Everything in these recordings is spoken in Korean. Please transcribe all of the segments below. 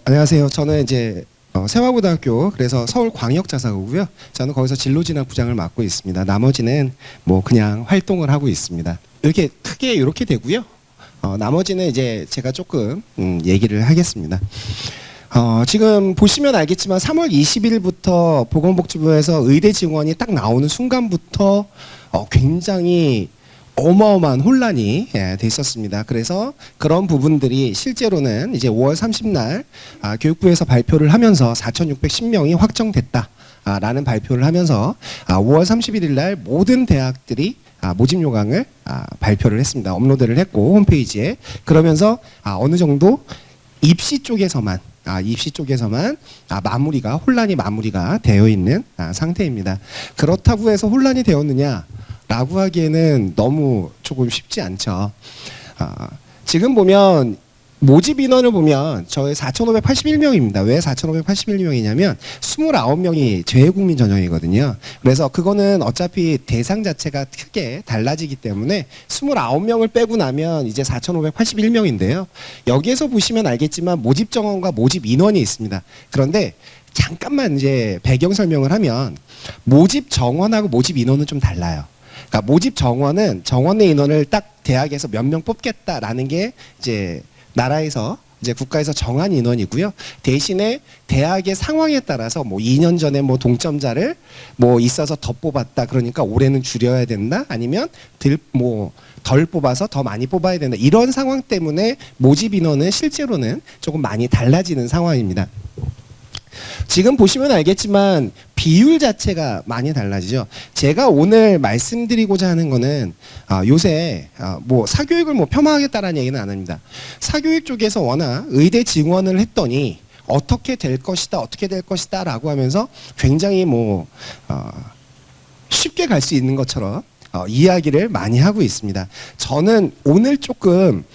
안녕하세요. 저는 이제 세화고등학교 그래서 서울광역자사고고요. 저는 거기서 진로진학 부장을 맡고 있습니다. 나머지는 뭐 그냥 활동을 하고 있습니다. 이렇게 크게 이렇게 되고요. 나머지는 이제 제가 조금 얘기를 하겠습니다. 지금 보시면 알겠지만 3월 20일부터 보건복지부에서 의대 지원이 딱 나오는 순간부터 굉장히 어마어마한 혼란이 됐었습니다. 그래서 그런 부분들이 실제로는 이제 5월 30날 교육부에서 발표를 하면서 4,610명이 확정됐다. 라는 발표를 하면서 5월 31일 날 모든 대학들이 모집 요강을 발표를 했습니다. 업로드를 했고 홈페이지에. 그러면서 어느 정도 입시 쪽에서만 혼란이 마무리가 되어 있는 상태입니다. 그렇다고 해서 혼란이 되었느냐 라고 하기에는 너무 조금 쉽지 않죠. 지금 보면 모집 인원을 보면 저희 4,581명입니다. 왜 4,581명이냐면 29명이 재외국민 전형이거든요. 그래서 그거는 어차피 대상 자체가 크게 달라지기 때문에 29명을 빼고 나면 이제 4,581명인데요. 여기에서 보시면 알겠지만 모집 정원과 모집 인원이 있습니다. 그런데 잠깐만 이제 배경 설명을 하면 모집 정원하고 모집 인원은 좀 달라요. 그러니까 모집 정원은 정원의 인원을 딱 대학에서 몇 명 뽑겠다라는 게 이제 나라에서 이제 국가에서 정한 인원이고요. 대신에 대학의 상황에 따라서 뭐 2년 전에 뭐 동점자를 뭐 있어서 더 뽑았다. 그러니까 올해는 줄여야 된다. 아니면 덜 뽑아서 더 많이 뽑아야 된다. 이런 상황 때문에 모집 인원은 실제로는 조금 많이 달라지는 상황입니다. 지금 보시면 알겠지만 비율 자체가 많이 달라지죠. 제가 오늘 말씀드리고자 하는 거는 요새 뭐 사교육을 뭐 폄하하겠다라는 얘기는 안 합니다. 사교육 쪽에서 워낙 의대 지원을 했더니 어떻게 될 것이다 라고 하면서 굉장히 뭐 쉽게 갈 수 있는 것처럼 이야기를 많이 하고 있습니다. 저는 오늘 조금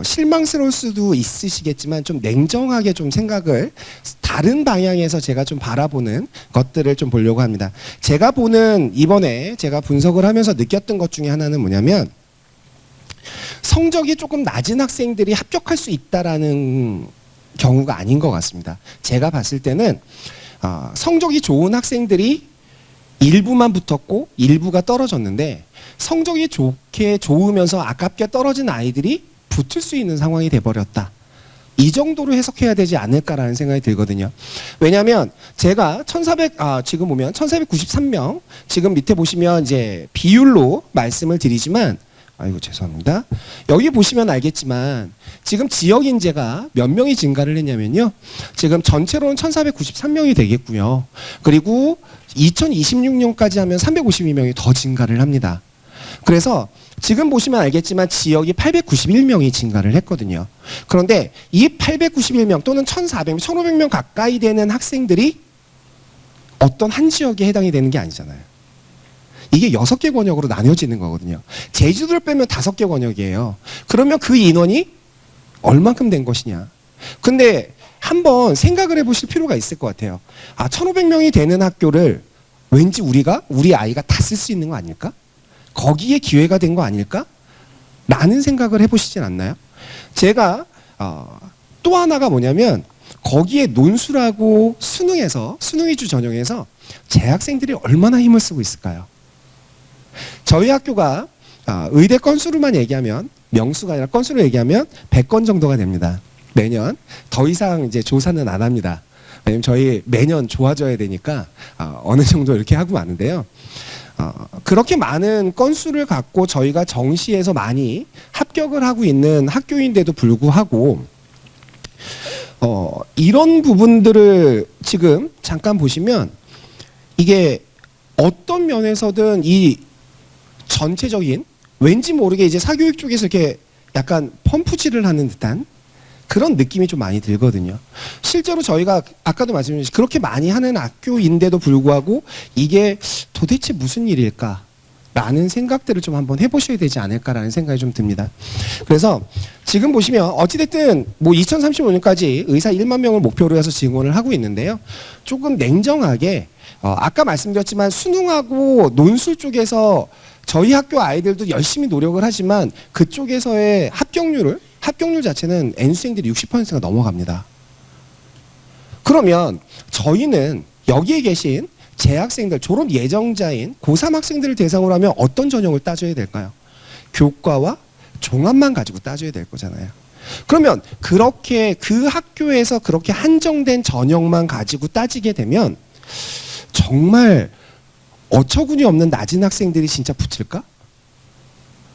실망스러울 수도 있으시겠지만 좀 냉정하게 좀 생각을 다른 방향에서 제가 좀 바라보는 것들을 좀 보려고 합니다. 제가 보는 이번에 제가 분석을 하면서 느꼈던 것 중에 하나는 뭐냐면 성적이 조금 낮은 학생들이 합격할 수 있다라는 경우가 아닌 것 같습니다. 제가 봤을 때는 성적이 좋은 학생들이 일부만 붙었고 일부가 떨어졌는데 성적이 좋으면서 아깝게 떨어진 아이들이 붙을 수 있는 상황이 돼버렸다. 이 정도로 해석해야 되지 않을까라는 생각이 들거든요. 왜냐하면 제가 지금 보면 1,493명 지금 밑에 보시면 이제 비율로 말씀을 드리지만 아이고 죄송합니다. 여기 보시면 알겠지만 지금 지역 인재가 몇 명이 증가를 했냐면요. 지금 전체로는 1,493명이 되겠고요. 그리고 2026년까지 하면 352명이 더 증가를 합니다. 그래서 지금 보시면 알겠지만 지역이 891명이 증가를 했거든요. 그런데 이 891명 또는 1,400명, 1,500명 가까이 되는 학생들이 어떤 한 지역에 해당이 되는 게 아니잖아요. 이게 6개 권역으로 나뉘어지는 거거든요. 제주도를 빼면 5개 권역이에요. 그러면 그 인원이 얼만큼 된 것이냐. 근데 한번 생각을 해보실 필요가 있을 것 같아요. 1,500명이 되는 학교를 왠지 우리 아이가 다 쓸 수 있는 거 아닐까? 거기에 기회가 된 거 아닐까? 라는 생각을 해보시진 않나요? 제가 또 하나가 뭐냐면 거기에 논술하고 수능 위주 전형에서 재학생들이 얼마나 힘을 쓰고 있을까요? 저희 학교가 의대 건수로만 얘기하면 명수가 아니라 건수로 얘기하면 100건 정도가 됩니다. 매년 더 이상 이제 조사는 안 합니다. 왜냐면 저희 매년 좋아져야 되니까 어느 정도 이렇게 하고 마는데요. 그렇게 많은 건수를 갖고 저희가 정시에서 많이 합격을 하고 있는 학교인데도 불구하고 이런 부분들을 지금 잠깐 보시면 이게 어떤 면에서든 이 전체적인 왠지 모르게 이제 사교육 쪽에서 이렇게 약간 펌프질을 하는 듯한 그런 느낌이 좀 많이 들거든요. 실제로 저희가 아까도 말씀드렸듯이 그렇게 많이 하는 학교인데도 불구하고 이게 도대체 무슨 일일까? 라는 생각들을 좀 한번 해보셔야 되지 않을까라는 생각이 좀 듭니다. 그래서 지금 보시면 어찌됐든 뭐 2035년까지 의사 1만 명을 목표로 해서 지원을 하고 있는데요. 조금 냉정하게 아까 말씀드렸지만 수능하고 논술 쪽에서 저희 학교 아이들도 열심히 노력을 하지만 그쪽에서의 합격률 자체는 N수생들이 60%가 넘어갑니다. 그러면 저희는 여기에 계신 재학생들, 졸업 예정자인 고3 학생들을 대상으로 하면 어떤 전형을 따져야 될까요? 교과와 종합만 가지고 따져야 될 거잖아요. 그러면 그렇게 그 학교에서 그렇게 한정된 전형만 가지고 따지게 되면 정말 어처구니 없는 낮은 학생들이 진짜 붙을까?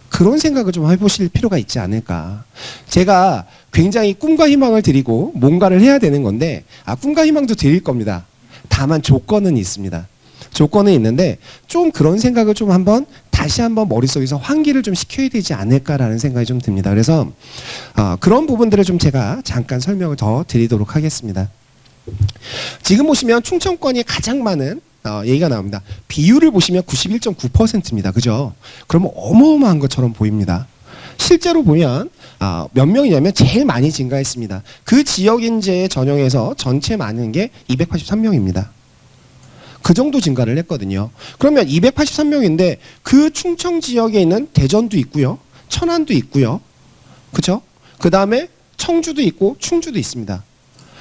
그런 생각을 좀 해보실 필요가 있지 않을까. 제가 굉장히 꿈과 희망을 드리고 뭔가를 해야 되는 건데, 꿈과 희망도 드릴 겁니다. 다만 조건은 있습니다. 조건은 있는데 좀 그런 생각을 좀 다시 한번 머릿속에서 환기를 좀 시켜야 되지 않을까라는 생각이 좀 듭니다. 그래서 그런 부분들을 좀 제가 잠깐 설명을 더 드리도록 하겠습니다. 지금 보시면 충청권이 가장 많은 얘기가 나옵니다. 비율을 보시면 91.9%입니다. 그죠? 그러면 어마어마한 것처럼 보입니다. 실제로 보면 몇 명이냐면 제일 많이 증가했습니다. 그 지역 인재의 전형에서 전체 많은 게 283명입니다. 그 정도 증가를 했거든요. 그러면 283명인데 그 충청 지역에 있는 대전도 있고요. 천안도 있고요. 그죠? 그 다음에 청주도 있고 충주도 있습니다.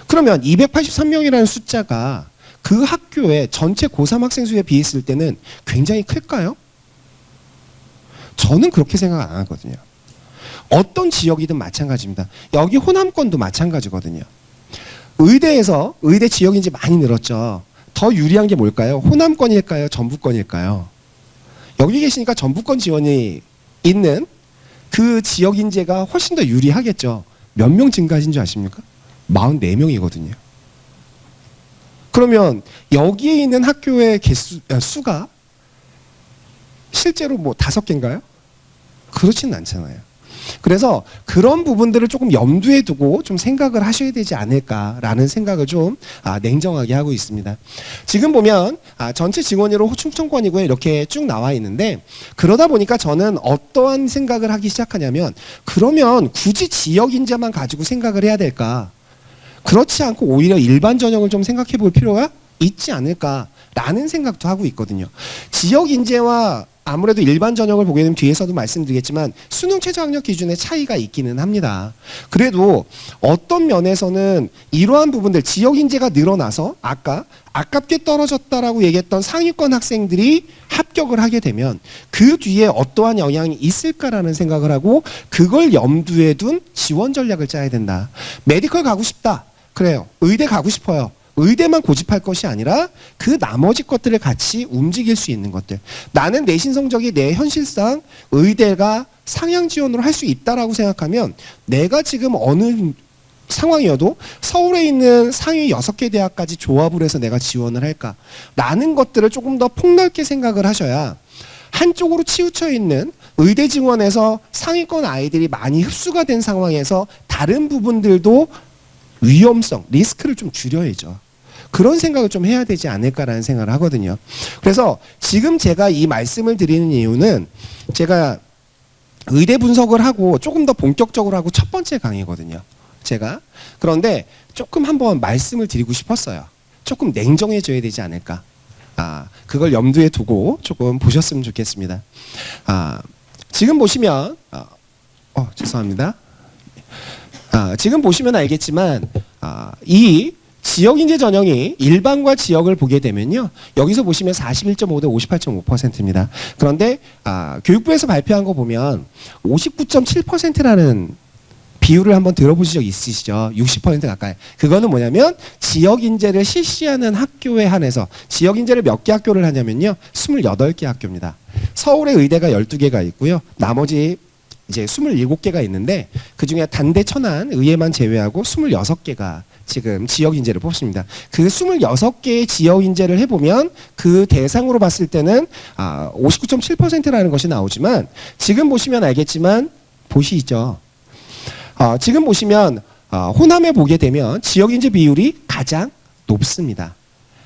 그러면 283명이라는 숫자가 그 학교의 전체 고3 학생 수에 비했을 때는 굉장히 클까요? 저는 그렇게 생각 안 하거든요. 어떤 지역이든 마찬가지입니다. 여기 호남권도 마찬가지거든요. 의대 지역 인재 많이 늘었죠. 더 유리한 게 뭘까요? 호남권일까요? 전북권일까요? 여기 계시니까 전북권 지원이 있는 그 지역 인재가 훨씬 더 유리하겠죠. 몇 명 증가하신 줄 아십니까? 44명이거든요. 그러면 여기에 있는 학교의 수가 실제로 뭐 5개인가요? 그렇지는 않잖아요. 그래서 그런 부분들을 조금 염두에 두고 좀 생각을 하셔야 되지 않을까라는 생각을 좀 냉정하게 하고 있습니다. 지금 보면 전체 증원율은 충청권이고요. 이렇게 쭉 나와 있는데 그러다 보니까 저는 어떠한 생각을 하기 시작하냐면 그러면 굳이 지역 인재만 가지고 생각을 해야 될까? 그렇지 않고 오히려 일반 전형을 좀 생각해 볼 필요가 있지 않을까라는 생각도 하고 있거든요. 지역 인재와 아무래도 일반 전형을 보게 되면 뒤에서도 말씀드리겠지만 수능 최저학력 기준의 차이가 있기는 합니다. 그래도 어떤 면에서는 이러한 부분들 지역 인재가 늘어나서 아까 아깝게 떨어졌다라고 얘기했던 상위권 학생들이 합격을 하게 되면 그 뒤에 어떠한 영향이 있을까라는 생각을 하고 그걸 염두에 둔 지원 전략을 짜야 된다. 메디컬 가고 싶다. 그래요. 의대 가고 싶어요. 의대만 고집할 것이 아니라 그 나머지 것들을 같이 움직일 수 있는 것들. 나는 내신 성적이 내 현실상 의대가 상향 지원으로 할 수 있다라고 생각하면 내가 지금 어느 상황이어도 서울에 있는 상위 6개 대학까지 조합을 해서 내가 지원을 할까? 라는 것들을 조금 더 폭넓게 생각을 하셔야 한쪽으로 치우쳐 있는 의대 증원에서 상위권 아이들이 많이 흡수가 된 상황에서 다른 부분들도 위험성, 리스크를 좀 줄여야죠. 그런 생각을 좀 해야 되지 않을까라는 생각을 하거든요. 그래서 지금 제가 이 말씀을 드리는 이유는 제가 의대 분석을 하고 조금 더 본격적으로 하고 첫 번째 강의거든요. 제가. 그런데 조금 한번 말씀을 드리고 싶었어요. 조금 냉정해져야 되지 않을까. 그걸 염두에 두고 조금 보셨으면 좋겠습니다. 지금 보시면, 죄송합니다. 지금 보시면 알겠지만, 이 지역인재 전형이 일반과 지역을 보게 되면요. 여기서 보시면 41.5 대 58.5%입니다. 그런데 교육부에서 발표한 거 보면 59.7%라는 비율을 한번 들어보신 적 있으시죠? 60% 가까이. 그거는 뭐냐면 지역인재를 실시하는 학교에 한해서 지역인재를 몇 개 학교를 하냐면요. 28개 학교입니다. 서울에 의대가 12개가 있고요. 나머지 이제 27개가 있는데 그중에 단대 천안 의예만 제외하고 26개가 지금 지역 인재를 뽑습니다. 그 26개의 지역 인재를 해보면 그 대상으로 봤을 때는 59.7%라는 것이 나오지만 지금 보시면 알겠지만 보시죠. 지금 보시면 호남에 보게 되면 지역 인재 비율이 가장 높습니다.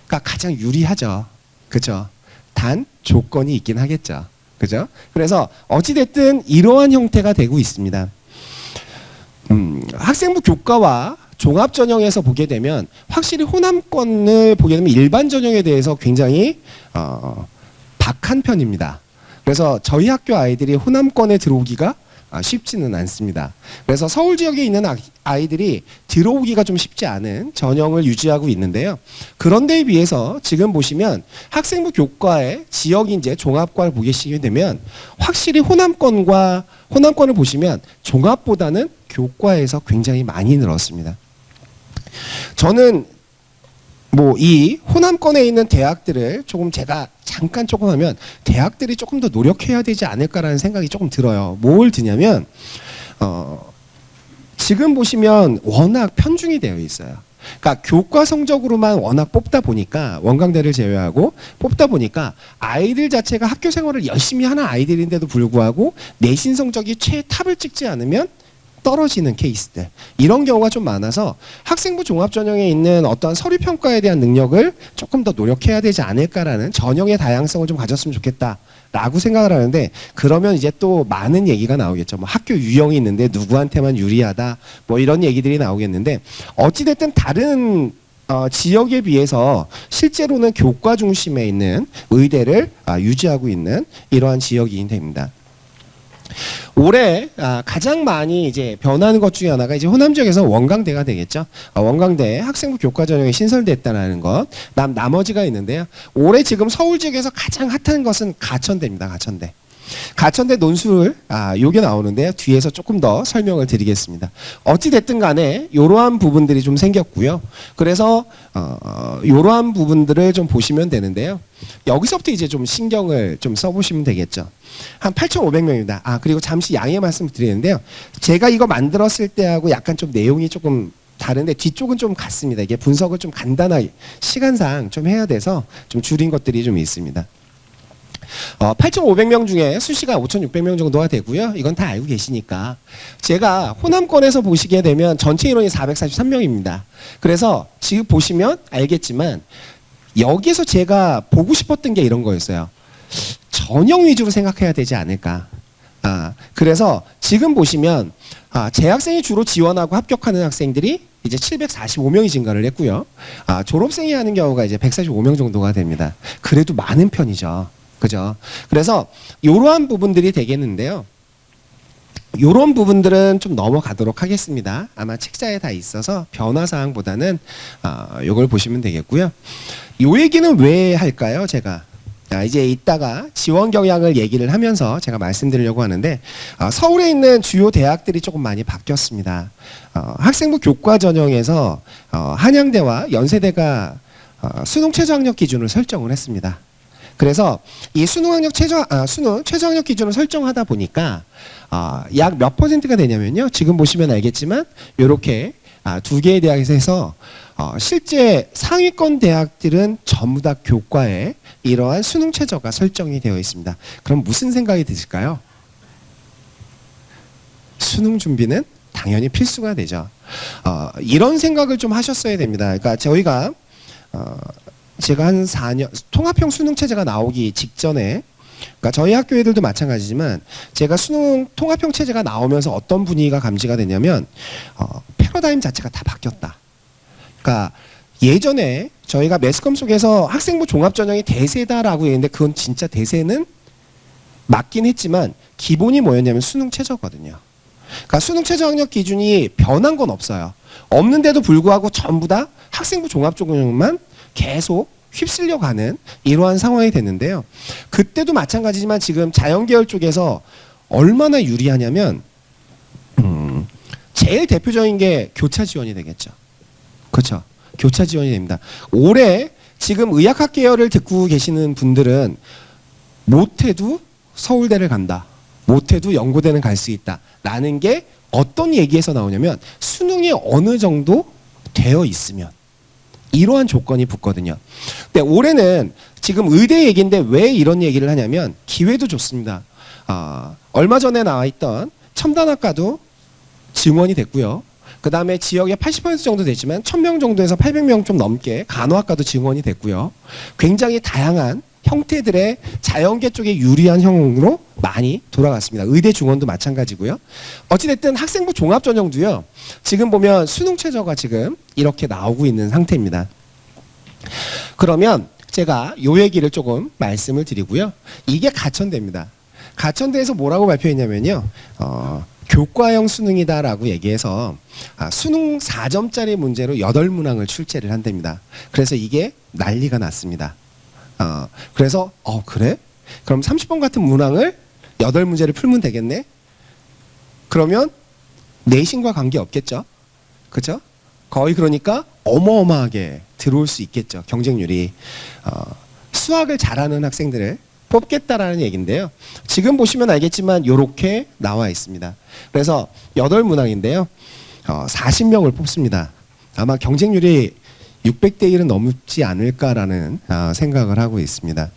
그러니까 가장 유리하죠. 그죠? 단 조건이 있긴 하겠죠. 그죠? 그래서 어찌됐든 이러한 형태가 되고 있습니다. 학생부 교과와 종합 전형에서 보게 되면 확실히 호남권을 보게 되면 일반 전형에 대해서 굉장히 박한 편입니다. 그래서 저희 학교 아이들이 호남권에 들어오기가 쉽지는 않습니다. 그래서 서울 지역에 있는 아이들이 들어오기가 좀 쉽지 않은 전형을 유지하고 있는데요. 그런 데에 비해서 지금 보시면 학생부 교과의 지역인재 종합과를 보시게 되면 확실히 호남권을 보시면 종합보다는 교과에서 굉장히 많이 늘었습니다. 저는 뭐 이 호남권에 있는 대학들을 제가 잠깐 하면 대학들이 조금 더 노력해야 되지 않을까라는 생각이 조금 들어요. 뭘 드냐면 지금 보시면 워낙 편중이 되어 있어요. 그러니까 교과 성적으로만 워낙 뽑다 보니까 원광대를 제외하고 뽑다 보니까 아이들 자체가 학교 생활을 열심히 하는 아이들인데도 불구하고 내신 성적이 최탑을 찍지 않으면 떨어지는 케이스들, 이런 경우가 좀 많아서 학생부 종합전형에 있는 어떤 서류평가에 대한 능력을 조금 더 노력해야 되지 않을까라는 전형의 다양성을 좀 가졌으면 좋겠다라고 생각을 하는데, 그러면 이제 또 많은 얘기가 나오겠죠. 뭐 학교 유형이 있는데 누구한테만 유리하다, 뭐 이런 얘기들이 나오겠는데, 어찌됐든 다른 지역에 비해서 실제로는 교과 중심에 있는 의대를 유지하고 있는 이러한 지역이 됩니다. 올해 가장 많이 이제 변하는 것 중에 하나가 이제 호남 지역에서 원광대가 되겠죠. 원광대 학생부 교과 전형이 신설됐다는 것. 나머지가 있는데요. 올해 지금 서울 지역에서 가장 핫한 것은 가천대입니다. 가천대 논술 요게 나오는데요. 뒤에서 조금 더 설명을 드리겠습니다. 어찌 됐든 간에 이러한 부분들이 좀 생겼고요. 그래서 이러한 부분들을 좀 보시면 되는데요. 여기서부터 이제 좀 신경을 좀 써보시면 되겠죠. 한 8,500명입니다. 그리고 잠시 양해 말씀 드리는데요. 제가 이거 만들었을 때하고 약간 좀 내용이 조금 다른데 뒤쪽은 좀 같습니다. 이게 분석을 좀 간단하게 시간상 좀 해야 돼서 좀 줄인 것들이 좀 있습니다. 8,500명 중에 수시가 5,600명 정도가 되고요. 이건 다 알고 계시니까. 제가 호남권에서 보시게 되면 전체 인원이 443명입니다. 그래서 지금 보시면 알겠지만 여기에서 제가 보고 싶었던 게 이런 거였어요. 전형 위주로 생각해야 되지 않을까. 그래서 지금 보시면 재학생이 주로 지원하고 합격하는 학생들이 이제 745명이 증가를 했고요. 졸업생이 하는 경우가 이제 145명 정도가 됩니다. 그래도 많은 편이죠. 그죠? 그래서 이러한 부분들이 되겠는데요. 이런 부분들은 좀 넘어가도록 하겠습니다. 아마 책자에 다 있어서 변화사항보다는 이걸 보시면 되겠고요. 이 얘기는 왜 할까요? 제가 이제 이따가 지원 경향을 얘기를 하면서 제가 말씀드리려고 하는데, 서울에 있는 주요 대학들이 조금 많이 바뀌었습니다. 학생부 교과 전형에서 한양대와 연세대가 수능 최저학력 기준을 설정을 했습니다. 그래서 이 수능 최저학력 기준을 설정하다 보니까 약 몇 퍼센트가 되냐면요. 지금 보시면 알겠지만 이렇게 두 개의 대학에서 해서 실제 상위권 대학들은 전부 다 교과에 이러한 수능 최저가 설정이 되어 있습니다. 그럼 무슨 생각이 드실까요? 수능 준비는 당연히 필수가 되죠. 이런 생각을 좀 하셨어야 됩니다. 그러니까 제가 한 4년 통합형 수능 체제가 나오기 직전에, 그러니까 저희 학교 애들도 마찬가지지만 제가 수능 통합형 체제가 나오면서 어떤 분위기가 감지가 되냐면 패러다임 자체가 다 바뀌었다. 그러니까 예전에 저희가 매스컴 속에서 학생부 종합전형이 대세다라고 했는데 그건 진짜 대세는 맞긴 했지만 기본이 뭐였냐면 수능 최저거든요. 그러니까 수능 최저학력 기준이 변한 건 없어요. 없는데도 불구하고 전부 다 학생부 종합전형만 계속 휩쓸려 가는 이러한 상황이 됐는데요. 그때도 마찬가지지만 지금 자연계열 쪽에서 얼마나 유리하냐면 제일 대표적인 게 교차 지원이 되겠죠. 그렇죠. 교차 지원이 됩니다. 올해 지금 의학학 계열을 듣고 계시는 분들은 못해도 서울대를 간다. 못해도 연고대는 갈 수 있다. 라는 게 어떤 얘기에서 나오냐면 수능이 어느 정도 되어 있으면 이러한 조건이 붙거든요. 근데 올해는 지금 의대 얘기인데 왜 이런 얘기를 하냐면 기회도 좋습니다. 얼마 전에 나와 있던 첨단학과도 증원이 됐고요. 그 다음에 지역에 80% 정도 되지만 1000명 정도에서 800명 좀 넘게 간호학과도 증원이 됐고요. 굉장히 다양한 형태들의 자연계 쪽에 유리한 형으로 많이 돌아갔습니다. 의대 중원도 마찬가지고요. 어찌됐든 학생부 종합전형도요. 지금 보면 수능 최저가 지금 이렇게 나오고 있는 상태입니다. 그러면 제가 요 얘기를 조금 말씀을 드리고요. 이게 가천대입니다. 가천대에서 뭐라고 발표했냐면요. 교과형 수능이다라고 얘기해서 수능 4점짜리 문제로 8문항을 출제를 한답니다. 그래서 이게 난리가 났습니다. 그래서 그래? 그럼 30번 같은 문항을 8문제를 풀면 되겠네? 그러면 내신과 관계없겠죠? 그죠? 거의 그러니까 어마어마하게 들어올 수 있겠죠. 경쟁률이. 수학을 잘하는 학생들을 뽑겠다라는 얘기인데요. 지금 보시면 알겠지만 이렇게 나와 있습니다. 그래서 8문항인데요. 40명을 뽑습니다. 아마 경쟁률이 600대 1은 넘지 않을까라는 생각을 하고 있습니다.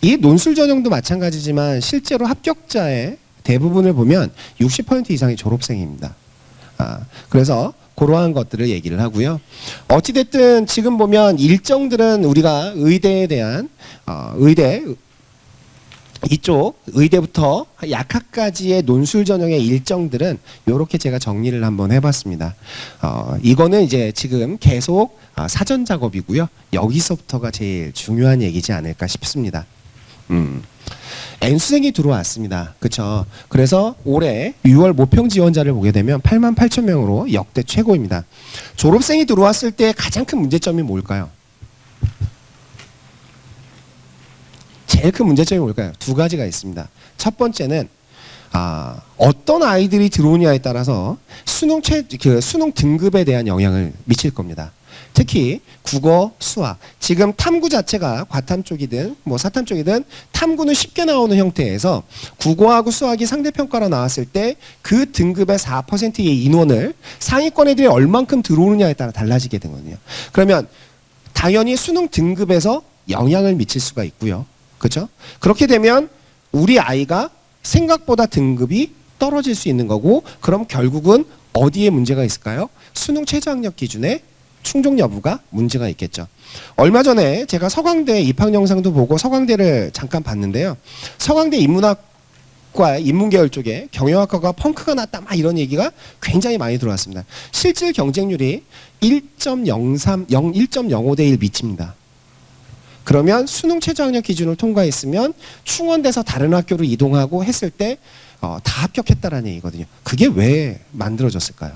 이 논술 전형도 마찬가지지만 실제로 합격자의 대부분을 보면 60% 이상이 졸업생입니다. 그래서 그러한 것들을 얘기를 하고요. 어찌됐든 지금 보면 일정들은 우리가 의대에 대한 이쪽 의대부터 약학까지의 논술 전형의 일정들은 이렇게 제가 정리를 한번 해봤습니다. 이거는 이제 지금 계속 사전 작업이고요. 여기서부터가 제일 중요한 얘기지 않을까 싶습니다. N수생이 들어왔습니다. 그쵸? 그래서 올해 6월 모평 지원자를 보게 되면 88,000명으로 역대 최고입니다. 졸업생이 들어왔을 때 가장 큰 문제점이 뭘까요? 제일 큰 문제점이 뭘까요? 두 가지가 있습니다. 첫 번째는 어떤 아이들이 들어오냐에 따라서 수능 등급에 대한 영향을 미칠 겁니다. 특히 국어, 수학. 지금 탐구 자체가 과탐 쪽이든 뭐 사탐 쪽이든 탐구는 쉽게 나오는 형태에서 국어하고 수학이 상대평가로 나왔을 때 그 등급의 4%의 인원을 상위권 애들이 얼만큼 들어오느냐에 따라 달라지게 되거든요. 그러면 당연히 수능 등급에서 영향을 미칠 수가 있고요. 그렇죠? 그렇게 되면 우리 아이가 생각보다 등급이 떨어질 수 있는 거고, 그럼 결국은 어디에 문제가 있을까요? 수능 최저학력 기준에 충족 여부가 문제가 있겠죠. 얼마 전에 제가 서강대 입학 영상도 보고 서강대를 잠깐 봤는데요. 서강대 인문학과 인문계열 쪽에 경영학과가 펑크가 났다 막 이런 얘기가 굉장히 많이 들어왔습니다. 실질 경쟁률이 1.05대 1 미칩니다. 그러면 수능 최저학력 기준을 통과했으면 충원돼서 다른 학교로 이동하고 했을 때 다 합격했다라는 얘기거든요. 그게 왜 만들어졌을까요?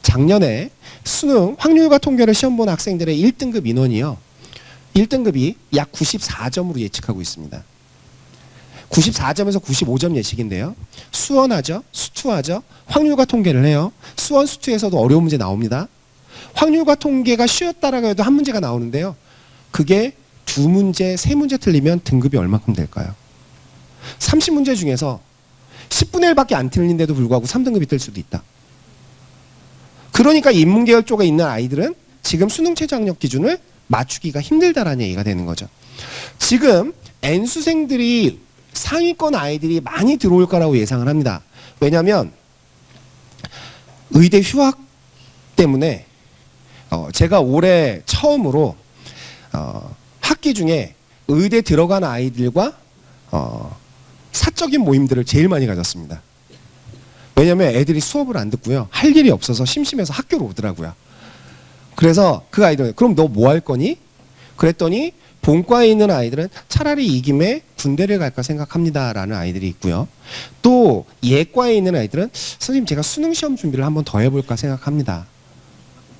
작년에 수능 확률과 통계를 시험 본 학생들의 1등급 인원이요. 1등급이 약 94점으로 예측하고 있습니다. 94점에서 95점 예측인데요. 수원하죠. 수투하죠. 확률과 통계를 해요. 수원 수투에서도 어려운 문제 나옵니다. 확률과 통계가 쉬웠다라고 해도 한 문제가 나오는데요. 그게 2문제, 3문제 틀리면 등급이 얼마큼 될까요? 30문제 중에서 10분의 1밖에 안 틀린데도 불구하고 3등급이 뜰 수도 있다. 그러니까 인문계열 쪽에 있는 아이들은 지금 수능 최저학력 기준을 맞추기가 힘들다라는 얘기가 되는 거죠. 지금 N수생들이 상위권 아이들이 많이 들어올 거라고 예상을 합니다. 왜냐하면 의대 휴학 때문에 제가 올해 처음으로 학기 중에 의대 들어간 아이들과 사적인 모임들을 제일 많이 가졌습니다. 왜냐하면 애들이 수업을 안 듣고요. 할 일이 없어서 심심해서 학교로 오더라고요. 그래서 그 아이들, 그럼 너 뭐 할 거니? 그랬더니 본과에 있는 아이들은 차라리 이 김에 군대를 갈까 생각합니다 라는 아이들이 있고요. 또 예과에 있는 아이들은 선생님 제가 수능 시험 준비를 한번 더 해볼까 생각합니다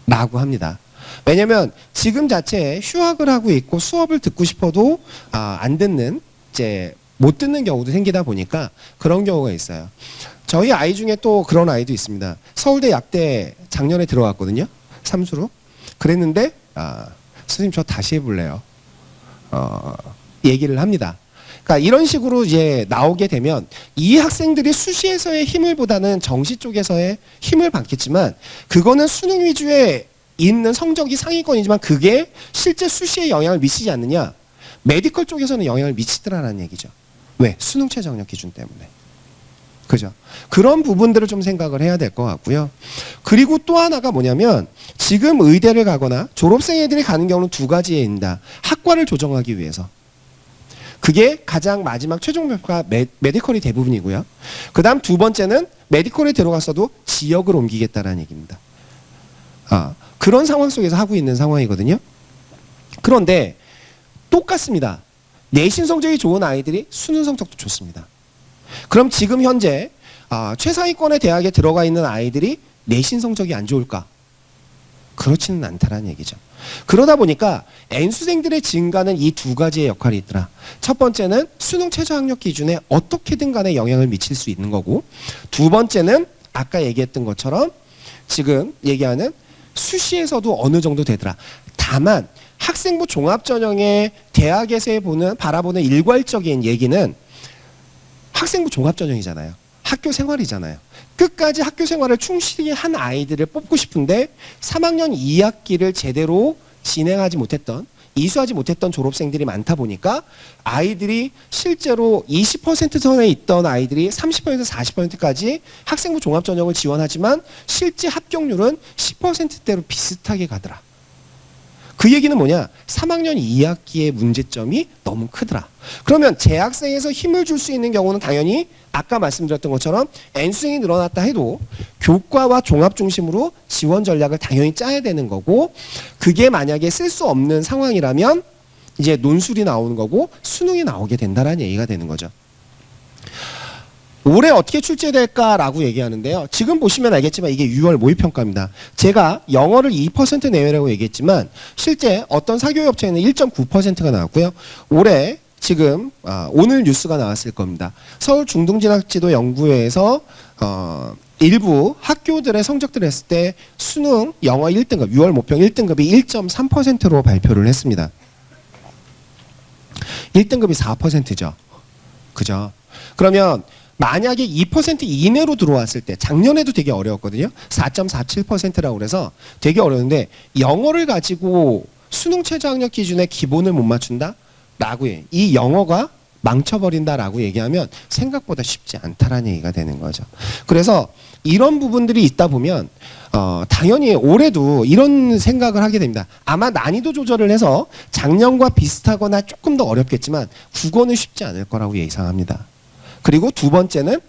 라고 합니다. 왜냐면 지금 자체에 휴학을 하고 있고 수업을 듣고 싶어도 안 듣는, 이제 못 듣는 경우도 생기다 보니까 그런 경우가 있어요. 저희 아이 중에 또 그런 아이도 있습니다. 서울대 약대 작년에 들어갔거든요. 삼수로. 그랬는데 선생님 저 다시 해볼래요. 얘기를 합니다. 그러니까 이런 식으로 이제 나오게 되면 이 학생들이 수시에서의 힘을보다는 정시 쪽에서의 힘을 받겠지만, 그거는 수능 위주의 있는 성적이 상위권이지만 그게 실제 수시에 영향을 미치지 않느냐. 메디컬 쪽에서는 영향을 미치더라라는 얘기죠. 왜? 수능 최저학력 기준 때문에. 그죠? 그런 부분들을 좀 생각을 해야 될 것 같고요. 그리고 또 하나가 뭐냐면 지금 의대를 가거나 졸업생 애들이 가는 경우는 두 가지입니다. 학과를 조정하기 위해서. 그게 가장 마지막 최종 평가 메디컬이 대부분이고요. 그 다음 두 번째는 메디컬에 들어갔어도 지역을 옮기겠다라는 얘기입니다. 그런 상황 속에서 하고 있는 상황이거든요. 그런데 똑같습니다. 내신 성적이 좋은 아이들이 수능 성적도 좋습니다. 그럼 지금 현재 최상위권의 대학에 들어가 있는 아이들이 내신 성적이 안 좋을까? 그렇지는 않다라는 얘기죠. 그러다 보니까 N수생들의 증가는 이 두 가지의 역할이 있더라. 첫 번째는 수능 최저 학력 기준에 어떻게든 간에 영향을 미칠 수 있는 거고, 두 번째는 아까 얘기했던 것처럼 지금 얘기하는 수시에서도 어느 정도 되더라. 다만 학생부 종합전형의 대학에서 바라보는 일괄적인 얘기는 학생부 종합전형이잖아요. 학교 생활이잖아요. 끝까지 학교 생활을 충실히 한 아이들을 뽑고 싶은데 3학년 2학기를 제대로 진행하지 못했던, 이수하지 못했던 졸업생들이 많다 보니까 아이들이 실제로 20% 선에 있던 아이들이 30% 40%까지 학생부 종합전형을 지원하지만 실제 합격률은 10%대로 비슷하게 가더라. 그 얘기는 뭐냐? 3학년 2학기의 문제점이 너무 크더라. 그러면 재학생에서 힘을 줄 수 있는 경우는 당연히 아까 말씀드렸던 것처럼 N수생이 늘어났다 해도 교과와 종합 중심으로 지원 전략을 당연히 짜야 되는 거고, 그게 만약에 쓸 수 없는 상황이라면 이제 논술이 나오는 거고 수능이 나오게 된다라는 얘기가 되는 거죠. 올해 어떻게 출제될까라고 얘기하는데요. 지금 보시면 알겠지만 이게 6월 모의평가입니다. 제가 영어를 2% 내외라고 얘기했지만 실제 어떤 사교육업체에는 1.9%가 나왔고요. 올해 지금 오늘 뉴스가 나왔을 겁니다. 서울 중등진학지도연구회에서 일부 학교들의 성적들을 했을 때 수능 영어 1등급 6월 모평 1등급이 1.3%로 발표를 했습니다. 1등급이 4%죠. 그죠? 그러면 만약에 2% 이내로 들어왔을 때 작년에도 되게 어려웠거든요. 4.47%라고 그래서 되게 어려운데 영어를 가지고 수능 최저 학력 기준의 기본을 못 맞춘다? 라고 해. 이 영어가 망쳐버린다라고 얘기하면 생각보다 쉽지 않다라는 얘기가 되는 거죠. 그래서 이런 부분들이 있다 보면 당연히 올해도 이런 생각을 하게 됩니다. 아마 난이도 조절을 해서 작년과 비슷하거나 조금 더 어렵겠지만 국어는 쉽지 않을 거라고 예상합니다. 그리고 두 번째는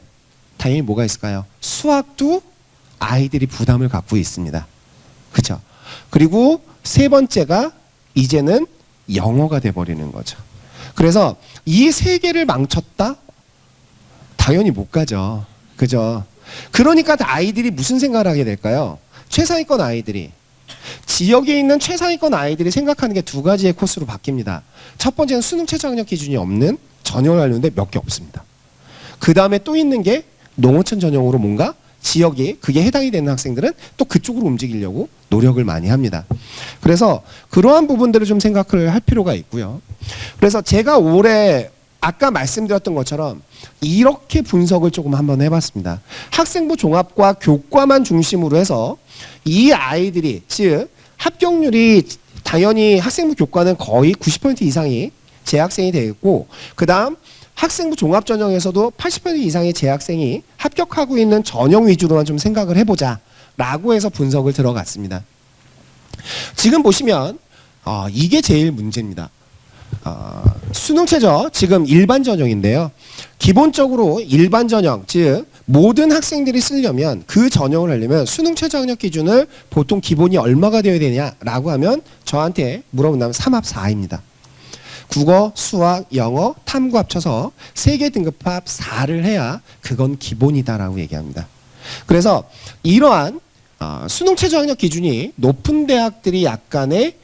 당연히 뭐가 있을까요? 수학도 아이들이 부담을 갖고 있습니다. 그렇죠? 그리고 세 번째가 이제는 영어가 돼버리는 거죠. 그래서 이 세 개를 망쳤다? 당연히 못 가죠. 그죠? 그러니까 아이들이 무슨 생각을 하게 될까요? 최상위권 아이들이. 지역에 있는 최상위권 아이들이 생각하는 게 두 가지의 코스로 바뀝니다. 첫 번째는 수능 최저 학력 기준이 없는 전형을 하려는데 몇 개 없습니다. 그 다음에 또 있는 게 농어촌 전형으로 뭔가 지역에 그게 해당이 되는 학생들은 또 그쪽으로 움직이려고 노력을 많이 합니다. 그래서 그러한 부분들을 좀 생각을 할 필요가 있고요. 그래서 제가 올해 아까 말씀드렸던 것처럼 이렇게 분석을 조금 한번 해봤습니다. 학생부 종합과 교과만 중심으로 해서 이 아이들이, 즉 합격률이 당연히 학생부 교과는 거의 90% 이상이 재학생이 되겠고, 그 다음 학생부 종합전형에서도 80% 이상의 재학생이 합격하고 있는 전형 위주로만 좀 생각을 해보자 라고 해서 분석을 들어갔습니다. 지금 보시면 이게 제일 문제입니다. 수능 최저 지금 일반 전형인데요. 기본적으로 일반 전형, 즉 모든 학생들이 쓰려면 그 전형을 하려면 수능 최저 학력 기준을 보통 기본이 얼마가 되어야 되냐라고 하면 저한테 물어본다면 3합 4입니다. 국어, 수학, 영어, 탐구 합쳐서 3개 등급합 4를 해야 그건 기본이다라고 얘기합니다. 그래서 이러한 수능 최저 학력 기준이 높은 대학들이 약간의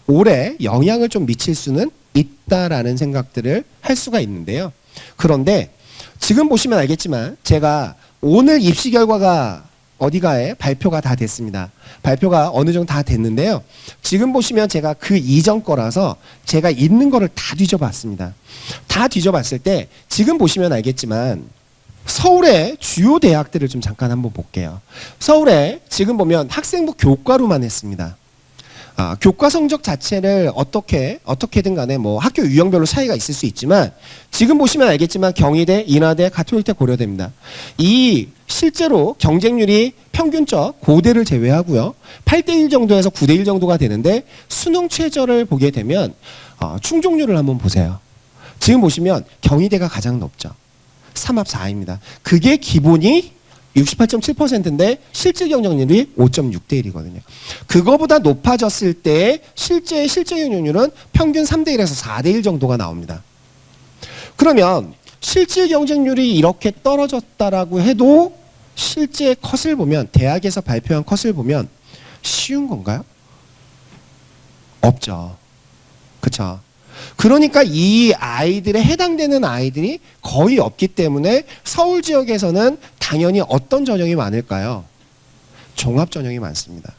올해 영향을 좀 미칠 수는 있다라는 생각들을 할 수가 있는데요. 그런데 지금 보시면 알겠지만 제가 오늘 입시 결과가 어디가에 발표가 다 됐습니다. 발표가 어느 정도 다 됐는데요. 지금 보시면 제가 그 이전 거라서 제가 있는 거를 다 뒤져봤습니다. 다 뒤져봤을 때 지금 보시면 알겠지만 서울의 주요 대학들을 좀 잠깐 한번 볼게요. 서울에 지금 보면 학생부 교과로만 했습니다. 교과 성적 자체를 어떻게든 간에 뭐 학교 유형별로 차이가 있을 수 있지만 지금 보시면 알겠지만 경희대, 인하대, 가톨릭대, 고려대입니다. 이 실제로 경쟁률이 평균적 고대를 제외하고요. 8대1 정도에서 9대1 정도가 되는데 수능 최저를 보게 되면 충족률을 한번 보세요. 지금 보시면 경희대가 가장 높죠. 3합 4입니다. 그게 기본이 68.7%인데 실질 경쟁률이 5.6대 1이거든요. 그거보다 높아졌을 때 실제 경쟁률은 평균 3대 1에서 4대 1 정도가 나옵니다. 그러면 실질 경쟁률이 이렇게 떨어졌다라고 해도 실제 컷을 보면, 대학에서 발표한 컷을 보면 쉬운 건가요? 없죠. 그쵸? 그러니까 이 아이들에 해당되는 아이들이 거의 없기 때문에 서울 지역에서는 당연히 어떤 전형이 많을까요? 종합 전형이 많습니다.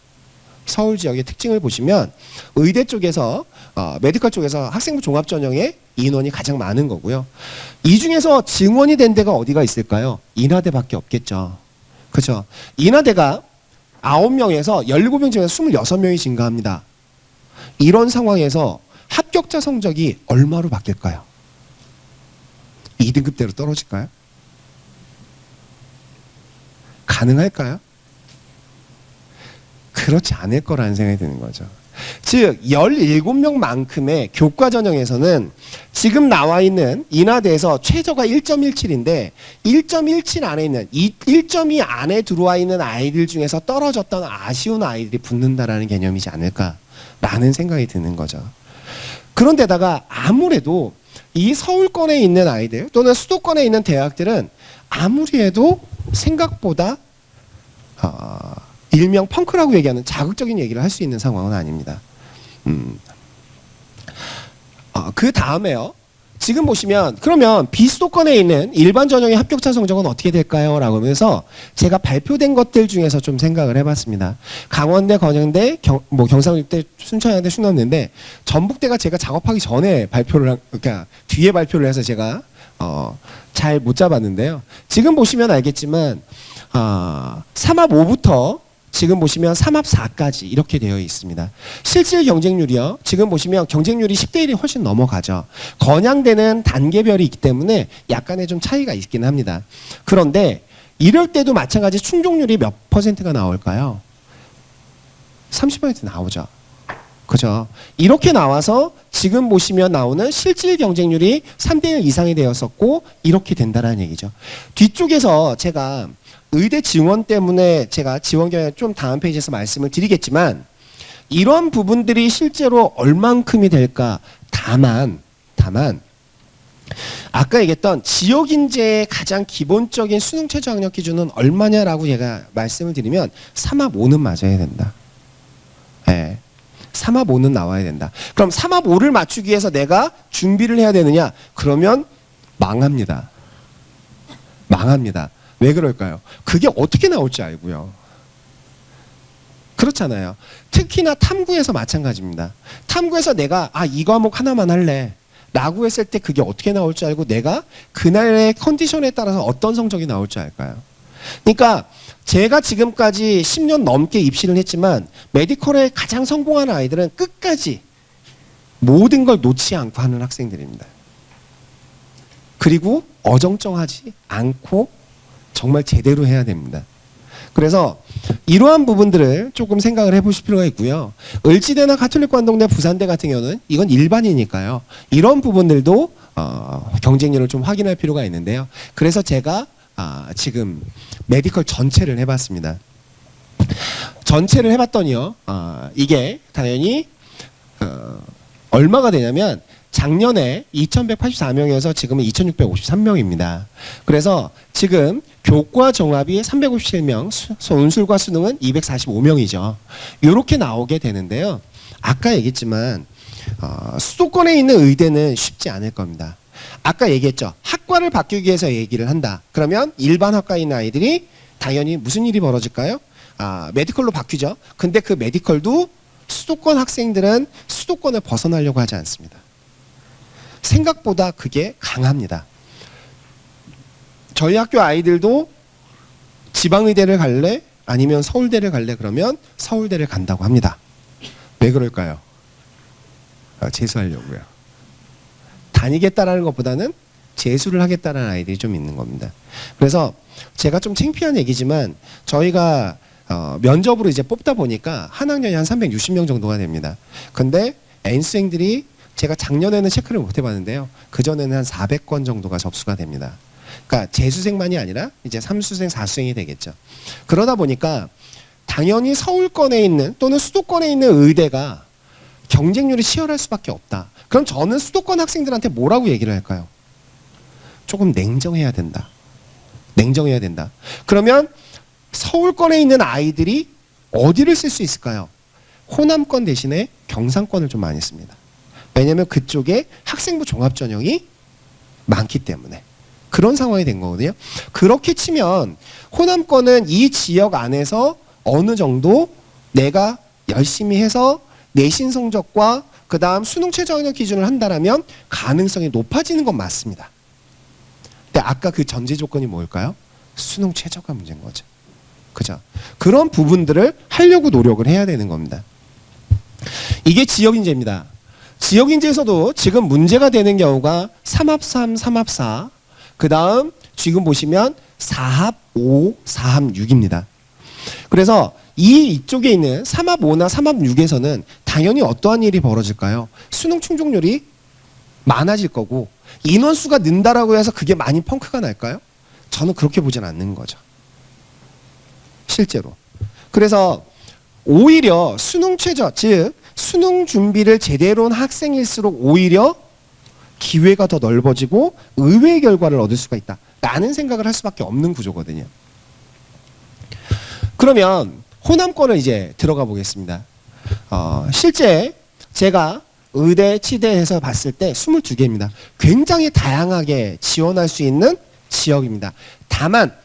서울 지역의 특징을 보시면 의대 쪽에서 메디컬 쪽에서 학생부 종합 전형의 인원이 가장 많은 거고요. 이 중에서 증원이 된 데가 어디가 있을까요? 인하대밖에 없겠죠. 그렇죠? 인하대가 9명에서 17명 중에서 26명이 증가합니다. 이런 상황에서 합격자 성적이 얼마로 바뀔까요? 2등급대로 떨어질까요? 가능할까요? 그렇지 않을 거라는 생각이 드는 거죠. 즉 17명만큼의 교과 전형에서는 지금 나와 있는 인하대에서 최저가 1.17인데 1.17 안에 있는 1.2 안에 들어와 있는 아이들 중에서 떨어졌던 아쉬운 아이들이 붙는다라는 개념이지 않을까라는 생각이 드는 거죠. 그런데다가 아무래도 이 서울권에 있는 아이들 또는 수도권에 있는 대학들은 아무리 해도 생각보다 일명 펑크라고 얘기하는 자극적인 얘기를 할 수 있는 상황은 아닙니다. 그 다음에요. 지금 보시면 그러면 비수도권에 있는 일반 전형의 합격자 성적은 어떻게 될까요? 라고 하면서 제가 발표된 것들 중에서 좀 생각을 해봤습니다. 강원대, 건영대, 경상북대, 순천향대, 충남대인데 전북대가 제가 작업하기 전에 그러니까 뒤에 발표를 해서 제가 잘 못 잡았는데요. 지금 보시면 알겠지만 3합 5부터 지금 보시면 3합 4까지 이렇게 되어 있습니다. 실질 경쟁률이요. 지금 보시면 경쟁률이 10대 1이 훨씬 넘어가죠. 건양대는 단계별이 있기 때문에 약간의 좀 차이가 있긴 합니다. 그런데 이럴 때도 마찬가지 충족률이 몇 퍼센트가 나올까요? 30% 나오죠. 그죠? 이렇게 나와서 지금 보시면 나오는 실질 경쟁률이 3대 1 이상이 되었었고 이렇게 된다는 얘기죠. 뒤쪽에서 제가 의대 지원 때문에 제가 지원 경향 좀 다음 페이지에서 말씀을 드리겠지만 이런 부분들이 실제로 얼만큼이 될까? 다만 아까 얘기했던 지역 인재의 가장 기본적인 수능 최저 학력 기준은 얼마냐라고 제가 말씀을 드리면 3합 5는 맞아야 된다. 네. 3합 5는 나와야 된다. 그럼 3합 5를 맞추기 위해서 내가 준비를 해야 되느냐? 그러면 망합니다. 왜 그럴까요? 그게 어떻게 나올지 알고요. 그렇잖아요. 특히나 탐구에서 마찬가지입니다. 탐구에서 내가 이 과목 하나만 할래 라고 했을 때 그게 어떻게 나올지 알고 내가 그날의 컨디션에 따라서 어떤 성적이 나올지 알까요? 그러니까 제가 지금까지 10년 넘게 입시를 했지만 메디컬에 가장 성공한 아이들은 끝까지 모든 걸 놓지 않고 하는 학생들입니다. 그리고 어정쩡하지 않고 정말 제대로 해야 됩니다. 그래서 이러한 부분들을 조금 생각을 해보실 필요가 있고요. 을지대나 가톨릭관동대, 부산대 같은 경우는 이건 일반이니까요. 이런 부분들도 경쟁률을 좀 확인할 필요가 있는데요. 그래서 제가 지금 메디컬 전체를 해봤습니다. 전체를 해봤더니요. 이게 당연히 얼마가 되냐면 작년에 2184명이어서 지금은 2653명입니다. 그래서 지금 교과 종합이 357명, 논술과 수능은 245명이죠. 이렇게 나오게 되는데요. 아까 얘기했지만 수도권에 있는 의대는 쉽지 않을 겁니다. 아까 얘기했죠. 학과를 바뀌기 위해서 얘기를 한다. 그러면 일반 학과에 있는 아이들이 당연히 무슨 일이 벌어질까요? 메디컬로 바뀌죠. 근데 그 메디컬도 수도권 학생들은 수도권을 벗어나려고 하지 않습니다. 생각보다 그게 강합니다. 저희 학교 아이들도 지방의대를 갈래? 아니면 서울대를 갈래? 그러면 서울대를 간다고 합니다. 왜 그럴까요? 재수하려고요. 다니겠다라는 것보다는 재수를 하겠다는 아이들이 좀 있는 겁니다. 그래서 제가 좀 창피한 얘기지만 저희가 면접으로 이제 뽑다 보니까 한 학년이 한 360명 정도가 됩니다. 근데 N수생들이 제가 작년에는 체크를 못 해봤는데요. 그전에는 한 400건 정도가 접수가 됩니다. 그러니까 재수생만이 아니라 이제 3수생, 4수생이 되겠죠. 그러다 보니까 당연히 서울권에 있는 또는 수도권에 있는 의대가 경쟁률이 치열할 수밖에 없다. 그럼 저는 수도권 학생들한테 뭐라고 얘기를 할까요? 조금 냉정해야 된다. 냉정해야 된다. 그러면 서울권에 있는 아이들이 어디를 쓸 수 있을까요? 호남권 대신에 경상권을 좀 많이 씁니다. 왜냐하면 그쪽에 학생부 종합전형이 많기 때문에 그런 상황이 된 거거든요. 그렇게 치면 호남권은 이 지역 안에서 어느 정도 내가 열심히 해서 내신 성적과 그 다음 수능 최저학력 기준을 한다라면 가능성이 높아지는 건 맞습니다. 근데 아까 그 전제 조건이 뭘까요? 수능 최저가 문제인 거죠. 그죠? 그런 부분들을 하려고 노력을 해야 되는 겁니다. 이게 지역인재입니다. 지역인재에서도 지금 문제가 되는 경우가 3합3, 3합4, 그 다음 지금 보시면 4합 5, 4합 6입니다. 그래서 이쪽에 있는 3합 5나 3합 6에서는 당연히 어떠한 일이 벌어질까요? 수능 충족률이 많아질 거고 인원수가 는다라고 해서 그게 많이 펑크가 날까요? 저는 그렇게 보진 않는 거죠. 실제로. 그래서 오히려 수능 최저, 즉 수능 준비를 제대로 한 학생일수록 오히려 기회가 더 넓어지고 의외의 결과를 얻을 수가 있다. 라는 생각을 할 수밖에 없는 구조거든요. 그러면 호남권을 이제 들어가 보겠습니다. 실제 제가 의대, 치대에서 봤을 때 22개입니다. 굉장히 다양하게 지원할 수 있는 지역입니다. 다만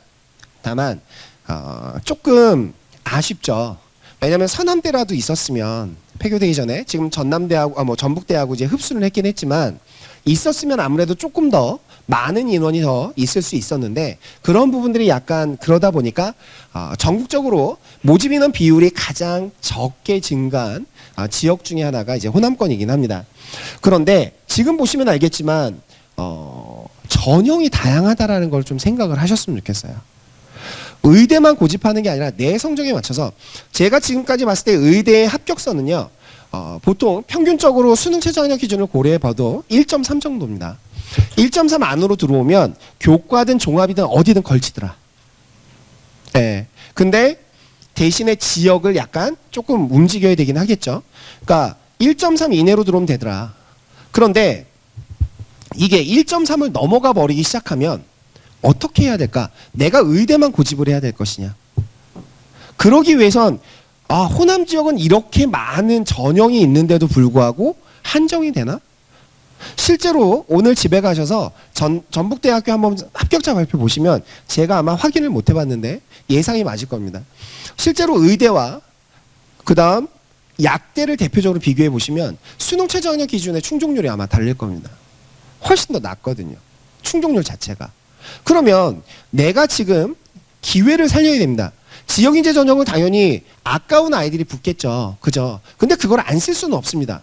조금 아쉽죠. 왜냐하면 서남대라도 있었으면 폐교되기 전에 지금 전남대하고 전북대하고 이제 흡수를 했긴 했지만 있었으면 아무래도 조금 더 많은 인원이 더 있을 수 있었는데 그런 부분들이 약간 그러다 보니까 전국적으로 모집 인원 비율이 가장 적게 증가한 지역 중에 하나가 이제 호남권이긴 합니다. 그런데 지금 보시면 알겠지만 전형이 다양하다라는 걸 좀 생각을 하셨으면 좋겠어요. 의대만 고집하는 게 아니라 내 성적에 맞춰서 제가 지금까지 봤을 때 의대의 합격선은요. 보통 평균적으로 수능 최저학력 기준을 고려해 봐도 1.3 정도입니다. 1.3 안으로 들어오면 교과든 종합이든 어디든 걸치더라. 예. 근데 대신에 지역을 약간 조금 움직여야 되긴 하겠죠. 그러니까 1.3 이내로 들어오면 되더라. 그런데 이게 1.3을 넘어가 버리기 시작하면 어떻게 해야 될까? 내가 의대만 고집을 해야 될 것이냐? 그러기 위해선 호남 지역은 이렇게 많은 전형이 있는데도 불구하고 한정이 되나? 실제로 오늘 집에 가셔서 전북대학교 한번 합격자 발표 보시면 제가 아마 확인을 못 해봤는데 예상이 맞을 겁니다. 실제로 의대와 그 다음 약대를 대표적으로 비교해 보시면 수능 최저학력 기준의 충족률이 아마 다를 겁니다. 훨씬 더 낮거든요. 충족률 자체가. 그러면 내가 지금 기회를 살려야 됩니다. 지역인재 전형은 당연히 아까운 아이들이 붙겠죠. 그죠? 근데 그걸 안 쓸 수는 없습니다.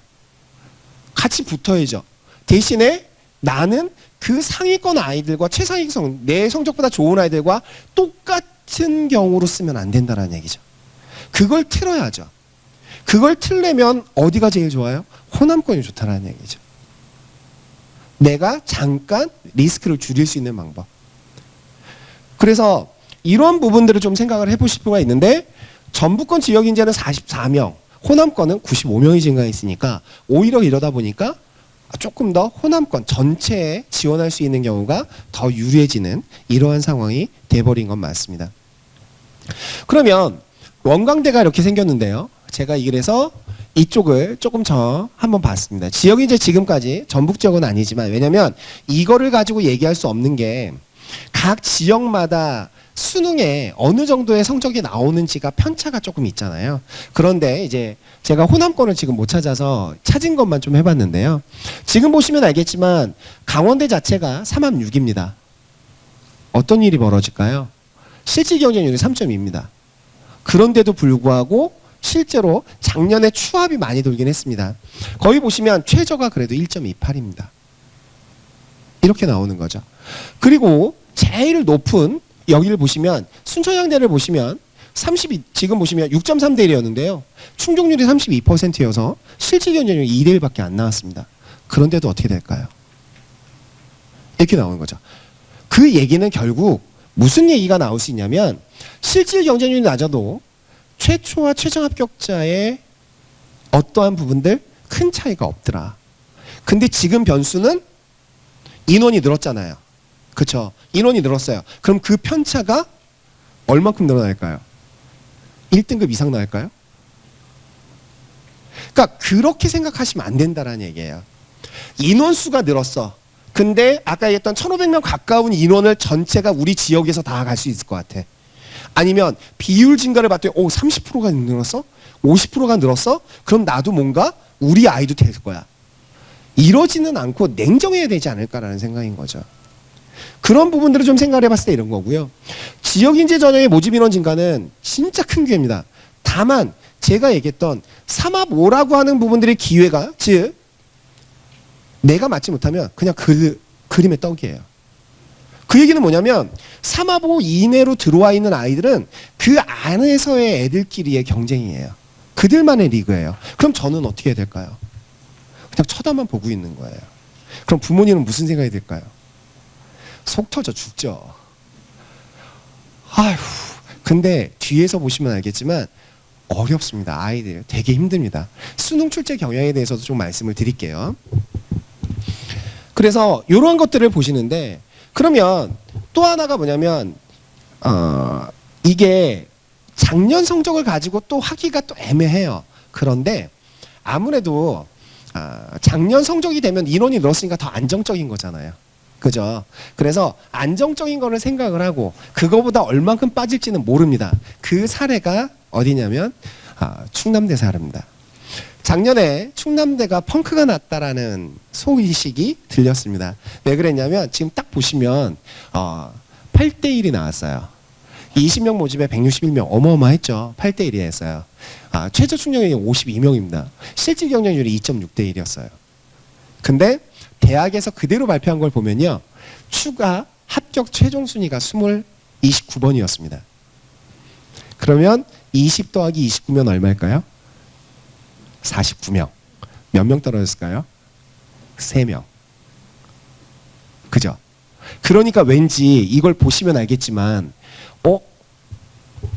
같이 붙어야죠. 대신에 나는 그 상위권 아이들과 최상위권, 내 성적보다 좋은 아이들과 똑같은 경우로 쓰면 안 된다는 얘기죠. 그걸 틀어야죠. 그걸 틀려면 어디가 제일 좋아요? 호남권이 좋다는 얘기죠. 내가 잠깐 리스크를 줄일 수 있는 방법. 그래서 이런 부분들을 좀 생각을 해보실 필요가 있는데 전북권 지역인재는 44명, 호남권은 95명이 증가했으니까 오히려 이러다 보니까 조금 더 호남권 전체에 지원할 수 있는 경우가 더 유리해지는 이러한 상황이 돼버린 건 맞습니다. 그러면 원광대가 이렇게 생겼는데요. 제가 그래서 이쪽을 조금 한번 봤습니다. 지역인재 지금까지 전북 지역은 아니지만 왜냐면 이거를 가지고 얘기할 수 없는 게 각 지역마다 수능에 어느 정도의 성적이 나오는지가 편차가 조금 있잖아요. 그런데 이제 제가 호남권을 지금 못 찾아서 찾은 것만 좀 해봤는데요. 지금 보시면 알겠지만 강원대 자체가 3합 6입니다. 어떤 일이 벌어질까요? 실질 경쟁률이 3.2입니다. 그런데도 불구하고 실제로 작년에 추합이 많이 돌긴 했습니다. 거기 보시면 최저가 그래도 1.28입니다. 이렇게 나오는 거죠. 그리고 제일 높은 여기를 보시면 순천향대를 보시면 지금 보시면 6.3대 1이었는데요. 충족률이 32%여서 실질 경쟁률이 2대 1밖에 안 나왔습니다. 그런데도 어떻게 될까요? 이렇게 나오는 거죠. 그 얘기는 결국 무슨 얘기가 나올 수 있냐면 실질 경쟁률이 낮아도 최초와 최종 합격자의 어떠한 부분들 큰 차이가 없더라. 근데 지금 변수는 인원이 늘었잖아요. 그렇죠? 인원이 늘었어요. 그럼 그 편차가 얼마큼 늘어날까요? 1등급 이상 나올까요? 그러니까 그렇게 생각하시면 안 된다라는 얘기예요. 인원수가 늘었어. 근데 아까 얘기했던 1,500명 가까운 인원을 전체가 우리 지역에서 다 갈 수 있을 것 같아. 아니면 비율 증가를 봤더니 30%가 늘었어? 50%가 늘었어? 그럼 나도 뭔가 우리 아이도 될 거야. 이러지는 않고 냉정해야 되지 않을까라는 생각인 거죠. 그런 부분들을 좀 생각을 해봤을 때 이런 거고요. 지역인재 전형의 모집 인원 증가는 진짜 큰 기회입니다. 다만 제가 얘기했던 3합5라고 하는 부분들의 기회가, 즉 내가 맞지 못하면 그냥 그 그림의 떡이에요. 그 얘기는 뭐냐면 3합5 이내로 들어와 있는 아이들은 그 안에서의 애들끼리의 경쟁이에요. 그들만의 리그예요. 그럼 저는 어떻게 해야 될까요? 그냥 쳐다만 보고 있는 거예요. 그럼 부모님은 무슨 생각이 들까요? 속 터져 죽죠. 아휴. 근데 뒤에서 보시면 알겠지만 어렵습니다. 아이들 되게 힘듭니다. 수능 출제 경향에 대해서도 좀 말씀을 드릴게요. 그래서 이런 것들을 보시는데, 그러면 또 하나가 뭐냐면 이게 작년 성적을 가지고 또 하기가 또 애매해요. 그런데 아무래도 작년 성적이 되면 인원이 늘었으니까 더 안정적인 거잖아요. 그죠? 그래서 안정적인 거를 생각을 하고 그거보다 얼만큼 빠질지는 모릅니다. 그 사례가 어디냐면 충남대 사례입니다. 작년에 충남대가 펑크가 났다라는 소식이 들렸습니다. 왜 그랬냐면 지금 딱 보시면 8대1이 나왔어요. 20명 모집에 161명, 어마어마했죠. 8대1이 했어요. 최저 충족률이 52명입니다. 실질 경쟁률이 2.6대 1이었어요. 근데 대학에서 그대로 발표한 걸 보면요, 추가 합격 최종 순위가 29번이었습니다. 그러면 20 더하기 29면 얼마일까요? 49명. 몇 명 떨어졌을까요? 3명. 그죠? 그러니까 왠지 이걸 보시면 알겠지만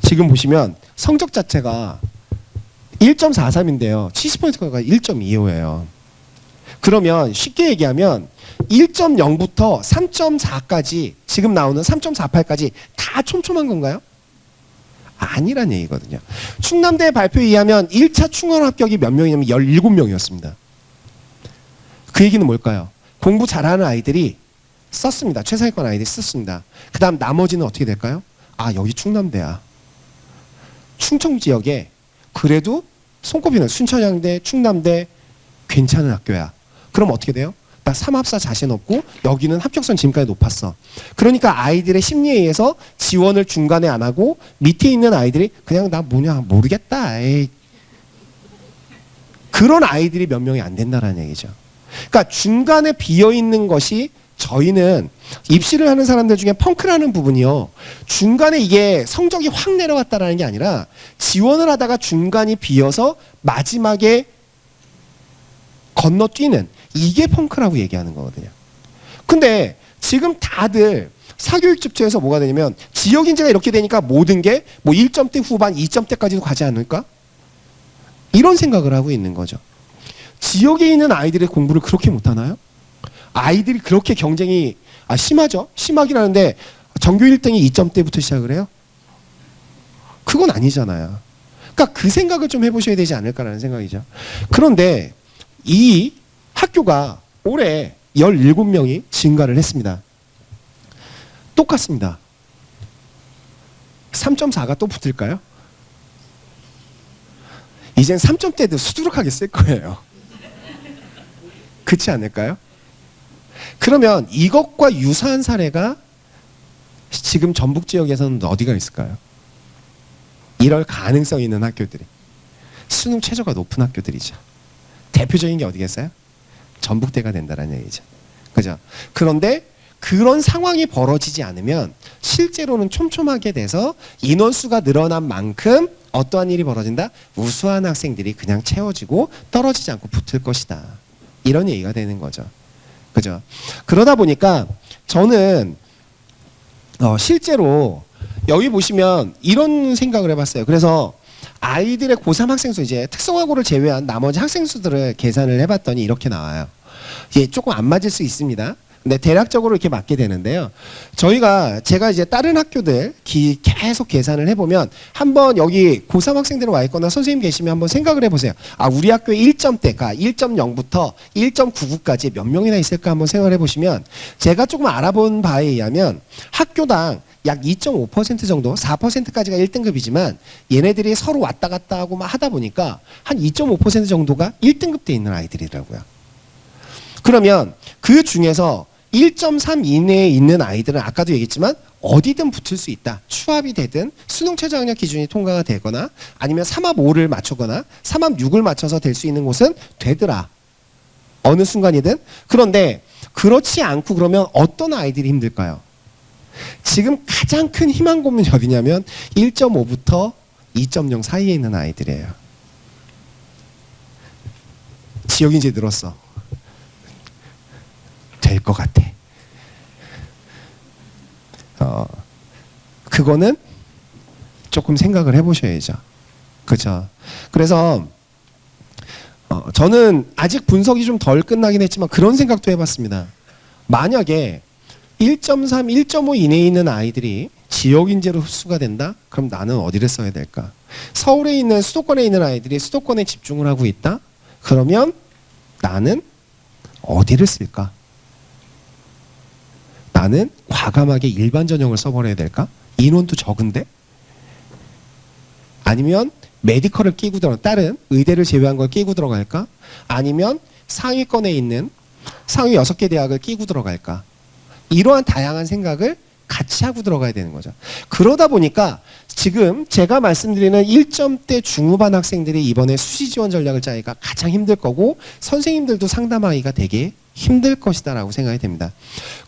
지금 보시면 성적 자체가 1.43인데요. 70%가 1.25예요. 그러면 쉽게 얘기하면 1.0부터 3.4까지, 지금 나오는 3.48까지 다 촘촘한 건가요? 아니란 얘기거든요. 충남대 발표에 의하면 1차 충원 합격이 몇 명이냐면 17명이었습니다. 그 얘기는 뭘까요? 공부 잘하는 아이들이 썼습니다. 최상위권 아이들이 썼습니다. 그 다음 나머지는 어떻게 될까요? 여기 충남대야. 충청 지역에 그래도 손꼽히는 순천향대, 충남대 괜찮은 학교야. 그럼 어떻게 돼요? 나 3합사 자신 없고 여기는 합격선 지금까지 높았어. 그러니까 아이들의 심리에 의해서 지원을 중간에 안 하고 밑에 있는 아이들이 그냥 나 뭐냐 모르겠다. 에이. 그런 아이들이 몇 명이 안 된다는 얘기죠. 그러니까 중간에 비어있는 것이, 저희는 입시를 하는 사람들 중에 펑크라는 부분이요, 중간에 이게 성적이 확 내려갔다라는 게 아니라 지원을 하다가 중간이 비어서 마지막에 건너뛰는, 이게 펑크라고 얘기하는 거거든요. 근데 지금 다들 사교육 집회에서 뭐가 되냐면 지역인재가 이렇게 되니까 모든 게 뭐 1점대 후반 2점대까지도 가지 않을까? 이런 생각을 하고 있는 거죠. 지역에 있는 아이들의 공부를 그렇게 못하나요? 아이들이 그렇게 경쟁이 심하죠? 심하긴 하는데 전교 1등이 2점대부터 시작을 해요? 그건 아니잖아요. 그러니까 그 생각을 좀 해보셔야 되지 않을까라는 생각이죠. 그런데 이 학교가 올해 17명이 증가를 했습니다. 똑같습니다. 3.4가 또 붙을까요? 이젠 3점대도 수두룩하게 쓸 거예요. 그렇지 않을까요? 그러면 이것과 유사한 사례가 지금 전북 지역에서는 어디가 있을까요? 이럴 가능성이 있는 학교들이, 수능 최저가 높은 학교들이죠. 대표적인 게 어디겠어요? 전북대가 된다는 얘기죠. 그죠? 그런데 그런 상황이 벌어지지 않으면 실제로는 촘촘하게 돼서 인원수가 늘어난 만큼 어떠한 일이 벌어진다? 우수한 학생들이 그냥 채워지고 떨어지지 않고 붙을 것이다. 이런 얘기가 되는 거죠. 그죠? 그러다 보니까 저는 실제로 여기 보시면 이런 생각을 해봤어요. 그래서 아이들의 고3 학생 수, 이제 특성화고를 제외한 나머지 학생 수들을 계산을 해봤더니 이렇게 나와요. 이게 조금 안 맞을 수 있습니다. 근데 대략적으로 이렇게 맞게 되는데요. 제가 이제 다른 학교들 계속 계산을 해보면 한번 여기 고3 학생들 와 있거나 선생님 계시면 한번 생각을 해보세요. 아, 우리 학교의 1점대가 1.0부터 1.99까지 몇 명이나 있을까 한번 생각을 해보시면 제가 조금 알아본 바에 의하면 학교당 약 2.5% 정도, 4%까지가 1등급이지만 얘네들이 서로 왔다 갔다 하고 막 하다 보니까 한 2.5% 정도가 1등급 돼 있는 아이들이더라고요. 그러면 그 중에서 1.3 이내에 있는 아이들은 아까도 얘기했지만 어디든 붙을 수 있다. 추합이 되든 수능 최저학력 기준이 통과가 되거나 아니면 3합 5를 맞추거나 3합 6을 맞춰서 될 수 있는 곳은 되더라. 어느 순간이든. 그런데 그렇지 않고 그러면 어떤 아이들이 힘들까요? 지금 가장 큰 희망 고문이 어디냐면 1.5부터 2.0 사이에 있는 아이들이에요. 지역이 이제 늘었어. 될 것 같아. 그거는 조금 생각을 해보셔야죠. 그렇죠. 그래서 저는 아직 분석이 좀 덜 끝나긴 했지만 그런 생각도 해봤습니다. 만약에 1.3, 1.5 이내에 있는 아이들이 지역인재로 흡수가 된다? 그럼 나는 어디를 써야 될까? 서울에 있는 수도권에 있는 아이들이 수도권에 집중을 하고 있다? 그러면 나는 어디를 쓸까? 나는 과감하게 일반 전형을 써버려야 될까? 인원도 적은데? 아니면 메디컬을 끼고 다른 의대를 제외한 걸 끼고 들어갈까? 아니면 상위권에 있는 상위 6개 대학을 끼고 들어갈까? 이러한 다양한 생각을 같이 하고 들어가야 되는 거죠. 그러다 보니까 지금 제가 말씀드리는 1점대 중후반 학생들이 이번에 수시 지원 전략을 짜기가 가장 힘들 거고 선생님들도 상담하기가 되게 힘들 것이다라고 생각이 됩니다.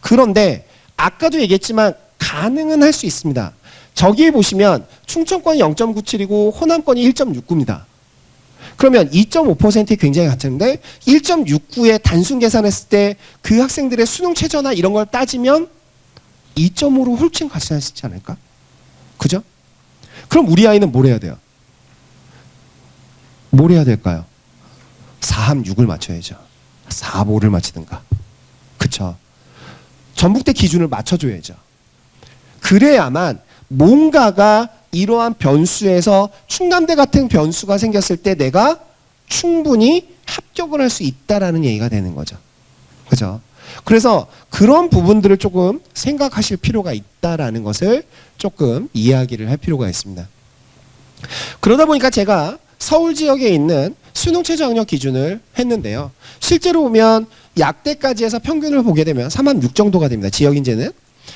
그런데 아까도 얘기했지만 가능은 할 수 있습니다. 저기에 보시면 충청권이 0.97이고 호남권이 1.69입니다. 그러면 2.5%이 굉장히 같은데 1.69에 단순 계산했을 때 그 학생들의 수능 최저나 이런 걸 따지면 2.5로 훌쩍 가지 않을까? 그죠? 그럼 우리 아이는 뭘 해야 돼요? 뭘 해야 될까요? 4합 6을 맞춰야죠. 4합 5를 맞히든가. 그쵸? 전북대 기준을 맞춰줘야죠. 그래야만 뭔가가 이러한 변수에서 충남대 같은 변수가 생겼을 때 내가 충분히 합격을 할 수 있다라는 얘기가 되는 거죠. 그죠? 그래서 그런 부분들을 조금 생각하실 필요가 있다라는 것을 조금 이야기를 할 필요가 있습니다. 그러다 보니까 제가 서울 지역에 있는 수능 최저학력 기준을 했는데요. 실제로 보면 약대까지 해서 평균을 보게 되면 3합 6 정도가 됩니다. 지역인재는.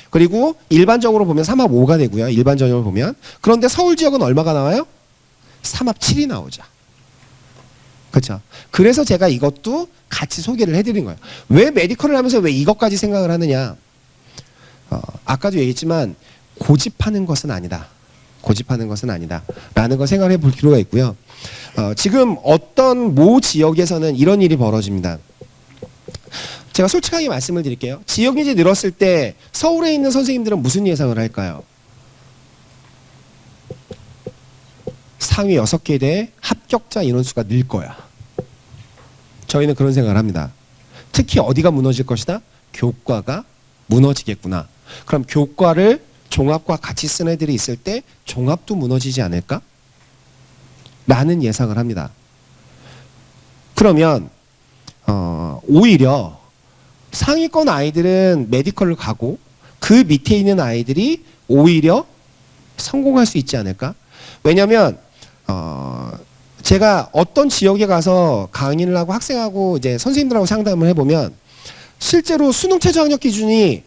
그리고 일반적으로 보면 3합 5가 되고요. 일반 전형을 보면. 그런데 서울 지역은 얼마가 나와요? 3합 7이 나오죠. 그렇죠. 그래서 제가 이것도 같이 소개를 해드린 거예요. 왜 메디컬을 하면서 왜 이것까지 생각을 하느냐. 아까도 얘기했지만 고집하는 것은 아니다. 고집하는 것은 아니다. 라는 걸 생각해 볼 필요가 있고요. 지금 어떤 모 지역에서는 이런 일이 벌어집니다. 제가 솔직하게 말씀을 드릴게요. 지역인지 늘었을 때 서울에 있는 선생님들은 무슨 예상을 할까요? 상위 6개 대 합격자 인원수가 늘 거야. 저희는 그런 생각을 합니다. 특히 어디가 무너질 것이다? 교과가 무너지겠구나. 그럼 교과를 종합과 같이 쓴 애들이 있을 때 종합도 무너지지 않을까? 라는 예상을 합니다. 그러면 오히려 상위권 아이들은 메디컬을 가고 그 밑에 있는 아이들이 오히려 성공할 수 있지 않을까? 왜냐하면 제가 어떤 지역에 가서 강의를 하고 학생하고 이제 선생님들하고 상담을 해보면 실제로 수능 최저학력 기준이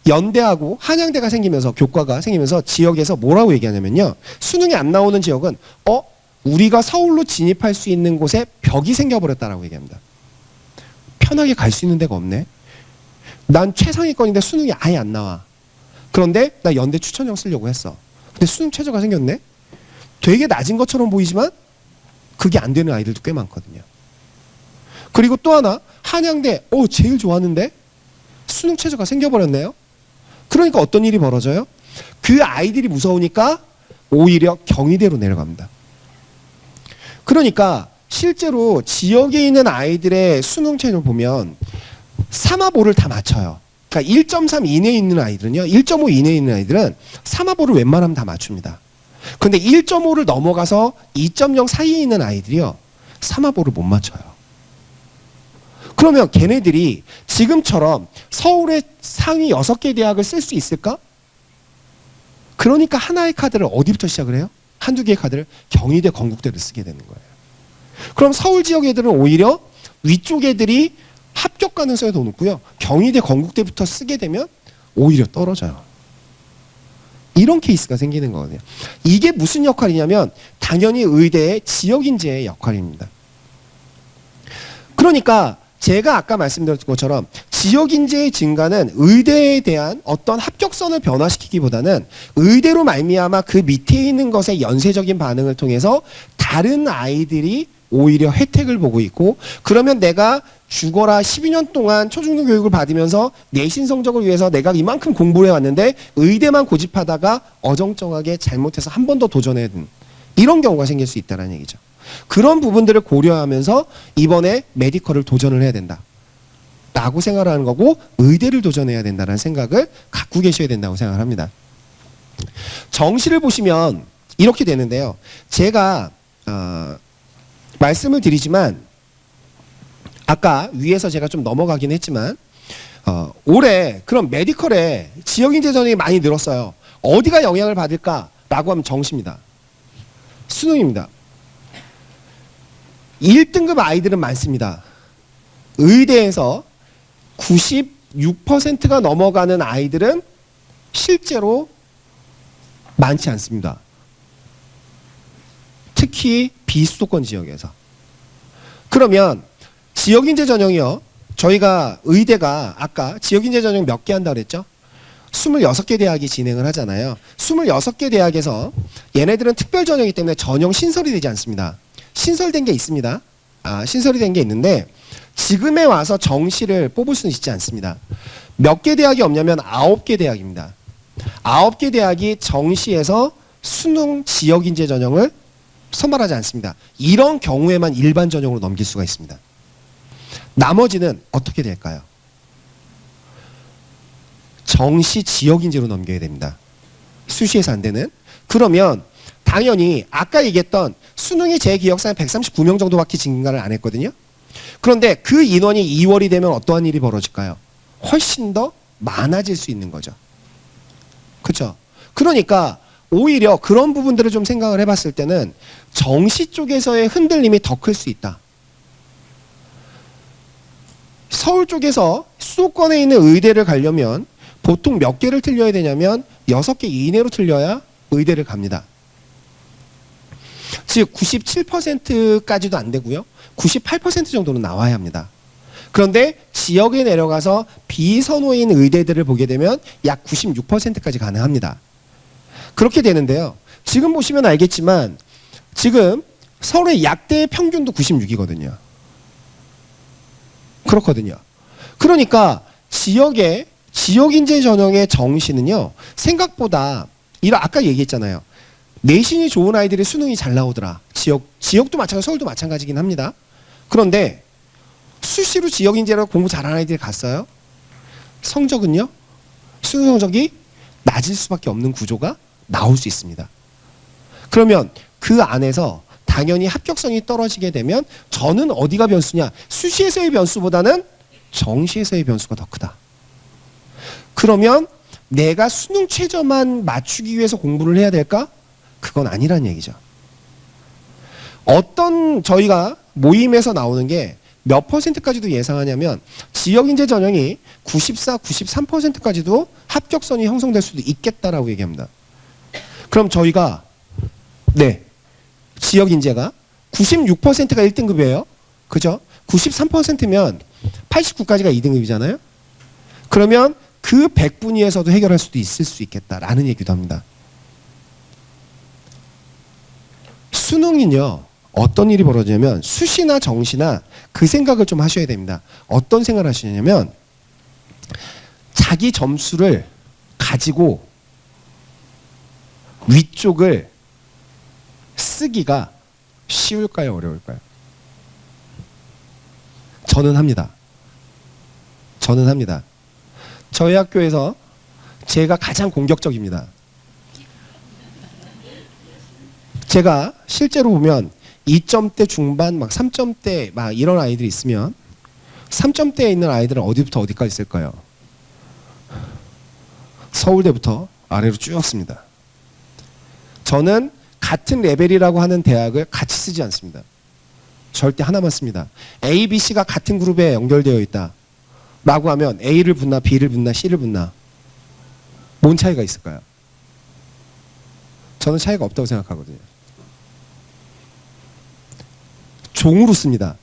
연대하고 한양대가 생기면서 교과가 생기면서 지역에서 뭐라고 얘기하냐면요. 수능이 안 나오는 지역은 우리가 서울로 진입할 수 있는 곳에 벽이 생겨버렸다라고 얘기합니다. 편하게 갈 수 있는 데가 없네. 난 최상위권인데 수능이 아예 안 나와. 그런데 나 연대 추천형 쓰려고 했어. 근데 수능 최저가 생겼네. 되게 낮은 것처럼 보이지만 그게 안 되는 아이들도 꽤 많거든요. 그리고 또 하나 한양대 제일 좋았는데 수능 최저가 생겨버렸네요. 그러니까 어떤 일이 벌어져요? 그 아이들이 무서우니까 오히려 경희대로 내려갑니다. 그러니까 실제로 지역에 있는 아이들의 수능 체를 보면 3화보를 다 맞춰요. 그러니까 1.3 이내에 있는 아이들은요, 1.5 이내에 있는 아이들은 3화보를 웬만하면 다 맞춥니다. 근데 1.5를 넘어가서 2.0 사이에 있는 아이들이요, 3화보를 못 맞춰요. 그러면 걔네들이 지금처럼 서울의 상위 6개 대학을 쓸 수 있을까? 그러니까 하나의 카드를 어디부터 시작을 해요? 한두 개의 카드를 경희대, 건국대를 쓰게 되는 거예요. 그럼 서울 지역 애들은 오히려 위쪽 애들이 합격 가능성이 더 높고요. 경희대, 건국대부터 쓰게 되면 오히려 떨어져요. 이런 케이스가 생기는 거거든요. 이게 무슨 역할이냐면 당연히 의대의 지역인재의 역할입니다. 그러니까 제가 아까 말씀드렸던 것처럼 지역인재의 증가는 의대에 대한 어떤 합격선을 변화시키기보다는 의대로 말미암아 그 밑에 있는 것의 연쇄적인 반응을 통해서 다른 아이들이 오히려 혜택을 보고 있고, 그러면 내가 죽어라 12년 동안 초중등 교육을 받으면서 내신 성적을 위해서 내가 이만큼 공부를 해왔는데 의대만 고집하다가 어정쩡하게 잘못해서 한 번 더 도전해야 되는 이런 경우가 생길 수 있다는 얘기죠. 그런 부분들을 고려하면서 이번에 메디컬을 도전을 해야 된다 라고 생각하는 거고, 의대를 도전해야 된다는 생각을 갖고 계셔야 된다고 생각을 합니다. 정시를 보시면 이렇게 되는데요. 제가 말씀을 드리지만 아까 위에서 제가 좀 넘어가긴 했지만 올해 그럼 메디컬에 지역인재 전형이 많이 늘었어요. 어디가 영향을 받을까라고 하면 정시입니다. 수능입니다. 1등급 아이들은 많습니다. 의대에서 96%가 넘어가는 아이들은 실제로 많지 않습니다. 특히 비수도권 지역에서. 그러면 지역인재 전형이요, 저희가 의대가 아까 지역인재 전형 몇 개 한다고 그랬죠? 26개 대학이 진행을 하잖아요. 26개 대학에서 얘네들은 특별 전형이기 때문에 전형 신설이 되지 않습니다. 신설된 게 있습니다. 신설이 된 게 있는데 지금에 와서 정시를 뽑을 수는 있지 않습니다. 몇 개 대학이 없냐면 9개 대학입니다. 9개 대학이 정시에서 수능 지역인재 전형을 선발하지 않습니다. 이런 경우에만 일반 전형으로 넘길 수가 있습니다. 나머지는 어떻게 될까요? 정시 지역인재로 넘겨야 됩니다. 수시에서 안 되는. 그러면 당연히 아까 얘기했던 수능이 제 기억상에 139명 정도밖에 증가를 안 했거든요. 그런데 그 인원이 2월이 되면 어떠한 일이 벌어질까요? 훨씬 더 많아질 수 있는 거죠. 그렇죠? 그러니까 오히려 그런 부분들을 좀 생각을 해봤을 때는 정시 쪽에서의 흔들림이 더 클 수 있다. 서울 쪽에서 수도권에 있는 의대를 가려면 보통 몇 개를 틀려야 되냐면 6개 이내로 틀려야 의대를 갑니다. 즉 97%까지도 안 되고요. 98% 정도는 나와야 합니다. 그런데 지역에 내려가서 비선호인 의대들을 보게 되면 약 96%까지 가능합니다. 그렇게 되는데요. 지금 보시면 알겠지만 지금 서울의 약대 평균도 96이거든요. 그렇거든요. 그러니까 지역인재 전형의 정시는요, 생각보다 아까 얘기했잖아요. 내신이 좋은 아이들이 수능이 잘 나오더라. 지역도 마찬가지, 서울도 마찬가지긴 합니다. 그런데 수시로 지역인재로 공부 잘하는 아이들이 갔어요. 성적은요, 수능 성적이 낮을 수밖에 없는 구조가 나올 수 있습니다. 그러면 그 안에서 당연히 합격성이 떨어지게 되면 저는 어디가 변수냐? 수시에서의 변수보다는 정시에서의 변수가 더 크다. 그러면 내가 수능 최저만 맞추기 위해서 공부를 해야 될까? 그건 아니란 얘기죠. 어떤 저희가 모임에서 나오는 게 몇 %까지도 예상하냐면 지역인재 전형이 94, 93%까지도 합격선이 형성될 수도 있겠다라고 얘기합니다. 그럼 저희가 지역인재가 96%가 1등급이에요. 그죠? 93%면 89까지가 2등급이잖아요. 그러면 그 100분위에서도 해결할 수도 있을 수 있겠다라는 얘기도 합니다. 수능은요, 어떤 일이 벌어지냐면 수시나 정시나 그 생각을 좀 하셔야 됩니다. 어떤 생각을 하시냐면 자기 점수를 가지고 위쪽을 쓰기가 쉬울까요? 어려울까요? 저는 합니다. 저는 합니다. 저희 학교에서 제가 가장 공격적입니다. 제가 실제로 보면 2점대 중반, 막 3점대 막 이런 아이들이 있으면 3점대에 있는 아이들은 어디부터 어디까지 쓸까요? 서울대부터 아래로 쭉 씁니다. 저는 같은 레벨이라고 하는 대학을 같이 쓰지 않습니다. 절대 하나만 씁니다. A, B, C가 같은 그룹에 연결되어 있다 라고 하면 A를 붙나 B를 붙나 C를 붙나 뭔 차이가 있을까요? 저는 차이가 없다고 생각하거든요. 종으로 씁니다.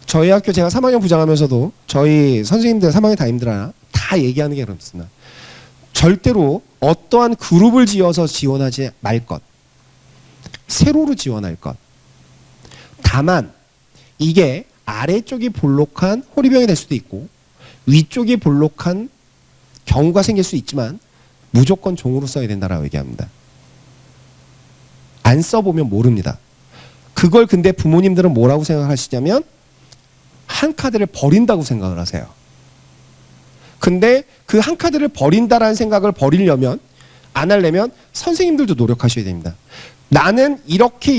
저희 학교 제가 3학년 부장하면서도 저희 선생님들 3학년 담임들 다 얘기하는 게 그렇습니다. 절대로 어떠한 그룹을 지어서 지원하지 말 것. 세로로 지원할 것. 다만 이게 아래쪽이 볼록한 호리병이 될 수도 있고 위쪽이 볼록한 경우가 생길 수 있지만 무조건 종으로 써야 된다라고 얘기합니다. 안 써보면 모릅니다. 그걸 근데 부모님들은 뭐라고 생각하시냐면 한 카드를 버린다고 생각을 하세요. 근데 그 한 카드를 버린다라는 생각을 버리려면 안 하려면 선생님들도 노력하셔야 됩니다. 나는 이렇게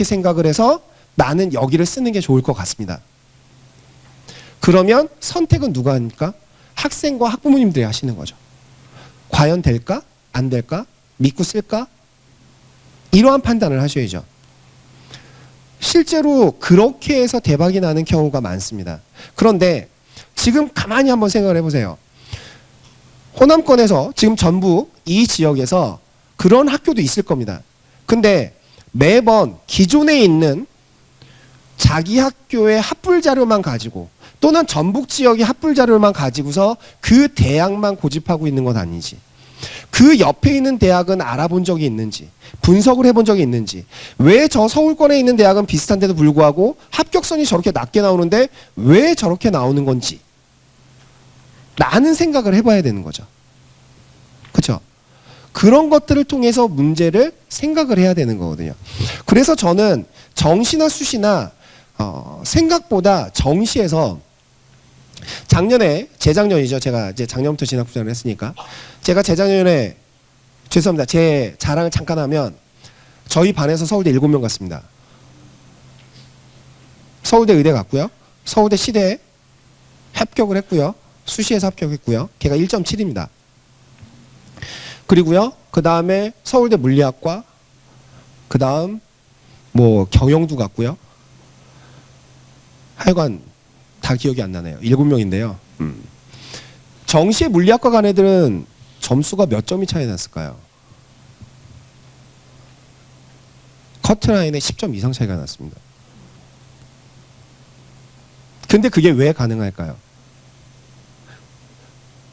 생각을 해서 나는 여기를 쓰는 게 좋을 것 같습니다. 그러면 선택은 누가 합니까? 학생과 학부모님들이 하시는 거죠. 과연 될까? 안 될까? 믿고 쓸까? 이러한 판단을 하셔야죠. 실제로 그렇게 해서 대박이 나는 경우가 많습니다. 그런데 지금 가만히 한번 생각을 해보세요. 호남권에서 지금 전부 이 지역에서 그런 학교도 있을 겁니다. 근데 매번 기존에 있는 자기 학교의 합불 자료만 가지고 또는 전북 지역의 합불 자료만 가지고서 그 대학만 고집하고 있는 건 아니지. 그 옆에 있는 대학은 알아본 적이 있는지 분석을 해본 적이 있는지 왜 저 서울권에 있는 대학은 비슷한데도 불구하고 합격선이 저렇게 낮게 나오는데 왜 저렇게 나오는 건지 라는 생각을 해봐야 되는 거죠. 그렇죠? 그런 것들을 통해서 문제를 생각을 해야 되는 거거든요. 그래서 저는 정시나 수시나 생각보다 정시에서 작년에 재작년이죠. 제가 이제 작년부터 진학부장을 했으니까 제가 재작년에 죄송합니다. 제 자랑을 잠깐 하면 저희 반에서 서울대 7명 갔습니다. 서울대 의대 갔고요. 서울대 시대에 합격을 했고요. 수시에서 합격했고요. 걔가 1.7입니다. 그리고요. 그 다음에 서울대 물리학과 그 다음 뭐 경영도 갔고요. 하여간 다 기억이 안 나네요. 7명인데요. 정시에 물리학과 간 애들은 점수가 몇 점이 차이 났을까요? 커트라인에 10점 이상 차이가 났습니다. 근데 그게 왜 가능할까요?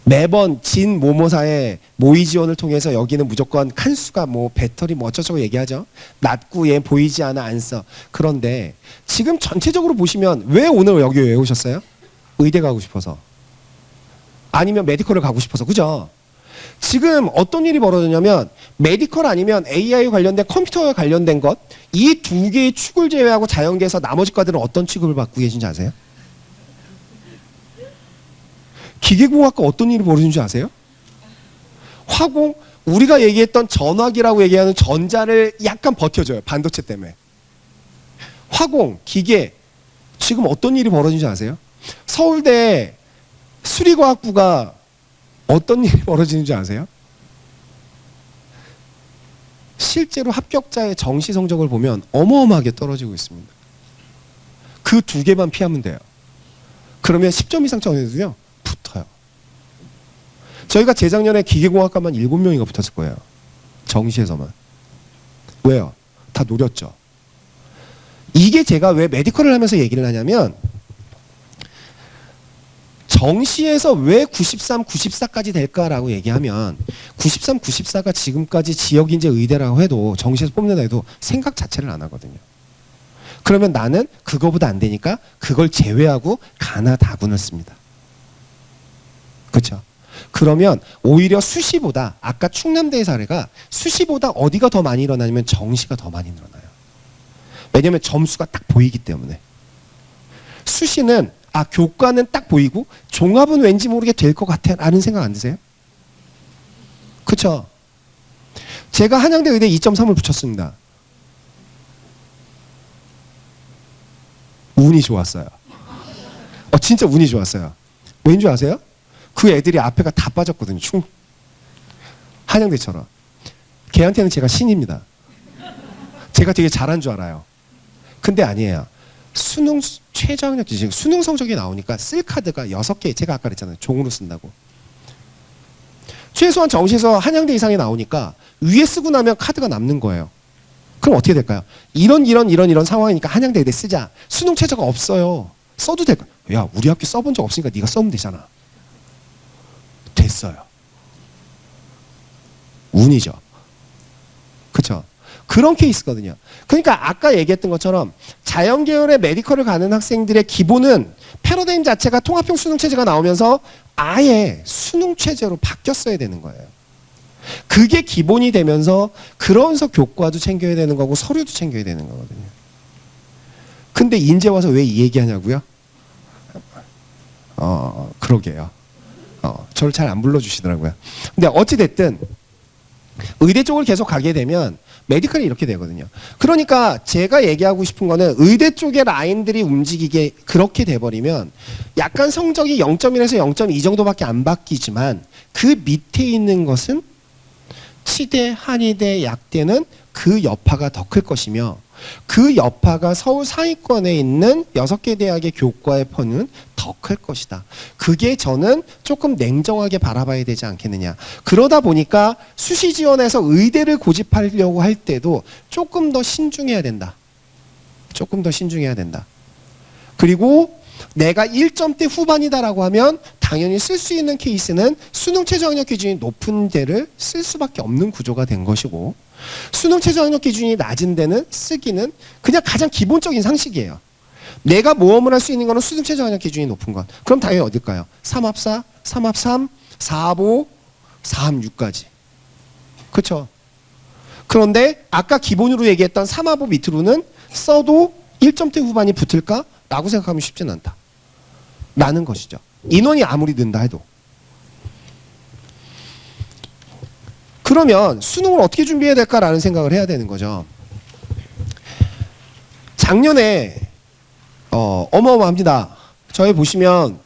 매번 진 모모사의 모의 지원을 통해서 여기는 무조건 칸수가 뭐 배터리 뭐 어쩌저쩌고 얘기하죠. 낮고 얘 보이지 않아 안 써. 그런데 지금 전체적으로 보시면 왜 오늘 여기 왜 오셨어요? 의대 가고 싶어서. 아니면 메디컬을 가고 싶어서. 그죠? 지금 어떤 일이 벌어졌냐면 메디컬 아니면 AI 관련된 컴퓨터와 관련된 것 이 두 개의 축을 제외하고 자연계에서 나머지 과들은 어떤 취급을 받고 계신지 아세요? 기계공학과 어떤 일이 벌어진 줄 아세요? 화공, 우리가 얘기했던 전화기라고 얘기하는 전자를 약간 버텨줘요. 반도체 때문에. 화공, 기계, 지금 어떤 일이 벌어진 줄 아세요? 서울대 수리과학부가 어떤 일이 벌어지는 줄 아세요? 실제로 합격자의 정시 성적을 보면 어마어마하게 떨어지고 있습니다. 그 두 개만 피하면 돼요. 그러면 10점 이상 정해도요. 붙어요. 저희가 재작년에 기계공학과만 7명이가 붙었을 거예요. 정시에서만. 왜요? 다 노렸죠. 이게 제가 왜 메디컬을 하면서 얘기를 하냐면 정시에서 왜 93, 94까지 될까라고 얘기하면 93, 94가 지금까지 지역인재 의대라고 해도 정시에서 뽑는다 해도 생각 자체를 안 하거든요. 그러면 나는 그거보다 안 되니까 그걸 제외하고 가나 다군을 씁니다. 그렇죠? 그러면 오히려 수시보다 아까 충남대의 사례가 수시보다 어디가 더 많이 일어나냐면 정시가 더 많이 일어나요. 왜냐하면 점수가 딱 보이기 때문에. 수시는 교과는 딱 보이고 종합은 왠지 모르게 될 것 같아 라는 생각 안 드세요? 그쵸? 제가 한양대 의대 2.3을 붙였습니다. 운이 좋았어요. 진짜 운이 좋았어요. 왠지 아세요? 그 애들이 앞에가 다 빠졌거든요. 한양대처럼. 걔한테는 제가 신입니다. 제가 되게 잘한 줄 알아요. 근데 아니에요. 수능 최저학력 기준 수능 성적이 나오니까 쓸 카드가 6개, 제가 아까 그랬잖아요. 종으로 쓴다고. 최소한 정시에서 한양대 이상이 나오니까 위에 쓰고 나면 카드가 남는 거예요. 그럼 어떻게 될까요? 이런 상황이니까 한양대 의대 쓰자. 수능 최저가 없어요. 써도 될까? 야, 우리 학교 써본 적 없으니까 네가 써면 되잖아. 됐어요. 운이죠. 그쵸? 그런 케이스거든요. 그러니까 아까 얘기했던 것처럼 자연계열의 메디컬을 가는 학생들의 기본은 패러다임 자체가 통합형 수능 체제가 나오면서 아예 수능 체제로 바뀌었어야 되는 거예요. 그게 기본이 되면서 그러면서 교과도 챙겨야 되는 거고 서류도 챙겨야 되는 거거든요. 근데 인제 와서 왜 이 얘기하냐고요? 그러게요. 저를 잘 안 불러주시더라고요. 근데 어찌됐든 의대 쪽을 계속 가게 되면 메디컬이 이렇게 되거든요. 그러니까 제가 얘기하고 싶은 거는 의대 쪽의 라인들이 움직이게 그렇게 돼버리면 약간 성적이 0.1에서 0.2 정도밖에 안 바뀌지만 그 밑에 있는 것은 치대, 한의대, 약대는 그 여파가 더 클 것이며 그 여파가 서울 상위권에 있는 6개 대학의 교과에 퍼는 더 클 것이다. 그게 저는 조금 냉정하게 바라봐야 되지 않겠느냐. 그러다 보니까 수시 지원에서 의대를 고집하려고 할 때도 조금 더 신중해야 된다. 조금 더 신중해야 된다. 그리고 내가 1점대 후반이다라고 하면 당연히 쓸 수 있는 케이스는 수능 최저학력 기준이 높은 데를 쓸 수밖에 없는 구조가 된 것이고 수능 최저학력 기준이 낮은 데는 쓰기는 그냥 가장 기본적인 상식이에요. 내가 모험을 할 수 있는 거는 수능 최저학력 기준이 높은 것. 그럼 당연히 어딜까요? 3합4, 3합3, 4합5, 4합6까지. 그렇죠? 그런데 아까 기본으로 얘기했던 3합5 밑으로는 써도 1점대 후반이 붙을까? 라고 생각하면 쉽지는 않다. 라는 것이죠. 인원이 아무리 는다 해도. 그러면 수능을 어떻게 준비해야 될까라는 생각을 해야 되는 거죠. 작년에 어마어마합니다. 저희 보시면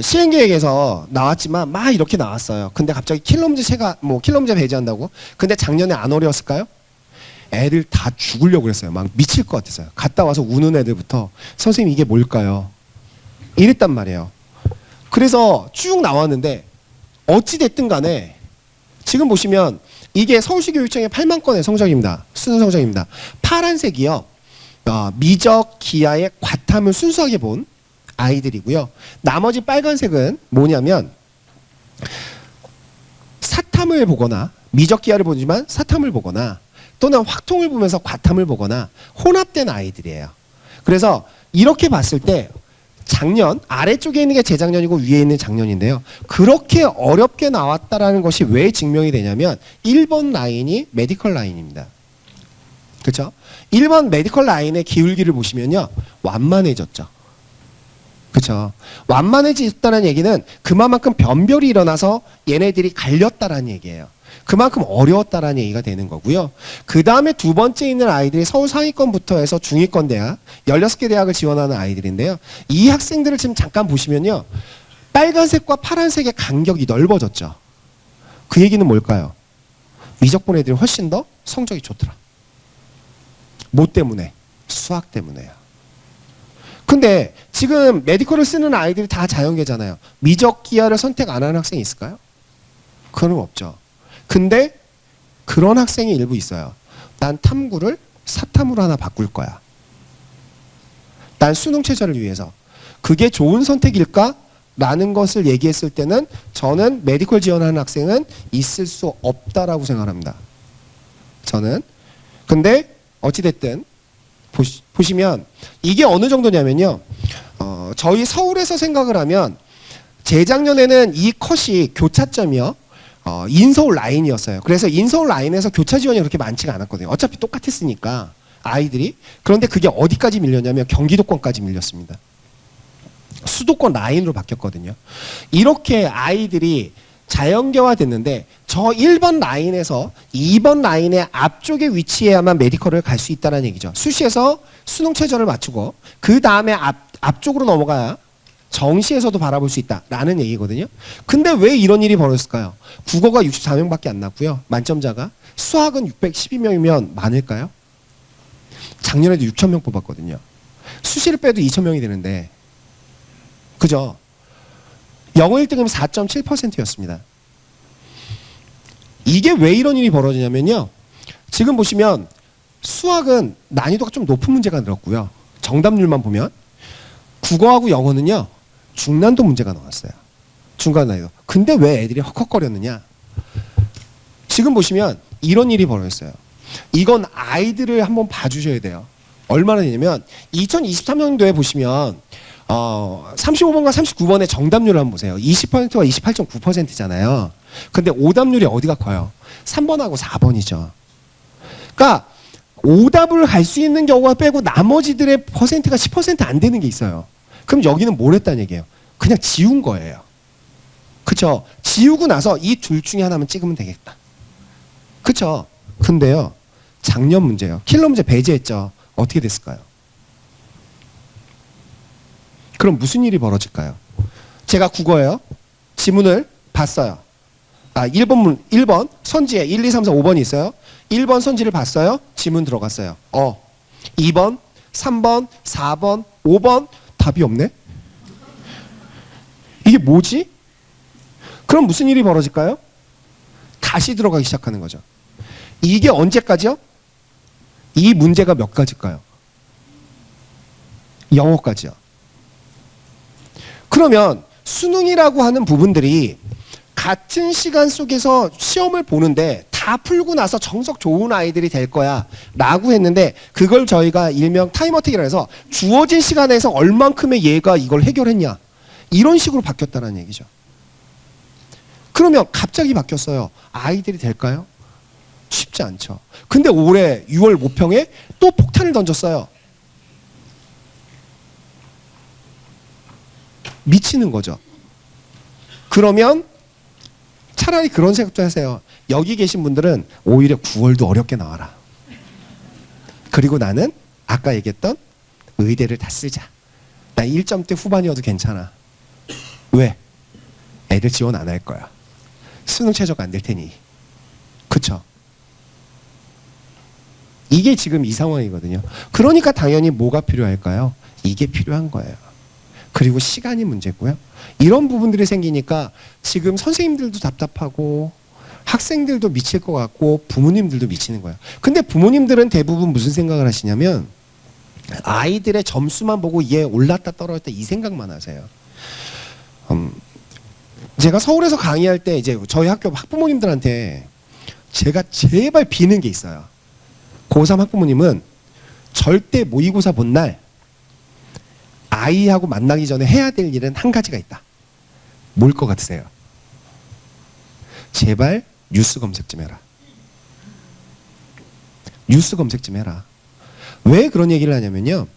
시행계획에서 나왔지만 막 이렇게 나왔어요. 근데 갑자기 킬러 문제 배제한다고? 근데 작년에 안 어려웠을까요? 애들 다 죽으려고 그랬어요. 막 미칠 것 같았어요. 갔다 와서 우는 애들부터 선생님 이게 뭘까요? 이랬단 말이에요. 그래서 쭉 나왔는데 어찌됐든 간에 지금 보시면 이게 서울시 교육청의 8만 건의 성적입니다. 수능 성적입니다. 파란색이요. 미적, 기하의 과탐을 순수하게 본 아이들이고요. 나머지 빨간색은 뭐냐면 사탐을 보거나 미적 기하를 보지만 사탐을 보거나 또는 확통을 보면서 과탐을 보거나 혼합된 아이들이에요. 그래서 이렇게 봤을 때 작년 아래쪽에 있는 게 재작년이고 위에 있는 작년인데요. 그렇게 어렵게 나왔다라는 것이 왜 증명이 되냐면 1번 라인이 메디컬 라인입니다. 그렇죠? 1번 메디컬 라인의 기울기를 보시면요. 완만해졌죠. 그렇죠? 완만해졌다는 얘기는 그만큼 변별이 일어나서 얘네들이 갈렸다라는 얘기예요. 그만큼 어려웠다라는 얘기가 되는 거고요. 그 다음에 두 번째 있는 아이들이 서울 상위권부터 해서 중위권 대학 16개 대학을 지원하는 아이들인데요. 이 학생들을 지금 잠깐 보시면요. 빨간색과 파란색의 간격이 넓어졌죠. 그 얘기는 뭘까요? 미적분 애들이 훨씬 더 성적이 좋더라. 뭐 때문에? 수학 때문에요. 근데 지금 메디컬을 쓰는 아이들이 다 자연계잖아요. 미적 기하를 선택 안 하는 학생이 있을까요? 그건 없죠. 근데 그런 학생이 일부 있어요. 난 탐구를 사탐으로 하나 바꿀 거야. 난 수능 최저를 위해서. 그게 좋은 선택일까? 라는 것을 얘기했을 때는 저는 메디컬 지원하는 학생은 있을 수 없다라고 생각합니다. 저는. 근데 어찌됐든 보시면 이게 어느 정도냐면요. 저희 서울에서 생각을 하면 재작년에는 이 컷이 교차점이요. 인서울 라인이었어요. 그래서 인서울 라인에서 교차 지원이 그렇게 많지가 않았거든요. 어차피 똑같았으니까 아이들이. 그런데 그게 어디까지 밀렸냐면 경기도권까지 밀렸습니다. 수도권 라인으로 바뀌었거든요. 이렇게 아이들이 자연계화 됐는데 저 1번 라인에서 2번 라인의 앞쪽에 위치해야만 메디컬을 갈 수 있다는 얘기죠. 수시에서 수능 최저를 맞추고 그 다음에 앞쪽으로 넘어가야 정시에서도 바라볼 수 있다라는 얘기거든요. 근데 왜 이런 일이 벌어졌을까요? 국어가 64명밖에 안 났고요. 만점자가. 수학은 612명이면 많을까요? 작년에도 6,000명 뽑았거든요. 수시를 빼도 2,000명이 되는데 그죠? 영어 1등은 4.7%였습니다. 이게 왜 이런 일이 벌어지냐면요. 지금 보시면 수학은 난이도가 좀 높은 문제가 늘었고요. 정답률만 보면 국어하고 영어는요. 중난도 문제가 나왔어요. 중간 난이도. 근데 왜 애들이 헉헉거렸느냐? 지금 보시면 이런 일이 벌어졌어요. 이건 아이들을 한번 봐주셔야 돼요. 얼마나 되냐면 2023년도에 보시면 35번과 39번의 정답률을 한번 보세요. 20%와 28.9%잖아요. 근데 오답률이 어디가 커요? 3번하고 4번이죠. 그러니까 오답을 갈 수 있는 경우가 빼고 나머지들의 퍼센트가 10% 안 되는 게 있어요. 그럼 여기는 뭘 했다는 얘기예요? 그냥 지운 거예요. 그쵸? 지우고 나서 이 둘 중에 하나만 찍으면 되겠다. 그쵸? 근데요. 작년 문제예요. 킬러 문제 배제했죠. 어떻게 됐을까요? 그럼 무슨 일이 벌어질까요? 제가 국어예요. 지문을 봤어요. 1번 선지에 1, 2, 3, 4, 5번이 있어요. 1번 선지를 봤어요. 지문 들어갔어요. 2번, 3번, 4번, 5번 답이 없네. 이게 뭐지? 그럼 무슨 일이 벌어질까요? 다시 들어가기 시작하는 거죠. 이게 언제까지요? 이 문제가 몇 가지일까요? 영어까지요. 그러면 수능이라고 하는 부분들이 같은 시간 속에서 시험을 보는데 다 풀고 나서 정석 좋은 아이들이 될 거야 라고 했는데 그걸 저희가 일명 타임어택이라 해서 주어진 시간에서 얼만큼의 얘가 이걸 해결했냐 이런 식으로 바뀌었다는 얘기죠. 그러면 갑자기 바뀌었어요. 아이들이 될까요? 쉽지 않죠. 근데 올해 6월 모평에 또 폭탄을 던졌어요. 미치는 거죠. 그러면 차라리 그런 생각도 하세요. 여기 계신 분들은 오히려 9월도 어렵게 나와라. 그리고 나는 아까 얘기했던 의대를 다 쓰자. 나 1점대 후반이어도 괜찮아. 왜? 애들 지원 안 할 거야. 수능 최저가 안 될 테니. 그쵸? 이게 지금 이 상황이거든요. 그러니까 당연히 뭐가 필요할까요? 이게 필요한 거예요. 그리고 시간이 문제고요. 이런 부분들이 생기니까 지금 선생님들도 답답하고 학생들도 미칠 것 같고 부모님들도 미치는 거예요. 근데 부모님들은 대부분 무슨 생각을 하시냐면 아이들의 점수만 보고 얘 올랐다 떨어졌다 이 생각만 하세요. 제가 서울에서 강의할 때 이제 저희 학교 학부모님들한테 제가 제발 비는 게 있어요. 고3 학부모님은 절대 모의고사 본 날 아이하고 만나기 전에 해야 될 일은 한 가지가 있다. 뭘 것 같으세요? 제발 뉴스 검색 좀 해라. 뉴스 검색 좀 해라. 왜 그런 얘기를 하냐면요.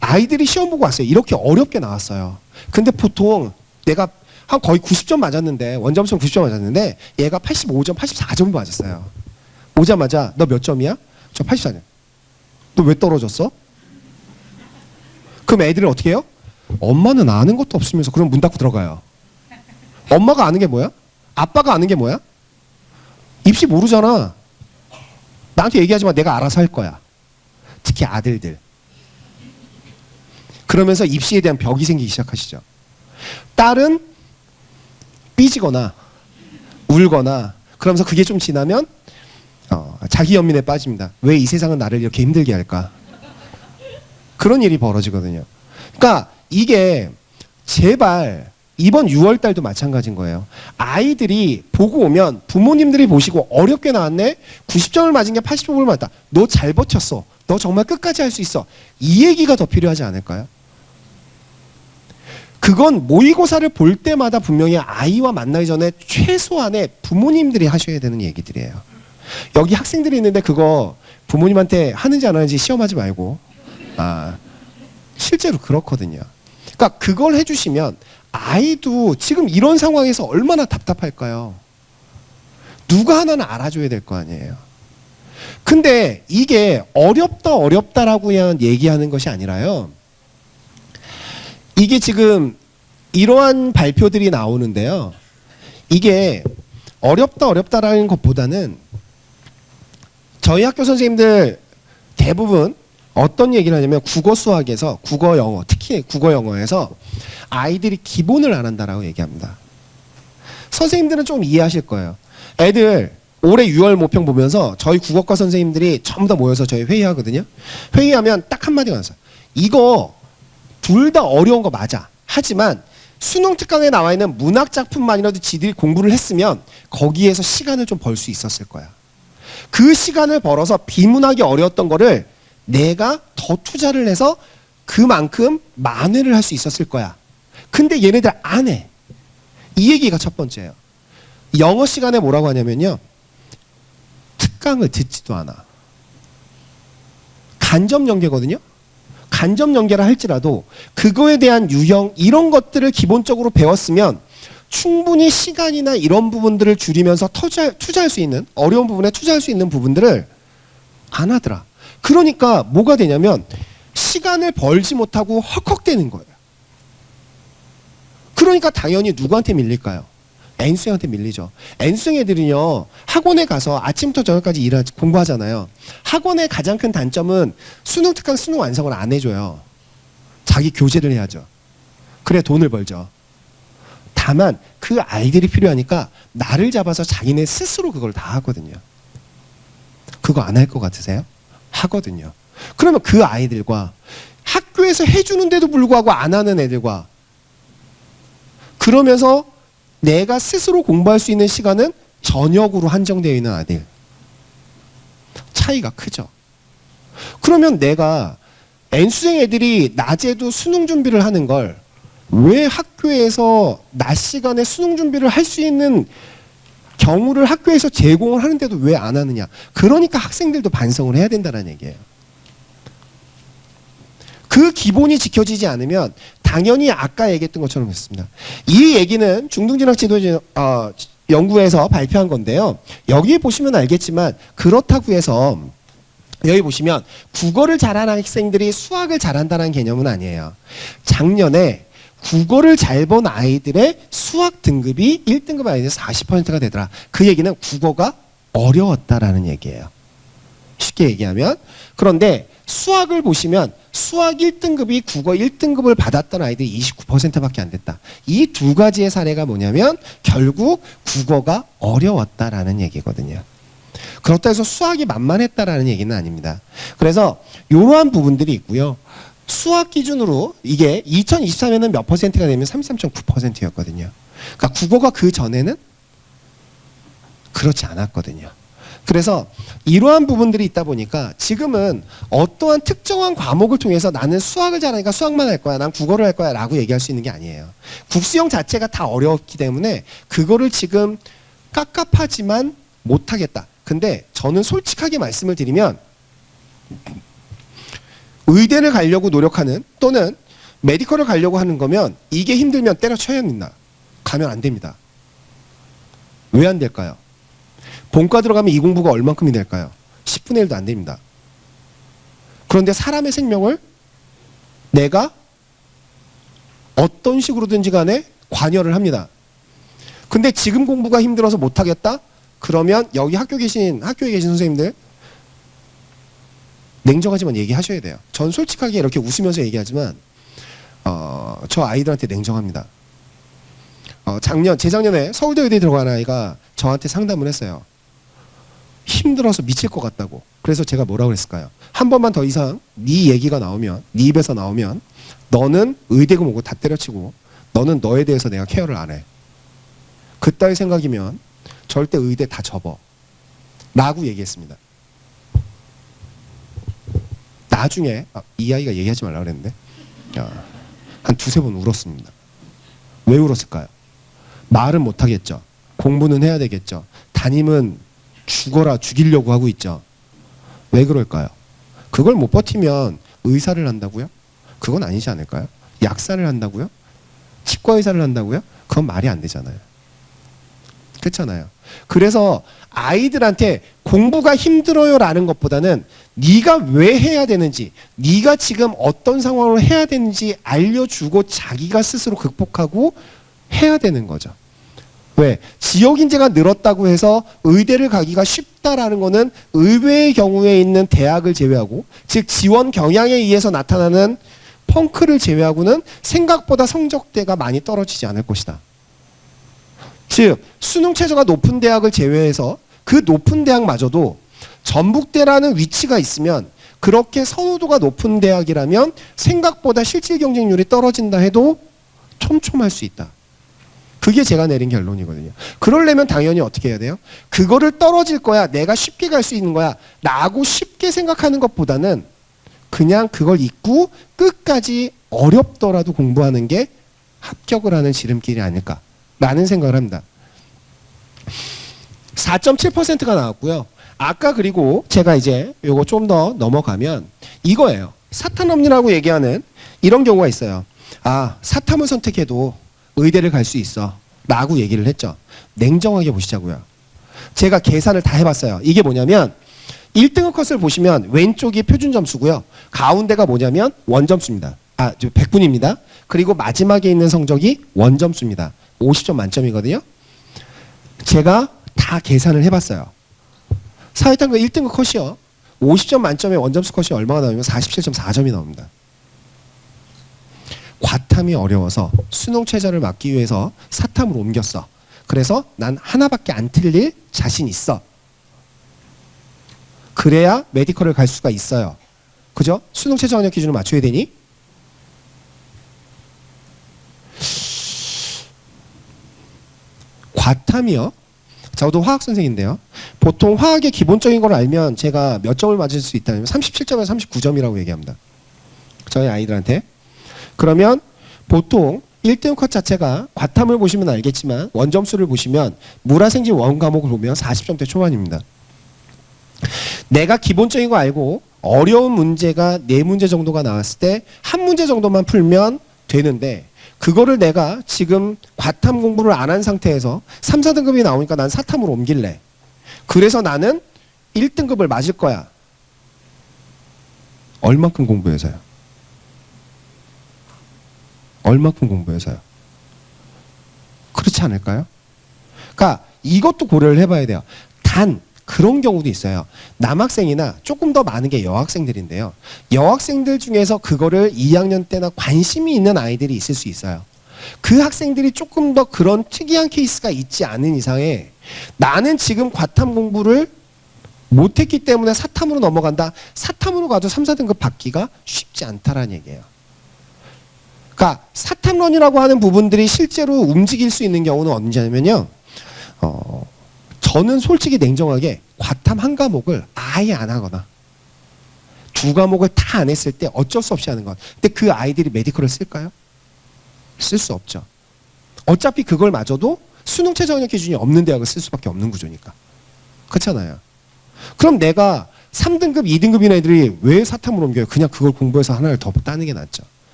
아이들이 시험 보고 왔어요. 이렇게 어렵게 나왔어요. 근데 보통 내가 한 거의 90점 맞았는데 원점 시험 90점 맞았는데 얘가 85점, 84점 맞았어요. 오자마자 너 몇 점이야? 저 84점. 너 왜 떨어졌어? 그럼 애들은 어떻게 해요? 엄마는 아는 것도 없으면서 그럼 문 닫고 들어가요. 엄마가 아는 게 뭐야? 아빠가 아는 게 뭐야? 입시 모르잖아. 나한테 얘기하지 마. 내가 알아서 할 거야. 특히 아들들. 그러면서 입시에 대한 벽이 생기기 시작하시죠. 딸은 삐지거나 울거나 그러면서 그게 좀 지나면 자기 연민에 빠집니다. 왜 이 세상은 나를 이렇게 힘들게 할까? 그런 일이 벌어지거든요. 그러니까 이게 제발 이번 6월 달도 마찬가지인 거예요. 아이들이 보고 오면 부모님들이 보시고 어렵게 나왔네? 90점을 맞은 게 80점을 맞았다. 너 잘 버텼어. 너 정말 끝까지 할 수 있어. 이 얘기가 더 필요하지 않을까요? 그건 모의고사를 볼 때마다 분명히 아이와 만나기 전에 최소한의 부모님들이 하셔야 되는 얘기들이에요. 여기 학생들이 있는데 그거 부모님한테 하는지 안 하는지 시험하지 말고. 실제로 그렇거든요. 그러니까 그걸 해주시면 아이도 지금 이런 상황에서 얼마나 답답할까요? 누가 하나는 알아줘야 될 거 아니에요. 근데 이게 어렵다라고 그냥 얘기하는 것이 아니라요. 이게 지금 이러한 발표들이 나오는데요. 이게 어렵다라는 것보다는 저희 학교 선생님들 대부분 어떤 얘기를 하냐면 국어 수학에서 국어 영어, 특히 국어 영어에서 아이들이 기본을 안 한다라고 얘기합니다. 선생님들은 좀 이해하실 거예요. 애들 올해 6월 모평 보면서 저희 국어과 선생님들이 전부 다 모여서 저희 회의하거든요. 회의하면 딱 한마디가 나왔어요. 이거 둘 다 어려운 거 맞아. 하지만 수능 특강에 나와 있는 문학 작품만이라도 지들이 공부를 했으면 거기에서 시간을 좀 벌 수 있었을 거야. 그 시간을 벌어서 비문학이 어려웠던 거를 내가 더 투자를 해서 그만큼 만회를 할 수 있었을 거야. 근데 얘네들 안 해. 이 얘기가 첫 번째예요. 영어 시간에 뭐라고 하냐면요. 특강을 듣지도 않아. 간접 연계거든요. 간접 연계라 할지라도 그거에 대한 유형 이런 것들을 기본적으로 배웠으면 충분히 시간이나 이런 부분들을 줄이면서 투자할 수 있는 어려운 부분에 투자할 수 있는 부분들을 안 하더라. 그러니까 뭐가 되냐면 시간을 벌지 못하고 헉헉대는 거예요. 그러니까 당연히 누구한테 밀릴까요? N수생한테 밀리죠. N수생 애들은요 학원에 가서 아침부터 저녁까지 공부하잖아요. 학원의 가장 큰 단점은 수능 특강 수능 완성을 안 해줘요. 자기 교재를 해야죠. 그래 돈을 벌죠. 다만 그 아이들이 필요하니까 나를 잡아서 자기네 스스로 그걸 다 하거든요. 그거 안 할 것 같으세요? 하거든요. 그러면 그 아이들과 학교에서 해주는데도 불구하고 안 하는 애들과 그러면서 내가 스스로 공부할 수 있는 시간은 저녁으로 한정되어 있는 아이들. 차이가 크죠. 그러면 내가 N수생 애들이 낮에도 수능 준비를 하는 걸 왜 학교에서 낮 시간에 수능 준비를 할 수 있는 경우를 학교에서 제공을 하는데도 왜 안 하느냐. 그러니까 학생들도 반성을 해야 된다는 얘기예요. 그 기본이 지켜지지 않으면 당연히 아까 얘기했던 것처럼 했습니다. 이 얘기는 중등진학지도 연구에서 발표한 건데요. 여기 보시면 알겠지만 그렇다고 해서 여기 보시면 국어를 잘하는 학생들이 수학을 잘한다는 개념은 아니에요. 작년에 국어를 잘 본 아이들의 수학 등급이 1등급 아이들에서 40%가 되더라. 그 얘기는 국어가 어려웠다라는 얘기예요. 쉽게 얘기하면. 그런데 수학을 보시면 수학 1등급이 국어 1등급을 받았던 아이들이 29%밖에 안 됐다. 이 두 가지의 사례가 뭐냐면 결국 국어가 어려웠다라는 얘기거든요. 그렇다 해서 수학이 만만했다라는 얘기는 아닙니다. 그래서 이러한 부분들이 있고요. 수학 기준으로 이게 2023년에는 몇 퍼센트가 되면 33.9%였거든요. 그러니까 국어가 그 전에는 그렇지 않았거든요. 그래서 이러한 부분들이 있다 보니까 지금은 어떠한 특정한 과목을 통해서 나는 수학을 잘하니까 수학만 할 거야, 난 국어를 할 거야 라고 얘기할 수 있는 게 아니에요. 국수형 자체가 다 어려웠기 때문에 그거를 지금 깝깝하지만 못하겠다. 근데 저는 솔직하게 말씀을 드리면 의대를 가려고 노력하는 또는 메디컬을 가려고 하는 거면 이게 힘들면 때려쳐야 합니다. 가면 안 됩니다. 왜 안 될까요? 본과 들어가면 이 공부가 얼만큼이 될까요? 10분의 1도 안 됩니다. 그런데 사람의 생명을 내가 어떤 식으로든지 간에 관여를 합니다. 근데 지금 공부가 힘들어서 못하겠다? 그러면 여기 학교에 계신 선생님들 냉정하지만 얘기하셔야 돼요. 전 솔직하게 이렇게 웃으면서 얘기하지만 저 아이들한테 냉정합니다. 재작년에 서울대 의대에 들어간 아이가 저한테 상담을 했어요. 힘들어서 미칠 것 같다고. 그래서 제가 뭐라고 그랬을까요? 한 번만 더 이상 네 얘기가 나오면, 네 입에서 나오면 너는 의대고 뭐고 다 때려치고 너는 너에 대해서 내가 케어를 안 해. 그따위 생각이면 절대 의대 다 접어. 라고 얘기했습니다. 나중에 이 아이가 얘기하지 말라고 그랬는데 한 두세 번 울었습니다. 왜 울었을까요? 말은 못하겠죠. 공부는 해야 되겠죠. 담임은 죽어라 죽이려고 하고 있죠. 왜 그럴까요? 그걸 못 버티면 의사를 한다고요? 그건 아니지 않을까요? 약사를 한다고요? 치과 의사를 한다고요? 그건 말이 안 되잖아요. 그렇잖아요. 그래서 아이들한테 공부가 힘들어요라는 것보다는 네가 왜 해야 되는지, 네가 지금 어떤 상황으로 해야 되는지 알려주고 자기가 스스로 극복하고 해야 되는 거죠. 왜? 지역 인재가 늘었다고 해서 의대를 가기가 쉽다라는 거는 의외의 경우에 있는 대학을 제외하고, 즉 지원 경향에 의해서 나타나는 펑크를 제외하고는 생각보다 성적대가 많이 떨어지지 않을 것이다. 즉 수능 최저가 높은 대학을 제외해서 그 높은 대학마저도 전북대라는 위치가 있으면, 그렇게 선호도가 높은 대학이라면 생각보다 실질 경쟁률이 떨어진다 해도 촘촘할 수 있다. 그게 제가 내린 결론이거든요. 그러려면 당연히 어떻게 해야 돼요? 그거를 떨어질 거야, 내가 쉽게 갈 수 있는 거야 라고 쉽게 생각하는 것보다는 그냥 그걸 잊고 끝까지 어렵더라도 공부하는 게 합격을 하는 지름길이 아닐까라는 생각을 합니다. 4.7%가 나왔고요. 아까 그리고 제가 이제 요거 좀 더 넘어가면 이거예요. 사탄업리라고 얘기하는 이런 경우가 있어요. 아, 사탐을 선택해도 의대를 갈 수 있어 라고 얘기를 했죠. 냉정하게 보시자고요. 제가 계산을 다 해봤어요. 이게 뭐냐면 1등급 컷을 보시면 왼쪽이 표준 점수고요. 가운데가 뭐냐면 원점수입니다. 100분입니다. 그리고 마지막에 있는 성적이 원점수입니다. 50점 만점이거든요. 제가 다 계산을 해봤어요. 사회탐구 1등급 컷이요. 50점 만점에 원점수 컷이 얼마가 나오면 47.4점이 나옵니다. 과탐이 어려워서 수능 최저를 막기 위해서 사탐으로 옮겼어. 그래서 난 하나밖에 안 틀릴 자신 있어. 그래야 메디컬을 갈 수가 있어요. 그죠? 수능 최저 학력 기준을 맞춰야 되니? 과탐이요. 저도 화학 선생인데요. 보통 화학의 기본적인 걸 알면 제가 몇 점을 맞을 수 있다면 37점에서 39점이라고 얘기합니다. 저희 아이들한테. 그러면 보통 1등 컷 자체가 과탐을 보시면 알겠지만 원점수를 보시면 물화생지 원 과목을 보면 40점대 초반입니다. 내가 기본적인 거 알고 어려운 문제가 4문제 정도가 나왔을 때 한 문제 정도만 풀면 되는데, 그거를 내가 지금 과탐 공부를 안 한 상태에서 3, 4등급이 나오니까 난 사탐으로 옮길래. 그래서 나는 1등급을 맞을 거야. 얼마큼 공부해서요? 얼마큼 공부해서요? 그렇지 않을까요? 그러니까 이것도 고려를 해봐야 돼요. 단 그런 경우도 있어요. 남학생이나 조금 더 많은 게 여학생들인데요. 여학생들 중에서 그거를 2학년 때나 관심이 있는 아이들이 있을 수 있어요. 그 학생들이 조금 더 그런 특이한 케이스가 있지 않은 이상에 나는 지금 과탐 공부를 못했기 때문에 사탐으로 넘어간다. 사탐으로 가도 3, 4등급 받기가 쉽지 않다라는 얘기예요. 그러니까 사탐런이라고 하는 부분들이 실제로 움직일 수 있는 경우는 언제냐면요. 저는 솔직히 냉정하게 과탐 한 과목을 아예 안 하거나 2과목을 다 안 했을 때 어쩔 수 없이 하는 것. 근데 그 아이들이 메디컬을 쓸까요? 쓸 수 없죠. 어차피 그걸 마저도 수능 최저 학력 기준이 없는 대학을 쓸 수밖에 없는 구조니까. 그렇잖아요. 그럼 내가 3등급, 2등급인 애들이 왜 사탐으로 옮겨요? 그냥 그걸 공부해서 하나를 더 따는 게 낫죠.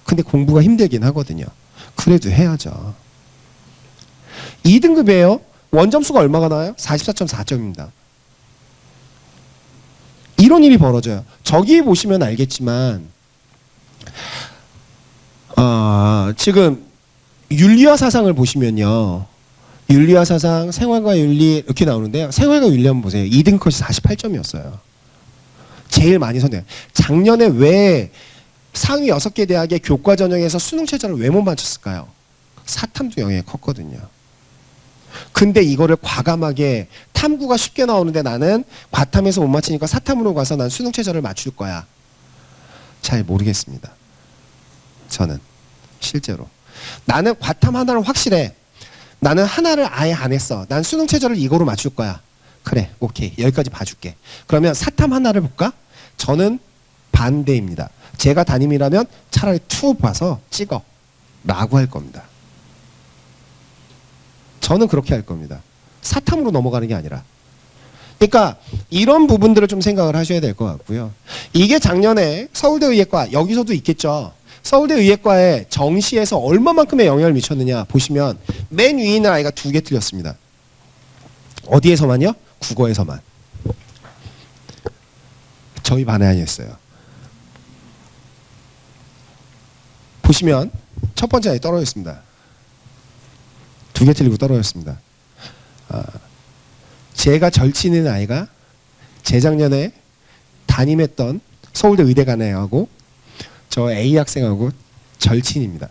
근데 공부가 힘들긴 하거든요. 그래도 해야죠. 2등급이에요. 원점수가 얼마가 나와요? 44.4점입니다. 이런 일이 벌어져요. 저기 보시면 알겠지만 지금 윤리와 사상을 보시면요. 윤리와 사상, 생활과 윤리 이렇게 나오는데요. 생활과 윤리 한번 보세요. 2등 컷이 48점이었어요. 제일 많이 선택. 작년에 왜 상위 6개 대학의 교과 전형에서 수능 최저를 왜 못 맞췄을까요? 사탐도 영향이 컸거든요. 근데 이거를 과감하게 탐구가 쉽게 나오는데 나는 과탐에서 못 맞히니까 사탐으로 가서 난 수능 최저를 맞출 거야. 잘 모르겠습니다. 저는 실제로 나는 과탐 하나는 확실해. 나는 하나를 아예 안 했어. 난 수능 최저를 이거로 맞출 거야. 그래, 오케이, 여기까지 봐줄게. 그러면 사탐 하나를 볼까? 저는 반대입니다. 제가 담임이라면 차라리 투 봐서 찍어 라고 할 겁니다. 저는 그렇게 할 겁니다. 사탐으로 넘어가는 게 아니라. 그러니까 이런 부분들을 좀 생각을 하셔야 될 것 같고요. 이게 작년에 서울대 의예과, 여기서도 있겠죠. 서울대 의예과의 정시에서 얼마만큼의 영향을 미쳤느냐 보시면 맨 위에 있는 아이가 2개 틀렸습니다. 어디에서만요? 국어에서만. 저희 반에 아니었어요. 보시면 첫 번째 아이 떨어졌습니다. 2개 틀리고 떨어졌습니다. 제가 절친인 아이가 재작년에 담임했던 서울대 의대간애하고 저 A 학생하고 절친입니다.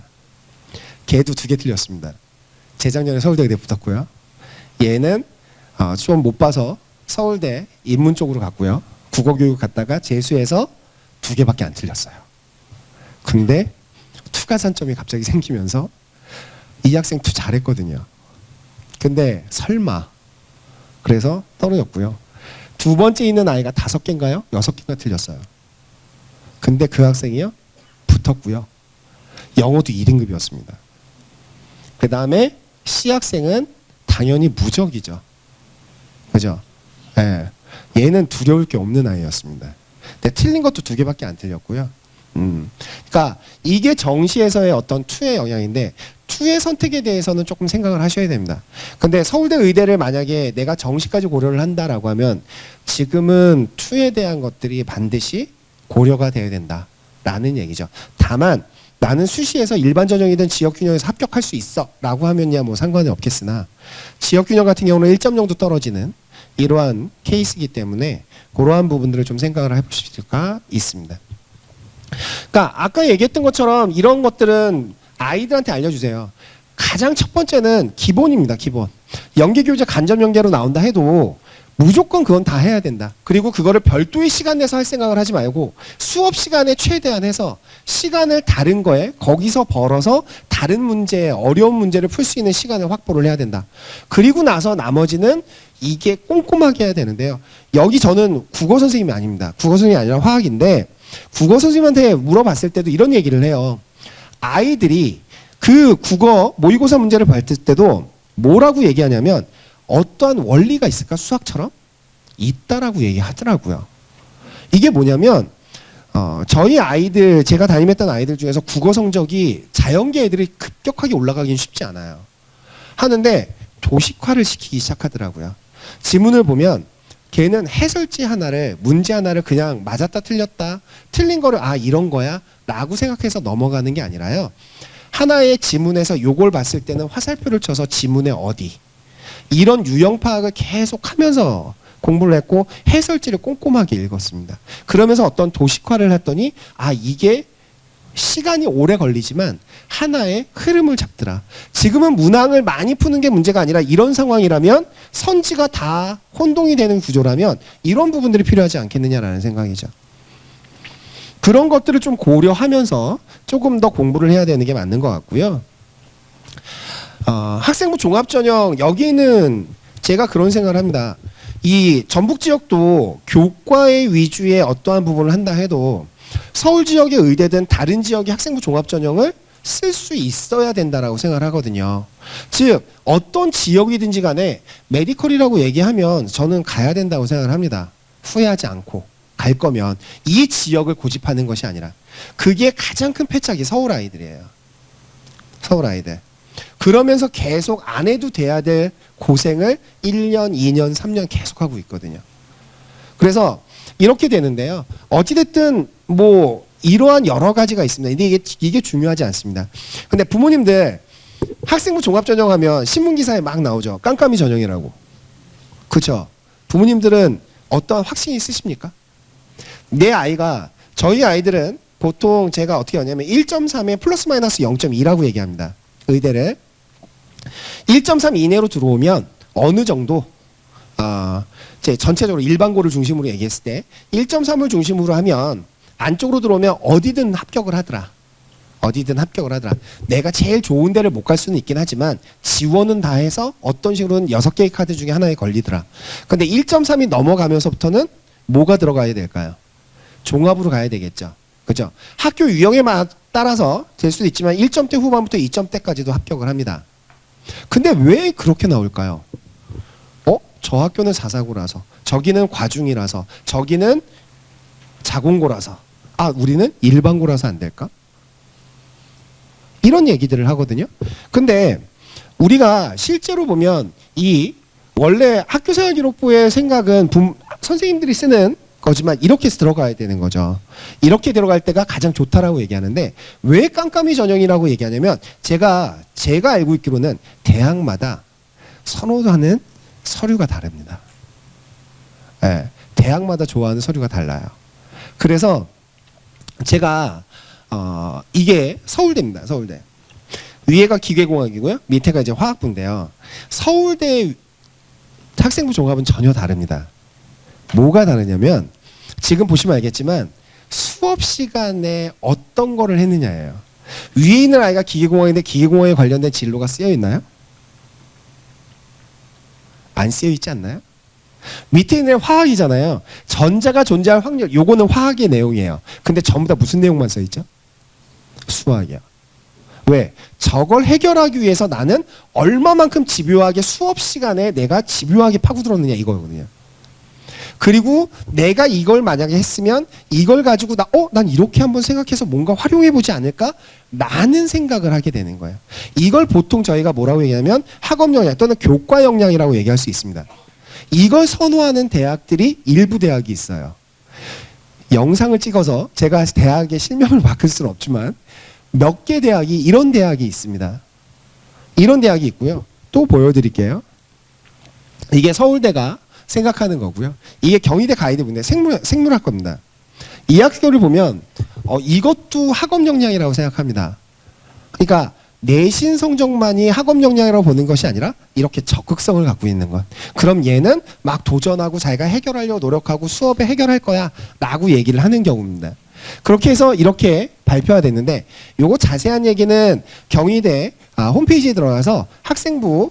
걔도 2개 틀렸습니다. 재작년에 서울대 의대 붙었고요. 얘는 좀 못 봐서 서울대 인문 쪽으로 갔고요. 국어교육 갔다가 재수해서 2개밖에 안 틀렸어요. 근데 투가산점이 갑자기 생기면서 이 학생 투 잘했거든요. 근데 설마 그래서 떨어졌고요. 2번째 있는 아이가 5개인가요? 6개가 틀렸어요. 근데 그 학생이요 붙었고요. 영어도 2등급이었습니다. 그 다음에 C 학생은 당연히 무적이죠. 그죠? 예. 얘는 두려울 게 없는 아이였습니다. 근데 틀린 것도 2개밖에 안 틀렸고요. 그러니까 이게 정시에서의 어떤 투의 영향인데 투의 선택에 대해서는 조금 생각을 하셔야 됩니다. 근데 서울대 의대를 만약에 내가 정시까지 고려를 한다라고 하면 지금은 투에 대한 것들이 반드시 고려가 돼야 된다라는 얘기죠. 다만 나는 수시에서 일반 전형이든 지역균형에서 합격할 수 있어 라고 하면야 뭐 상관이 없겠으나 지역균형 같은 경우는 1점 정도 떨어지는 이러한 케이스이기 때문에 그러한 부분들을 좀 생각을 해보실 필요가 있습니다. 그러니까 아까 얘기했던 것처럼 이런 것들은 아이들한테 알려주세요. 가장 첫 번째는 기본입니다. 기본. 연계교재 간접연계로 나온다 해도 무조건 그건 다 해야 된다. 그리고 그거를 별도의 시간 내서 할 생각을 하지 말고 수업 시간에 최대한 해서 시간을 다른 거에 거기서 벌어서 다른 문제, 어려운 문제를 풀 수 있는 시간을 확보를 해야 된다. 그리고 나서 나머지는 이게 꼼꼼하게 해야 되는데요. 여기 저는 국어 선생님이 아닙니다. 국어 선생님이 아니라 화학인데 국어 선생님한테 물어봤을 때도 이런 얘기를 해요. 아이들이 그 국어 모의고사 문제를 봤을 때도 뭐라고 얘기하냐면 어떠한 원리가 있을까? 수학처럼? 있다라고 얘기하더라고요. 이게 뭐냐면 저희 아이들, 제가 담임했던 아이들 중에서 국어 성적이 자연계 애들이 급격하게 올라가긴 쉽지 않아요. 하는데 도식화를 시키기 시작하더라고요. 지문을 보면 걔는 해설지 하나를, 문제 하나를 그냥 맞았다 틀렸다, 틀린 거를 아 이런 거야 라고 생각해서 넘어가는 게 아니라요. 하나의 지문에서 요걸 봤을 때는 화살표를 쳐서 지문의 어디, 이런 유형 파악을 계속 하면서 공부를 했고 해설지를 꼼꼼하게 읽었습니다. 그러면서 어떤 도식화를 했더니 아 이게 시간이 오래 걸리지만 하나의 흐름을 잡더라. 지금은 문항을 많이 푸는 게 문제가 아니라 이런 상황이라면 선지가 다 혼동이 되는 구조라면 이런 부분들이 필요하지 않겠느냐라는 생각이죠. 그런 것들을 좀 고려하면서 조금 더 공부를 해야 되는 게 맞는 것 같고요. 학생부 종합전형 여기는 제가 그런 생각을 합니다. 이 전북 지역도 교과의 위주의 어떠한 부분을 한다 해도 서울 지역의 의대든 다른 지역의 학생부 종합전형을 쓸 수 있어야 된다라고 생각을 하거든요. 즉 어떤 지역이든지 간에 메디컬이라고 얘기하면 저는 가야 된다고 생각을 합니다. 후회하지 않고 갈 거면 이 지역을 고집하는 것이 아니라 그게 가장 큰 패착이 서울 아이들이에요. 서울 아이들. 그러면서 계속 안 해도 돼야 될 고생을 1년, 2년, 3년 계속 하고 있거든요. 그래서 이렇게 되는데요. 어찌됐든 뭐 이러한 여러 가지가 있습니다. 근데 이게 중요하지 않습니다. 근데 부모님들 학생부 종합전형 하면 신문기사에 막 나오죠. 깜깜이 전형이라고. 그렇죠? 부모님들은 어떤 확신이 있으십니까? 내 아이가, 저희 아이들은 보통 제가 어떻게 하냐면 1.3에 플러스 마이너스 0.2라고 얘기합니다. 의대를 1.3 이내로 들어오면 어느 정도 이제 전체적으로 일반고를 중심으로 얘기했을 때 1.3을 중심으로 하면 안쪽으로 들어오면 어디든 합격을 하더라. 어디든 합격을 하더라. 내가 제일 좋은 데를 못 갈 수는 있긴 하지만 지원은 다 해서 어떤 식으로는 6개의 카드 중에 하나에 걸리더라. 근데 1.3이 넘어가면서부터는 뭐가 들어가야 될까요? 종합으로 가야 되겠죠. 그죠? 학교 유형에 따라서 될 수도 있지만 1점대 후반부터 2점대까지도 합격을 합니다. 근데 왜 그렇게 나올까요? 저 학교는 자사고라서, 저기는 과중이라서, 저기는 자공고라서, 우리는 일반고라서 안 될까? 이런 얘기들을 하거든요. 근데 우리가 실제로 보면 이 원래 학교생활기록부의 생각은 선생님들이 쓰는 거지만 이렇게 들어가야 되는 거죠. 이렇게 들어갈 때가 가장 좋다라고 얘기하는데 왜 깜깜이 전형이라고 얘기하냐면 제가 알고 있기로는 대학마다 선호하는 서류가 다릅니다. 네, 대학마다 좋아하는 서류가 달라요. 그래서 제가 이게 서울대입니다. 서울대. 위에가 기계공학이고요. 밑에가 이제 화학부인데요. 서울대 학생부 종합은 전혀 다릅니다. 뭐가 다르냐면 지금 보시면 알겠지만 수업 시간에 어떤 거를 했느냐예요. 위에 있는 아이가 기계공학인데 기계공학에 관련된 진로가 쓰여 있나요? 안 쓰여 있지 않나요? 밑에 있는 화학이잖아요. 전자가 존재할 확률, 요거는 화학의 내용이에요. 근데 전부 다 무슨 내용만 써 있죠? 수학이요. 왜? 저걸 해결하기 위해서 나는 얼마만큼 집요하게 수업 시간에 내가 집요하게 파고들었느냐 이거거든요. 그리고 내가 이걸 만약에 했으면 이걸 가지고 난 이렇게 한번 생각해서 뭔가 활용해보지 않을까? 라는 생각을 하게 되는 거예요. 이걸 보통 저희가 뭐라고 얘기하면 학업 역량 또는 교과 역량이라고 얘기할 수 있습니다. 이걸 선호하는 대학들이 일부 대학이 있어요. 영상을 찍어서 제가 대학의 실명을 바꿀 수는 없지만 몇 개 대학이 이런 대학이 있습니다. 이런 대학이 있고요. 또 보여드릴게요. 이게 서울대가 생각하는 거고요. 이게 경희대 가이드부인데 생물학 겁니다. 이 학교를 보면 이것도 학업 역량이라고 생각합니다. 그러니까 내신 성적만이 학업 역량이라고 보는 것이 아니라 이렇게 적극성을 갖고 있는 것. 그럼 얘는 막 도전하고 자기가 해결하려고 노력하고 수업에 해결할 거야 라고 얘기를 하는 경우입니다. 그렇게 해서 이렇게 발표가 됐는데 요거 자세한 얘기는 경희대 홈페이지에 들어가서 학생부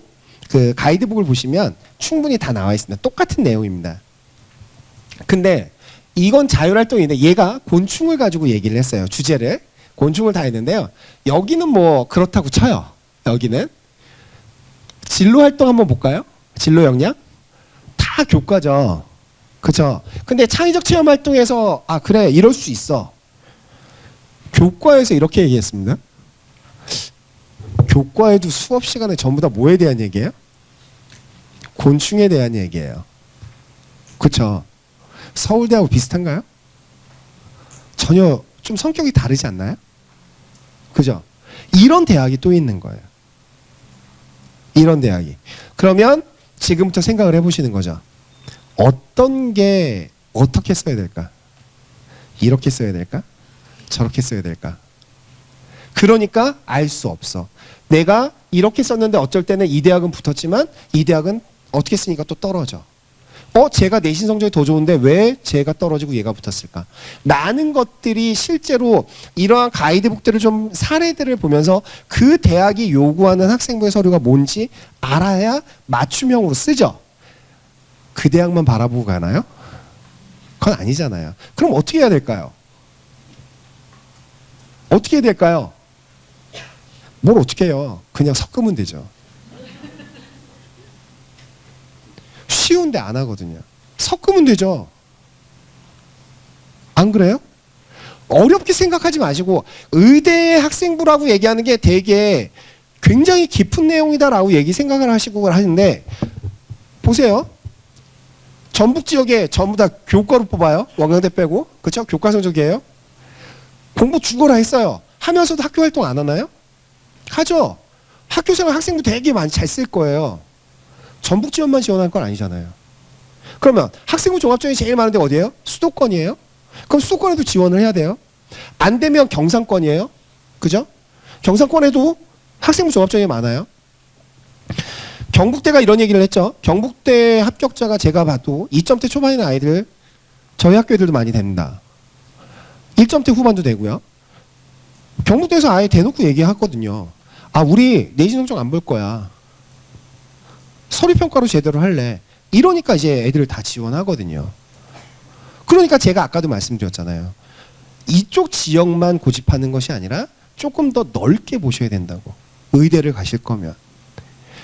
그 가이드북을 보시면 충분히 다 나와 있습니다. 똑같은 내용입니다. 근데 이건 자율활동인데 얘가 곤충을 가지고 얘기를 했어요. 주제를. 곤충을 다 했는데요. 여기는 뭐 그렇다고 쳐요. 여기는. 진로활동 한번 볼까요? 진로 역량? 다 교과죠. 그쵸? 근데 창의적 체험활동에서 그래 이럴 수 있어. 교과에서 이렇게 얘기했습니다. 교과에도 수업 시간에 전부 다 뭐에 대한 얘기예요? 곤충에 대한 얘기예요. 그쵸? 서울대하고 비슷한가요? 전혀 좀 성격이 다르지 않나요? 그죠? 이런 대학이 또 있는 거예요. 이런 대학이. 그러면 지금부터 생각을 해보시는 거죠. 어떤 게 어떻게 써야 될까? 이렇게 써야 될까? 저렇게 써야 될까? 그러니까 알 수 없어. 내가 이렇게 썼는데 어쩔 때는 이 대학은 붙었지만 이 대학은 어떻게 쓰니까 또 떨어져. 제가 내신 성적이 더 좋은데 왜 쟤가 떨어지고 얘가 붙었을까? 라는 것들이 실제로 이러한 가이드북들을 좀 사례들을 보면서 그 대학이 요구하는 학생부의 서류가 뭔지 알아야 맞춤형으로 쓰죠. 그 대학만 바라보고 가나요? 그건 아니잖아요. 그럼 어떻게 해야 될까요? 어떻게 해야 될까요? 뭘 어떻게 해요? 그냥 섞으면 되죠. 쉬운데 안 하거든요. 섞으면 되죠. 안 그래요? 어렵게 생각하지 마시고 의대 학생부라고 얘기하는 게 되게 굉장히 깊은 내용이다라고 생각을 하시고 하는데 보세요. 전북 지역에 전부 다 교과로 뽑아요. 원광대 빼고. 그렇죠? 교과 성적이에요. 공부 죽어라 했어요. 하면서도 학교 활동 안 하나요? 하죠. 학교생활 학생부 되게 많이 잘 쓸 거예요. 전북 지원만 지원할 건 아니잖아요. 그러면 학생부 종합전이 제일 많은 데 어디예요? 수도권이에요. 그럼 수도권에도 지원을 해야 돼요. 안 되면 경상권이에요. 그죠? 경상권에도 학생부 종합전이 많아요. 경북대가 이런 얘기를 했죠. 경북대 합격자가 제가 봐도 2점대 초반인 아이들 저희 학교 애들도 많이 됩니다. 1점대 후반도 되고요. 경북대에서 아예 대놓고 얘기하거든요. 우리 내신 성적 안 볼 거야. 서류평가로 제대로 할래. 이러니까 이제 애들을 다 지원하거든요. 그러니까 제가 아까도 말씀드렸잖아요. 이쪽 지역만 고집하는 것이 아니라 조금 더 넓게 보셔야 된다고. 의대를 가실 거면.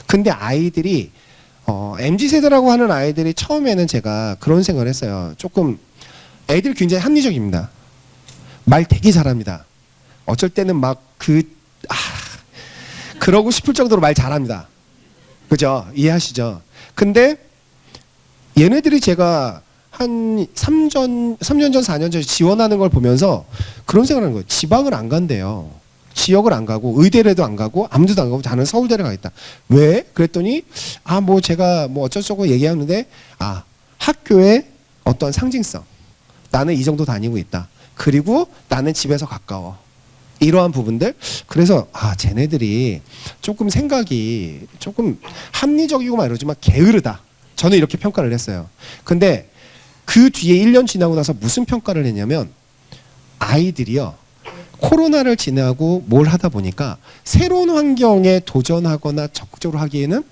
근데 아이들이 MZ세대라고 하는 아이들이 처음에는 제가 그런 생각을 했어요. 조금 애들 굉장히 합리적입니다. 말 되게 잘합니다. 어쩔 때는 막 그러고 싶을 정도로 말 잘합니다. 그죠? 이해하시죠? 근데 얘네들이 제가 한 3년 전, 4년 전에 지원하는 걸 보면서 그런 생각을 하는 거예요. 지방을 안 간대요. 지역을 안 가고 의대라도 안 가고 아무 데도 안 가고 나는 서울대를 가겠다. 왜? 그랬더니 뭐 제가 뭐 어쩌고저쩌고 얘기하는데 학교의 어떤 상징성. 나는 이 정도 다니고 있다. 그리고 나는 집에서 가까워. 이러한 부분들. 그래서 쟤네들이 조금 생각이 조금 합리적이고 막 이러지만 게으르다. 저는 이렇게 평가를 했어요. 근데 그 뒤에 1년 지나고 나서 무슨 평가를 했냐면 아이들이요. 코로나를 지나고 뭘 하다 보니까 새로운 환경에 도전하거나 적극적으로 하기에는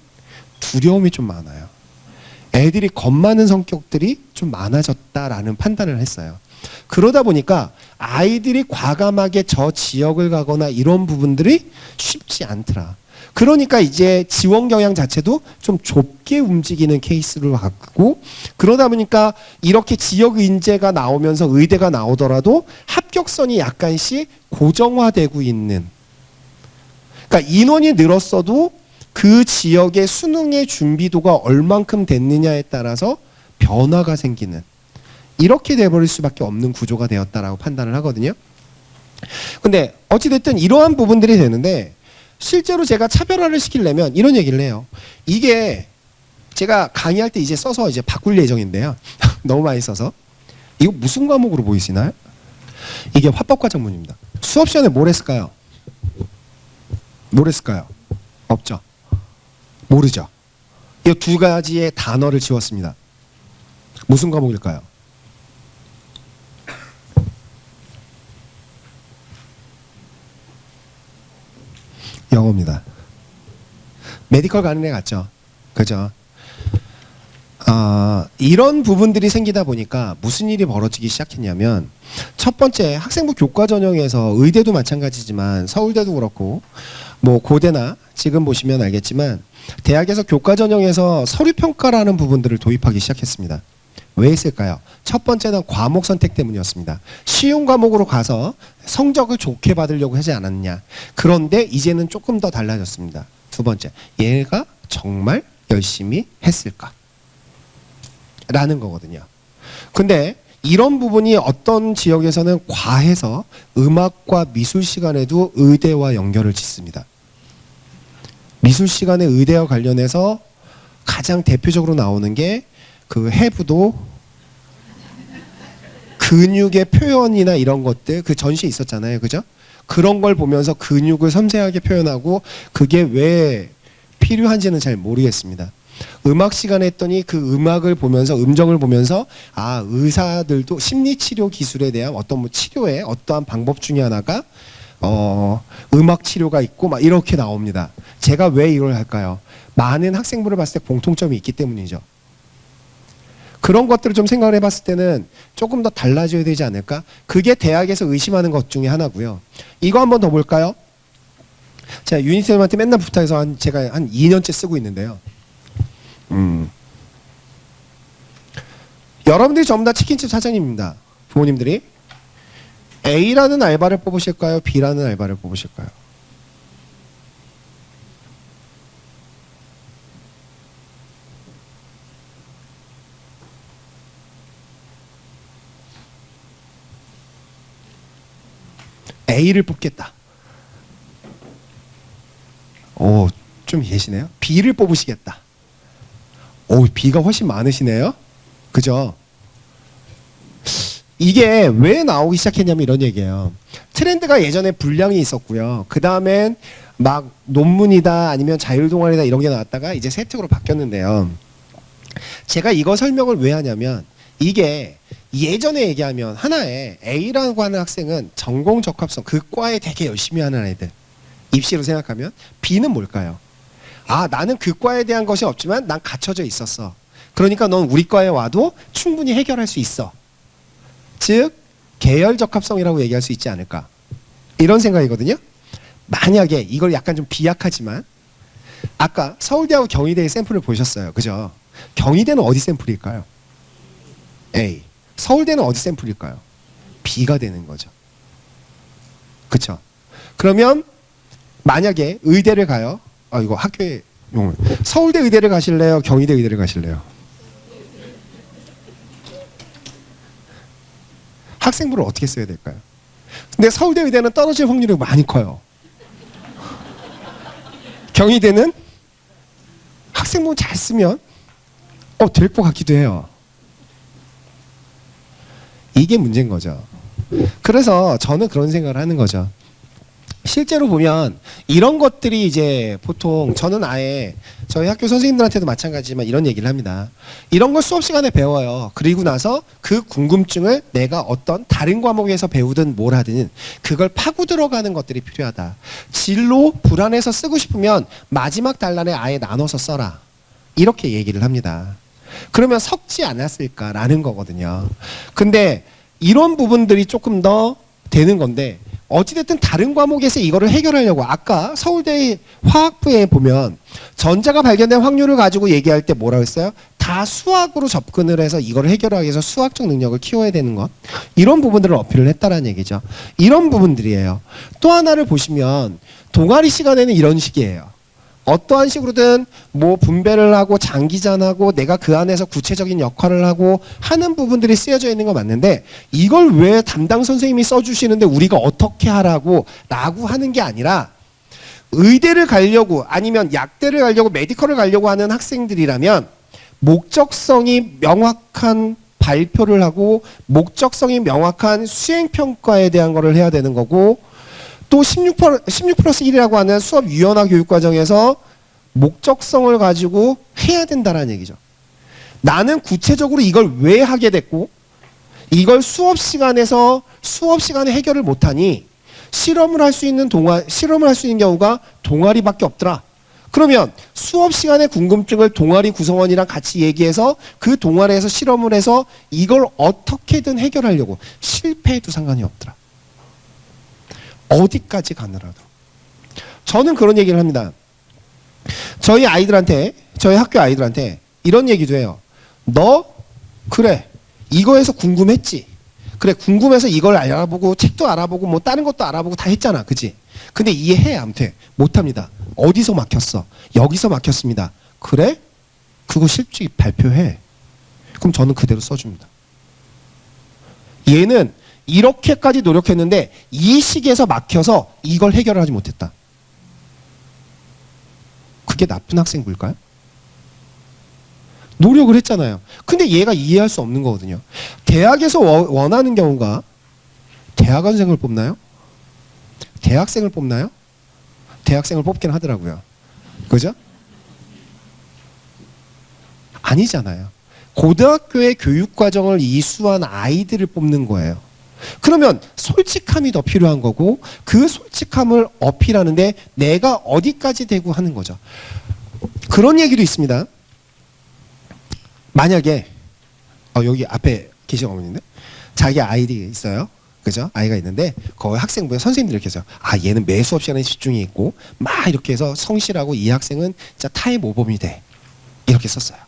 두려움이 좀 많아요. 애들이 겁 많은 성격들이 좀 많아졌다라는 판단을 했어요. 그러다 보니까 아이들이 과감하게 저 지역을 가거나 이런 부분들이 쉽지 않더라. 그러니까 이제 지원 경향 자체도 좀 좁게 움직이는 케이스를 갖고 그러다 보니까 이렇게 지역 인재가 나오면서 의대가 나오더라도 합격선이 약간씩 고정화되고 있는, 그러니까 인원이 늘었어도 그 지역의 수능의 준비도가 얼만큼 됐느냐에 따라서 변화가 생기는, 이렇게 돼버릴 수밖에 없는 구조가 되었다라고 판단을 하거든요. 근데 어찌됐든 이러한 부분들이 되는데 실제로 제가 차별화를 시키려면 이런 얘기를 해요. 이게 제가 강의할 때 이제 써서 이제 바꿀 예정인데요. 너무 많이 써서. 이거 무슨 과목으로 보이시나요? 이게 화법과정문입니다. 수업 시간에 뭘 했을까요? 뭘 했을까요? 없죠. 모르죠. 이 두 가지의 단어를 지웠습니다. 무슨 과목일까요? 영어입니다. 메디컬 가는 애 같죠? 그죠? 이런 부분들이 생기다 보니까 무슨 일이 벌어지기 시작했냐면 첫 번째 학생부 교과 전형에서 의대도 마찬가지지만 서울대도 그렇고 뭐 고대나 지금 보시면 알겠지만 대학에서 교과 전형에서 서류 평가라는 부분들을 도입하기 시작했습니다. 왜 했을까요? 첫 번째는 과목 선택 때문이었습니다. 쉬운 과목으로 가서 성적을 좋게 받으려고 하지 않았냐. 그런데 이제는 조금 더 달라졌습니다. 두 번째, 얘가 정말 열심히 했을까? 라는 거거든요. 근데 이런 부분이 어떤 지역에서는 과해서 음악과 미술 시간에도 의대와 연결을 짓습니다. 미술 시간에 의대와 관련해서 가장 대표적으로 나오는 게 그 해부도 근육의 표현이나 이런 것들, 그 전시에 있었잖아요. 그죠? 그런 걸 보면서 근육을 섬세하게 표현하고 그게 왜 필요한지는 잘 모르겠습니다. 음악 시간에 했더니 그 음악을 보면서 음정을 보면서 의사들도 심리치료 기술에 대한 어떤 뭐 치료의 어떠한 방법 중에 하나가 음악 치료가 있고 막 이렇게 나옵니다. 제가 왜 이걸 할까요? 많은 학생부를 봤을 때 공통점이 있기 때문이죠. 그런 것들을 좀 생각을 해봤을 때는 조금 더 달라져야 되지 않을까? 그게 대학에서 의심하는 것 중에 하나고요. 이거 한번 더 볼까요? 제가 유니쌤한테 맨날 부탁해서 제가 한 2년째 쓰고 있는데요. 여러분들이 전부 다 치킨집 사장님입니다. 부모님들이. A라는 알바를 뽑으실까요? B라는 알바를 뽑으실까요? A를 뽑겠다. 오, 좀 계시네요. B를 뽑으시겠다. 오, B가 훨씬 많으시네요. 그죠? 이게 왜 나오기 시작했냐면 이런 얘기예요. 트렌드가 예전에 불량이 있었고요. 그 다음엔 막 논문이다 아니면 자율동아리다 이런 게 나왔다가 이제 세특으로 바뀌었는데요. 제가 이거 설명을 왜 하냐면 이게 예전에 얘기하면 하나의 A라고 하는 학생은 전공 적합성, 그 과에 되게 열심히 하는 애들. 입시로 생각하면 B는 뭘까요? 나는 그 과에 대한 것이 없지만 난 갖춰져 있었어. 그러니까 넌 우리 과에 와도 충분히 해결할 수 있어. 즉 계열 적합성이라고 얘기할 수 있지 않을까. 이런 생각이거든요. 만약에 이걸 약간 좀 비약하지만 아까 서울대하고 경희대의 샘플을 보셨어요. 그죠? 경희대는 어디 샘플일까요? A. 서울대는 어디 샘플일까요? B가 되는 거죠. 그쵸? 그러면 만약에 의대를 가요. 이거 학교에 용을. 서울대 의대를 가실래요? 경희대 의대를 가실래요? 학생부를 어떻게 써야 될까요? 근데 서울대 의대는 떨어질 확률이 많이 커요. 경희대는 학생부 잘 쓰면 될 것 같기도 해요. 이게 문제인 거죠. 그래서 저는 그런 생각을 하는 거죠. 실제로 보면 이런 것들이 이제 보통 저는 아예 저희 학교 선생님들한테도 마찬가지지만 이런 얘기를 합니다. 이런 걸 수업 시간에 배워요. 그리고 나서 그 궁금증을 내가 어떤 다른 과목에서 배우든 뭘 하든 그걸 파고 들어가는 것들이 필요하다. 진로 불안해서 쓰고 싶으면 마지막 단란에 아예 나눠서 써라. 이렇게 얘기를 합니다. 그러면 석지 않았을까라는 거거든요. 근데 이런 부분들이 조금 더 되는 건데 어찌됐든 다른 과목에서 이거를 해결하려고 아까 서울대 화학부에 보면 전자가 발견된 확률을 가지고 얘기할 때 뭐라고 했어요? 다 수학으로 접근을 해서 이걸 해결하기 위해서 수학적 능력을 키워야 되는 것 이런 부분들을 어필을 했다라는 얘기죠. 이런 부분들이에요. 또 하나를 보시면 동아리 시간에는 이런 식이에요. 어떠한 식으로든 뭐 분배를 하고 장기전하고 내가 그 안에서 구체적인 역할을 하고 하는 부분들이 쓰여져 있는 거 맞는데 이걸 왜 담당 선생님이 써주시는데 우리가 어떻게 하라고 라고 하는 게 아니라 의대를 가려고 아니면 약대를 가려고 메디컬을 가려고 하는 학생들이라면 목적성이 명확한 발표를 하고 목적성이 명확한 수행평가에 대한 거를 해야 되는 거고 또 16 플러스 1이라고 하는 수업 유연화 교육 과정에서 목적성을 가지고 해야 된다는 얘기죠. 나는 구체적으로 이걸 왜 하게 됐고 이걸 수업 시간에 해결을 못하니 실험을 할 수 있는 경우가 동아리밖에 없더라. 그러면 수업 시간에 궁금증을 동아리 구성원이랑 같이 얘기해서 그 동아리에서 실험을 해서 이걸 어떻게든 해결하려고 실패해도 상관이 없더라. 어디까지 가느라도. 저는 그런 얘기를 합니다. 저희 학교 아이들한테 이런 얘기도 해요. 너 그래 이거에서 궁금했지. 그래 궁금해서 이걸 알아보고 책도 알아보고 뭐 다른 것도 알아보고 다 했잖아. 그치? 근데 이해해 아무튼 못합니다. 어디서 막혔어? 여기서 막혔습니다. 그래? 그거 실직이 발표해. 그럼 저는 그대로 써줍니다. 얘는 이렇게까지 노력했는데 이 시기에서 막혀서 이걸 해결하지 못했다. 그게 나쁜 학생부일까요? 노력을 했잖아요. 근데 얘가 이해할 수 없는 거거든요. 대학에서 원하는 경우가 대학원생을 뽑나요? 대학생을 뽑나요? 대학생을 뽑긴 하더라고요. 그죠? 아니잖아요. 고등학교의 교육과정을 이수한 아이들을 뽑는 거예요. 그러면 솔직함이 더 필요한 거고 그 솔직함을 어필하는데 내가 어디까지 대고 하는 거죠. 그런 얘기도 있습니다. 만약에 여기 앞에 계신 어머니인데 자기 아이들이 있어요. 그죠? 아이가 있는데 거기 학생부에 선생님들이 이렇게 해서 얘는 매 수업 시간에 집중이 있고 막 이렇게 해서 성실하고 이 학생은 진짜 타의 모범이 돼. 이렇게 썼어요.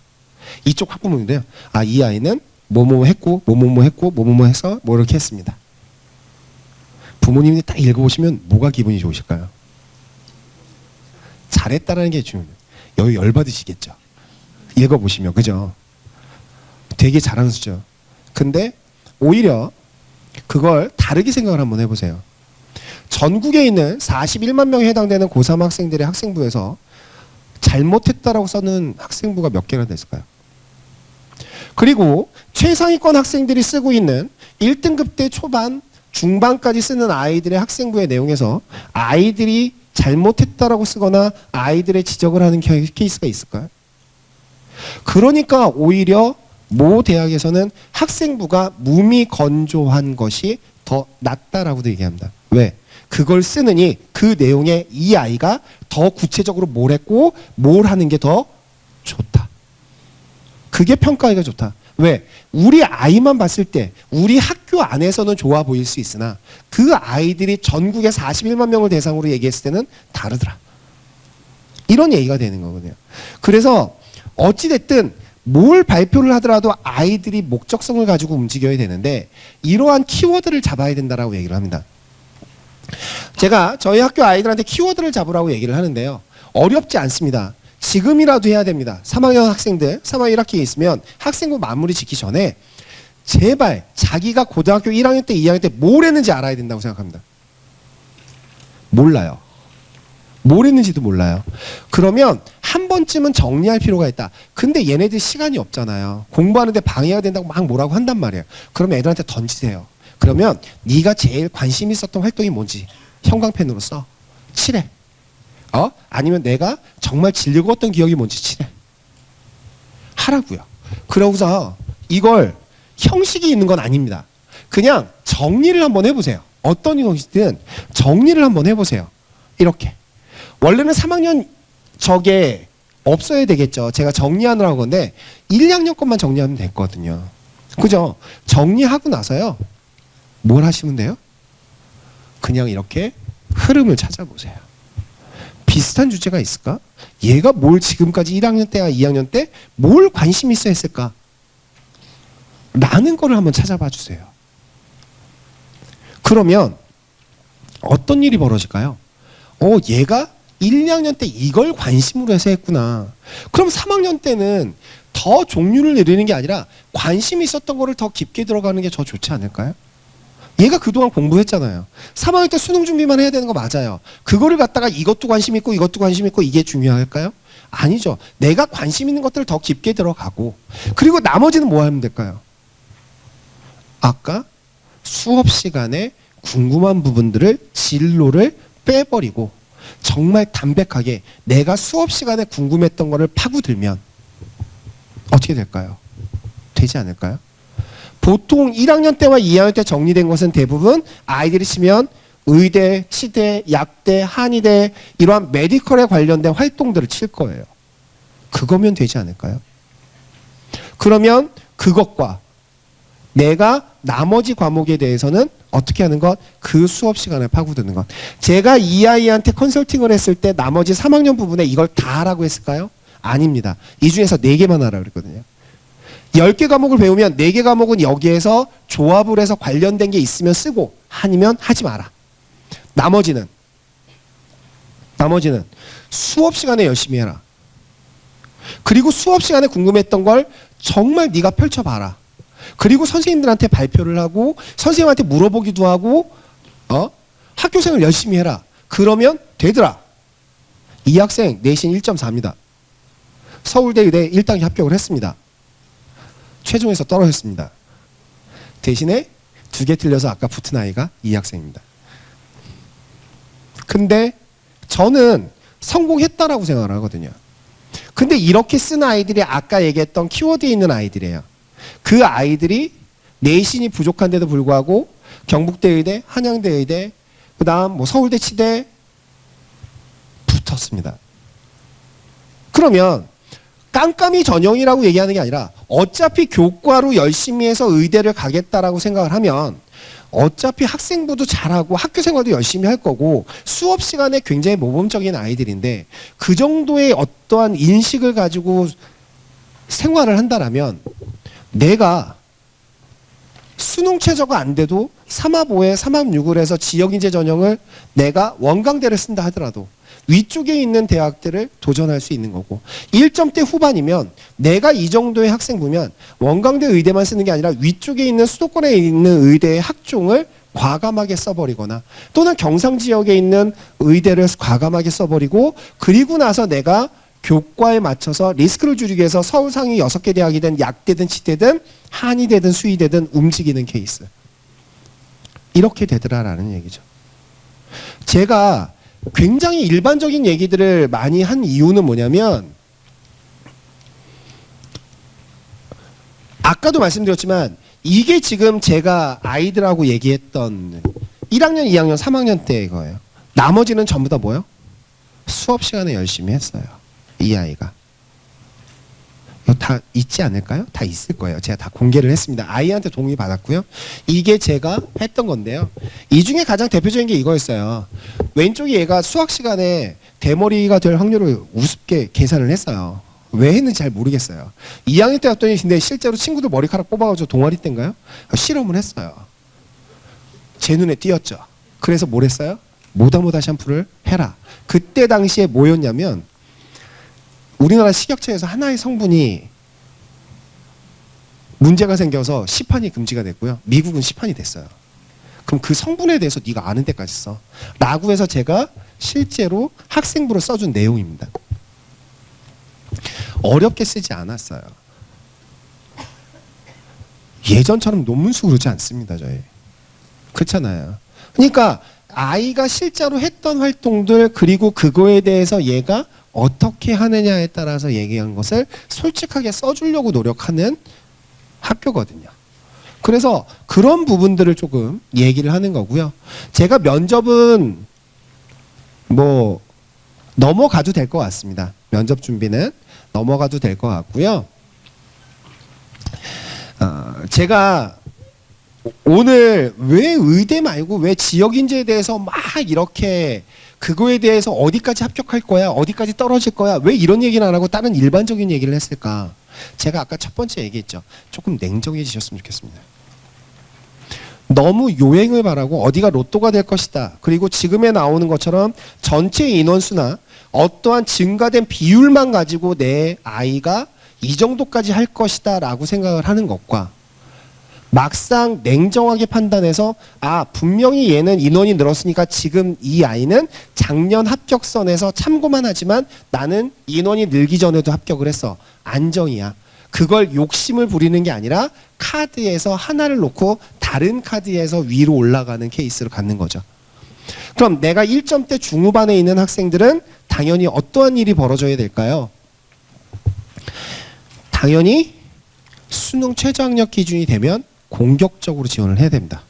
이쪽 학부모인데요. 이 아이는 뭐뭐 했고 뭐뭐뭐 했고 뭐뭐뭐 해서 뭐 이렇게 했습니다. 부모님이 딱 읽어보시면 뭐가 기분이 좋으실까요? 잘했다라는 게 중요해요. 여기 열받으시겠죠. 읽어보시면 그죠? 되게 잘하는 수죠. 근데 오히려 그걸 다르게 생각을 한번 해보세요. 전국에 있는 41만 명에 해당되는 고3 학생들의 학생부에서 잘못했다라고 써는 학생부가 몇 개나 됐을까요? 그리고 최상위권 학생들이 쓰고 있는 1등급 때 초반, 중반까지 쓰는 아이들의 학생부의 내용에서 아이들이 잘못했다라고 쓰거나 아이들의 지적을 하는 케이스가 있을까요? 그러니까 오히려 모 대학에서는 학생부가 무미건조한 것이 더 낫다라고도 얘기합니다. 왜? 그걸 쓰느니 그 내용에 이 아이가 더 구체적으로 뭘 했고 뭘 하는 게 더 좋다. 그게 평가하기가 좋다. 왜? 우리 아이만 봤을 때 우리 학교 안에서는 좋아 보일 수 있으나 그 아이들이 전국에 41만 명을 대상으로 얘기했을 때는 다르더라. 이런 얘기가 되는 거거든요. 그래서 어찌됐든 뭘 발표를 하더라도 아이들이 목적성을 가지고 움직여야 되는데 이러한 키워드를 잡아야 된다라고 얘기를 합니다. 제가 저희 학교 아이들한테 키워드를 잡으라고 얘기를 하는데요. 어렵지 않습니다. 지금이라도 해야 됩니다. 3학년 학생들, 3학년 1학기에 있으면 학생부 마무리 짓기 전에 제발 자기가 고등학교 1학년 때, 2학년 때 뭘 했는지 알아야 된다고 생각합니다. 몰라요. 뭘 했는지도 몰라요. 그러면 한 번쯤은 정리할 필요가 있다. 근데 얘네들 시간이 없잖아요. 공부하는데 방해가 된다고 막 뭐라고 한단 말이에요. 그러면 애들한테 던지세요. 그러면 네가 제일 관심 있었던 활동이 뭔지 형광펜으로 써. 칠해. 아니면 내가 정말 즐거웠던 기억이 뭔지 칠해. 하라고요. 그러고서 이걸 형식이 있는 건 아닙니다. 그냥 정리를 한번 해보세요. 어떤 형식이든 정리를 한번 해보세요. 이렇게. 원래는 3학년 저게 없어야 되겠죠. 제가 정리하느라고 건데 1, 2학년 것만 정리하면 됐거든요. 그죠? 정리하고 나서요. 뭘 하시면 돼요? 그냥 이렇게 흐름을 찾아보세요. 비슷한 주제가 있을까? 얘가 뭘 지금까지 1학년 때와 2학년 때 뭘 관심 있어 했을까? 라는 거를 한번 찾아봐 주세요. 그러면 어떤 일이 벌어질까요? 얘가 1, 2학년 때 이걸 관심으로 해서 했구나. 그럼 3학년 때는 더 종류를 내리는 게 아니라 관심 있었던 거를 더 깊게 들어가는 게 더 좋지 않을까요? 얘가 그동안 공부했잖아요. 3학년 때 수능 준비만 해야 되는 거 맞아요. 그거를 갖다가 이것도 관심 있고 이것도 관심 있고 이게 중요할까요? 아니죠. 내가 관심 있는 것들을 더 깊게 들어가고 그리고 나머지는 뭐 하면 될까요? 아까 수업 시간에 궁금한 부분들을 진로를 빼버리고 정말 담백하게 내가 수업 시간에 궁금했던 거를 파고들면 어떻게 될까요? 되지 않을까요? 보통 1학년 때와 2학년 때 정리된 것은 대부분 아이들이 치면 의대, 치대, 약대, 한의대 이러한 메디컬에 관련된 활동들을 칠 거예요. 그거면 되지 않을까요? 그러면 그것과 내가 나머지 과목에 대해서는 어떻게 하는 것? 그 수업 시간에 파고드는 것. 제가 이 아이한테 컨설팅을 했을 때 나머지 3학년 부분에 이걸 다 하라고 했을까요? 아닙니다. 이 중에서 4개만 하라고 그랬거든요. 10개 과목을 배우면 4개 과목은 여기에서 조합을 해서 관련된 게 있으면 쓰고 아니면 하지 마라. 나머지는 수업 시간에 열심히 해라. 그리고 수업 시간에 궁금했던 걸 정말 네가 펼쳐봐라. 그리고 선생님들한테 발표를 하고 선생님한테 물어보기도 하고 학교생활 열심히 해라. 그러면 되더라. 이 학생 내신 1.4입니다. 서울대 의대 1단계 합격을 했습니다. 최종에서 떨어졌습니다. 대신에 2개 틀려서 아까 붙은 아이가 이 학생입니다. 근데 저는 성공했다라고 생각을 하거든요. 근데 이렇게 쓴 아이들이 아까 얘기했던 키워드에 있는 아이들이에요. 그 아이들이 내신이 부족한데도 불구하고 경북대 의대, 한양대 의대, 그 다음 뭐 서울대 치대 붙었습니다. 그러면 깜깜이 전형이라고 얘기하는 게 아니라 어차피 교과로 열심히 해서 의대를 가겠다라고 생각을 하면 어차피 학생부도 잘하고 학교 생활도 열심히 할 거고 수업 시간에 굉장히 모범적인 아이들인데 그 정도의 어떠한 인식을 가지고 생활을 한다라면 내가 수능 최저가 안 돼도 3합 5에 3합 6을 해서 지역인재 전형을 내가 원광대를 쓴다 하더라도 위쪽에 있는 대학들을 도전할 수 있는 거고 1점대 후반이면 내가 이 정도의 학생부면 원광대 의대만 쓰는 게 아니라 위쪽에 있는 수도권에 있는 의대의 학종을 과감하게 써버리거나 또는 경상 지역에 있는 의대를 과감하게 써버리고 그리고 나서 내가 교과에 맞춰서 리스크를 줄이기 위해서 서울 상위 6개 대학이든 약대든 치대든 한의대든 수의대든 움직이는 케이스. 이렇게 되더라라는 얘기죠. 제가 굉장히 일반적인 얘기들을 많이 한 이유는 뭐냐면 아까도 말씀드렸지만 이게 지금 제가 아이들하고 얘기했던 1학년, 2학년, 3학년 때 이거예요. 나머지는 전부 다 뭐예요? 수업 시간에 열심히 했어요. 이 아이가. 이거 다 있지 않을까요? 다 있을 거예요. 제가 다 공개를 했습니다. 아이한테 동의 받았고요. 이게 제가 했던 건데요. 이 중에 가장 대표적인 게 이거였어요. 왼쪽에 얘가 수학 시간에 대머리가 될 확률을 우습게 계산을 했어요. 왜 했는지 잘 모르겠어요. 2학년 때 왔더니 근데 실제로 친구들 머리카락 뽑아가지고 동아리 때인가요? 실험을 했어요. 제 눈에 띄었죠. 그래서 뭘 했어요? 모다모다 샴푸를 해라. 그때 당시에 뭐였냐면 우리나라 식약처에서 하나의 성분이 문제가 생겨서 시판이 금지가 됐고요. 미국은 시판이 됐어요. 그럼 그 성분에 대해서 네가 아는 데까지 써. 라고 해서 제가 실제로 학생부로 써준 내용입니다. 어렵게 쓰지 않았어요. 예전처럼 논문 쓰고 그러지 않습니다. 저희. 그렇잖아요. 그러니까 아이가 실제로 했던 활동들 그리고 그거에 대해서 얘가 어떻게 하느냐에 따라서 얘기한 것을 솔직하게 써주려고 노력하는 학교거든요. 그래서 그런 부분들을 조금 얘기를 하는 거고요. 제가 면접은 뭐 넘어가도 될 것 같습니다. 면접 준비는 넘어가도 될 것 같고요. 제가 오늘 왜 의대 말고 왜 지역인재에 대해서 막 이렇게 그거에 대해서 어디까지 합격할 거야, 어디까지 떨어질 거야, 왜 이런 얘기는 안 하고 다른 일반적인 얘기를 했을까? 제가 아까 첫 번째 얘기했죠. 조금 냉정해지셨으면 좋겠습니다. 너무 요행을 바라고 어디가 로또가 될 것이다. 그리고 지금에 나오는 것처럼 전체 인원수나 어떠한 증가된 비율만 가지고 내 아이가 이 정도까지 할 것이다 라고 생각을 하는 것과 막상 냉정하게 판단해서 아 분명히 얘는 인원이 늘었으니까 지금 이 아이는 작년 합격선에서 참고만 하지만 나는 인원이 늘기 전에도 합격을 했어. 안정이야. 그걸 욕심을 부리는 게 아니라 카드에서 하나를 놓고 다른 카드에서 위로 올라가는 케이스를 갖는 거죠. 그럼 내가 1점대 중후반에 있는 학생들은 당연히 어떠한 일이 벌어져야 될까요? 당연히 수능 최저학력 기준이 되면 공격적으로 지원을 해야 됩니다.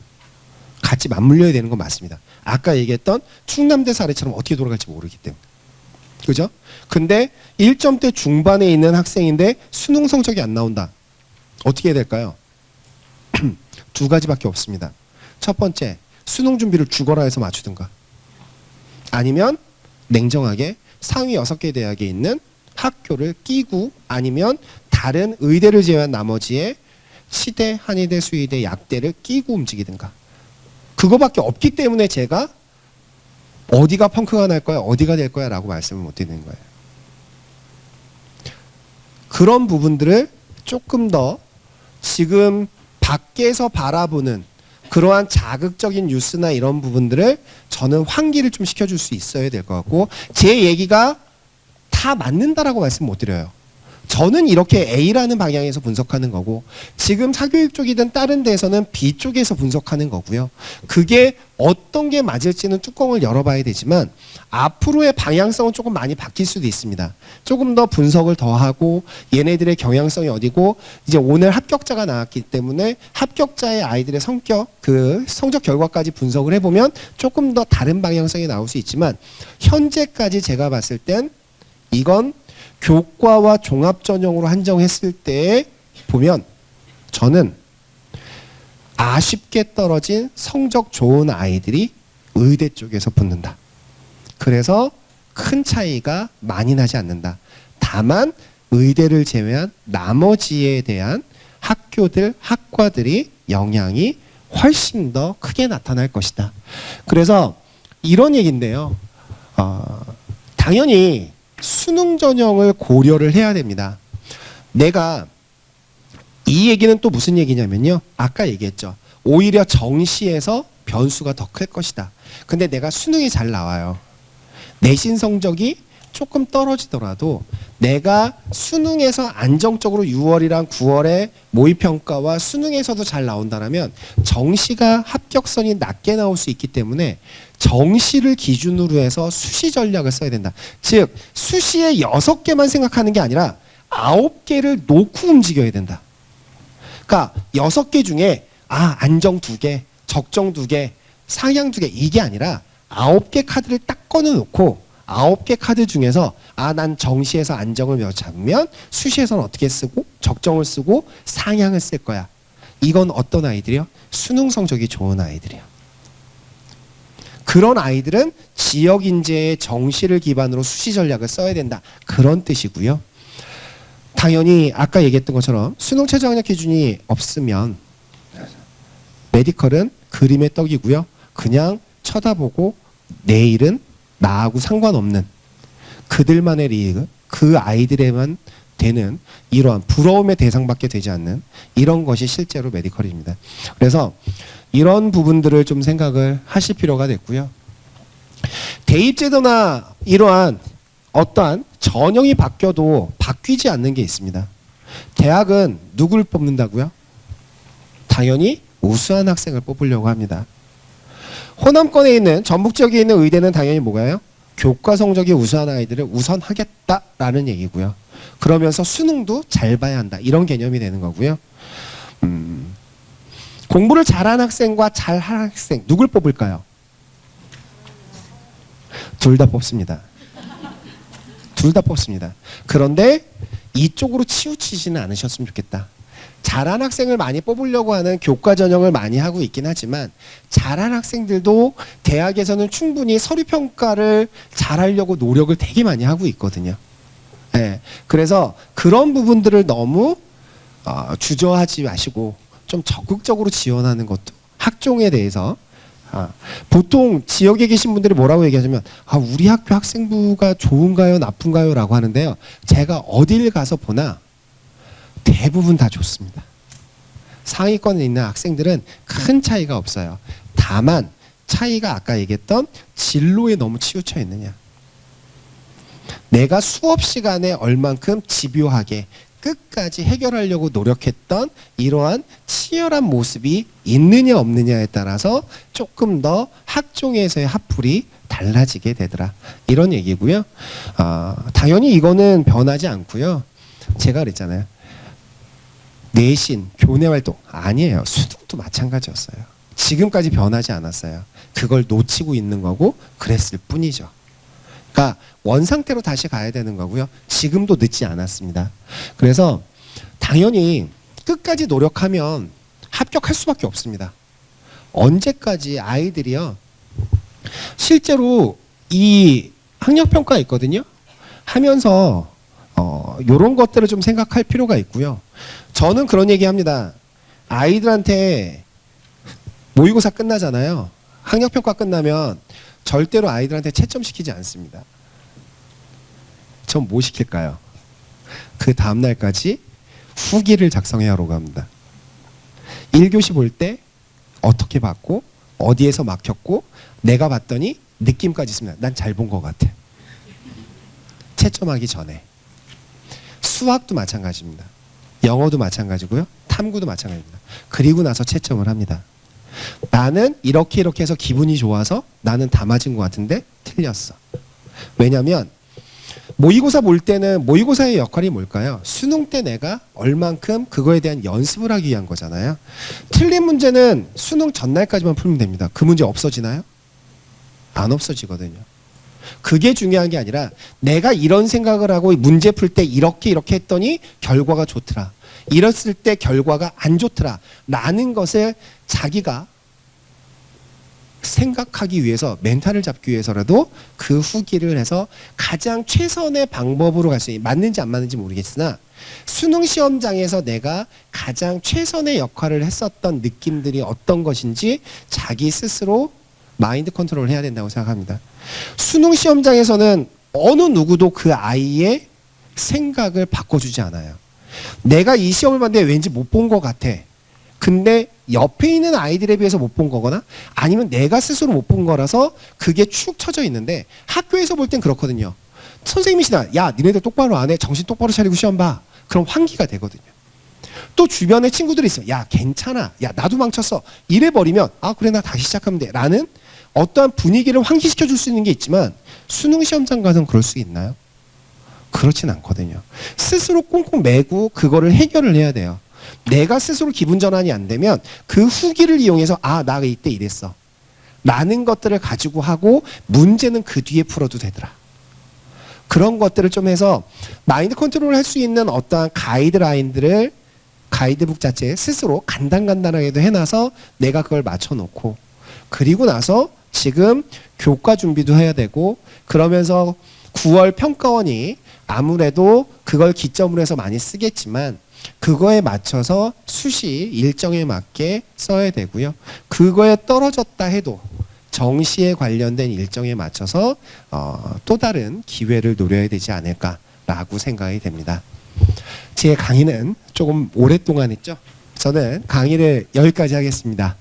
같이 맞물려야 되는 건 맞습니다. 아까 얘기했던 충남대 사례처럼 어떻게 돌아갈지 모르기 때문에. 그죠? 근데 1점대 중반에 있는 학생인데 수능 성적이 안 나온다. 어떻게 해야 될까요? 두 가지밖에 없습니다. 첫 번째, 수능 준비를 죽어라 해서 맞추든가. 아니면 냉정하게 상위 6개 대학에 있는 학교를 끼고 아니면 다른 의대를 제외한 나머지의 치대, 한의대, 수의대, 약대를 끼고 움직이든가. 그거밖에 없기 때문에 제가 어디가 펑크가 날 거야, 어디가 될 거야 라고 말씀을 못 드리는 거예요. 그런 부분들을 조금 더 지금 밖에서 바라보는 그러한 자극적인 뉴스나 이런 부분들을 저는 환기를 좀 시켜줄 수 있어야 될 것 같고 제 얘기가 다 맞는다라고 말씀 못 드려요. 저는 이렇게 A라는 방향에서 분석하는 거고 지금 사교육 쪽이든 다른 데에서는 B 쪽에서 분석하는 거고요. 그게 어떤 게 맞을지는 뚜껑을 열어봐야 되지만 앞으로의 방향성은 조금 많이 바뀔 수도 있습니다. 조금 더 분석을 더 하고 얘네들의 경향성이 어디고 이제 오늘 합격자가 나왔기 때문에 합격자의 아이들의 성격, 그 성적 결과까지 분석을 해보면 조금 더 다른 방향성이 나올 수 있지만 현재까지 제가 봤을 땐 이건 교과와 종합전형으로 한정했을 때 보면 저는 아쉽게 떨어진 성적 좋은 아이들이 의대 쪽에서 붙는다. 그래서 큰 차이가 많이 나지 않는다. 다만 의대를 제외한 나머지에 대한 학교들, 학과들이 영향이 훨씬 더 크게 나타날 것이다. 그래서 이런 얘기인데요. 당연히 수능 전형을 고려를 해야 됩니다. 내가 이 얘기는 또 무슨 얘기냐면요. 아까 얘기했죠. 오히려 정시에서 변수가 더 클 것이다. 근데 내가 수능이 잘 나와요. 내신 성적이 조금 떨어지더라도 내가 수능에서 안정적으로 6월이랑 9월에 모의평가와 수능에서도 잘 나온다면 정시가 합격선이 낮게 나올 수 있기 때문에 정시를 기준으로 해서 수시 전략을 써야 된다. 즉 수시에 6개만 생각하는 게 아니라 9개를 놓고 움직여야 된다. 그러니까 6개 중에 안정 2개, 적정 2개, 상향 2개 이게 아니라 9개 카드를 딱 꺼내놓고 9개 카드 중에서 난 정시에서 안정을 몇 잡으면 수시에서는 어떻게 쓰고 적정을 쓰고 상향을 쓸 거야. 이건 어떤 아이들이요? 수능 성적이 좋은 아이들이요. 그런 아이들은 지역 인재의 정시를 기반으로 수시 전략을 써야 된다. 그런 뜻이고요. 당연히 아까 얘기했던 것처럼 수능 최저 학력 기준이 없으면 메디컬은 그림의 떡이고요. 그냥 쳐다보고 내일은 나하고 상관없는 그들만의 리그, 그 아이들에만 되는 이러한 부러움의 대상밖에 되지 않는 이런 것이 실제로 메디컬입니다. 그래서 이런 부분들을 좀 생각을 하실 필요가 됐고요. 대입제도나 이러한 어떠한 전형이 바뀌어도 바뀌지 않는 게 있습니다. 대학은 누구를 뽑는다고요? 당연히 우수한 학생을 뽑으려고 합니다. 호남권에 있는 전북 지역에 있는 의대는 당연히 뭐가요? 교과 성적이 우수한 아이들을 우선하겠다라는 얘기고요. 그러면서 수능도 잘 봐야 한다. 이런 개념이 되는 거고요. 공부를 잘한 학생과 잘한 학생 누굴 뽑을까요? 둘 다 뽑습니다. 둘 다 뽑습니다. 그런데 이쪽으로 치우치지는 않으셨으면 좋겠다. 잘한 학생을 많이 뽑으려고 하는 교과 전형을 많이 하고 있긴 하지만 잘한 학생들도 대학에서는 충분히 서류 평가를 잘하려고 노력을 되게 많이 하고 있거든요. 네, 그래서 그런 부분들을 너무 주저하지 마시고 좀 적극적으로 지원하는 것도 학종에 대해서 보통 지역에 계신 분들이 뭐라고 얘기하냐면 우리 학교 학생부가 좋은가요 나쁜가요 라고 하는데요. 제가 어딜 가서 보나 대부분 다 좋습니다. 상위권에 있는 학생들은 큰 차이가 없어요. 다만 차이가 아까 얘기했던 진로에 너무 치우쳐 있느냐. 내가 수업 시간에 얼만큼 집요하게 끝까지 해결하려고 노력했던 이러한 치열한 모습이 있느냐 없느냐에 따라서 조금 더 학종에서의 합풀이 달라지게 되더라. 이런 얘기고요. 당연히 이거는 변하지 않고요. 제가 그랬잖아요. 내신, 교내활동 아니에요. 수능도 마찬가지였어요. 지금까지 변하지 않았어요. 그걸 놓치고 있는 거고 그랬을 뿐이죠. 그러니까 원상태로 다시 가야 되는 거고요. 지금도 늦지 않았습니다. 그래서 당연히 끝까지 노력하면 합격할 수밖에 없습니다. 언제까지 아이들이요. 실제로 이 학력평가 있거든요. 하면서 이런 것들을 좀 생각할 필요가 있고요. 저는 그런 얘기합니다. 아이들한테 모의고사 끝나잖아요. 학력평가 끝나면 절대로 아이들한테 채점시키지 않습니다. 전 뭐 시킬까요? 그 다음날까지 후기를 작성해야 하라고 합니다. 1교시 볼 때 어떻게 봤고 어디에서 막혔고 내가 봤더니 느낌까지 있습니다. 난 잘 본 것 같아. 채점하기 전에. 수학도 마찬가지입니다. 영어도 마찬가지고요. 탐구도 마찬가지입니다. 그리고 나서 채점을 합니다. 나는 이렇게 해서 기분이 좋아서 나는 다 맞은 것 같은데 틀렸어. 왜냐하면 모의고사 볼 때는 모의고사의 역할이 뭘까요? 수능 때 내가 얼만큼 그거에 대한 연습을 하기 위한 거잖아요. 틀린 문제는 수능 전날까지만 풀면 됩니다. 그 문제 없어지나요? 안 없어지거든요. 그게 중요한 게 아니라 내가 이런 생각을 하고 문제 풀 때 이렇게 했더니 결과가 좋더라. 이랬을 때 결과가 안 좋더라. 라는 것을 자기가 생각하기 위해서 멘탈을 잡기 위해서라도 그 후기를 해서 가장 최선의 방법으로 갈 수 있는 맞는지 안 맞는지 모르겠으나 수능 시험장에서 내가 가장 최선의 역할을 했었던 느낌들이 어떤 것인지 자기 스스로 마인드 컨트롤을 해야 된다고 생각합니다. 수능 시험장에서는 어느 누구도 그 아이의 생각을 바꿔주지 않아요. 내가 이 시험을 봤는데 왠지 못 본 것 같아. 근데 옆에 있는 아이들에 비해서 못 본 거거나 아니면 내가 스스로 못 본 거라서 그게 축 처져 있는데 학교에서 볼 땐 그렇거든요. 선생님이시다. 야, 니네들 똑바로 안 해. 정신 똑바로 차리고 시험 봐. 그럼 환기가 되거든요. 또 주변에 친구들이 있어. 야, 괜찮아. 야, 나도 망쳤어. 이래버리면 그래 나 다시 시작하면 돼. 라는 어떠한 분위기를 환기시켜 줄 수 있는 게 있지만 수능 시험장 가서는 그럴 수 있나요? 그렇진 않거든요. 스스로 꽁꽁 매고 그거를 해결을 해야 돼요. 내가 스스로 기분 전환이 안 되면 그 후기를 이용해서 나 이때 이랬어. 라는 것들을 가지고 하고 문제는 그 뒤에 풀어도 되더라. 그런 것들을 좀 해서 마인드 컨트롤을 할 수 있는 어떠한 가이드라인들을 가이드북 자체에 스스로 간단하게도 해놔서 내가 그걸 맞춰놓고 그리고 나서 지금 교과 준비도 해야 되고 그러면서 9월 평가원이 아무래도 그걸 기점으로 해서 많이 쓰겠지만 그거에 맞춰서 수시 일정에 맞게 써야 되고요. 그거에 떨어졌다 해도 정시에 관련된 일정에 맞춰서 또 다른 기회를 노려야 되지 않을까라고 생각이 됩니다. 제 강의는 조금 오랫동안 했죠. 저는 강의를 여기까지 하겠습니다.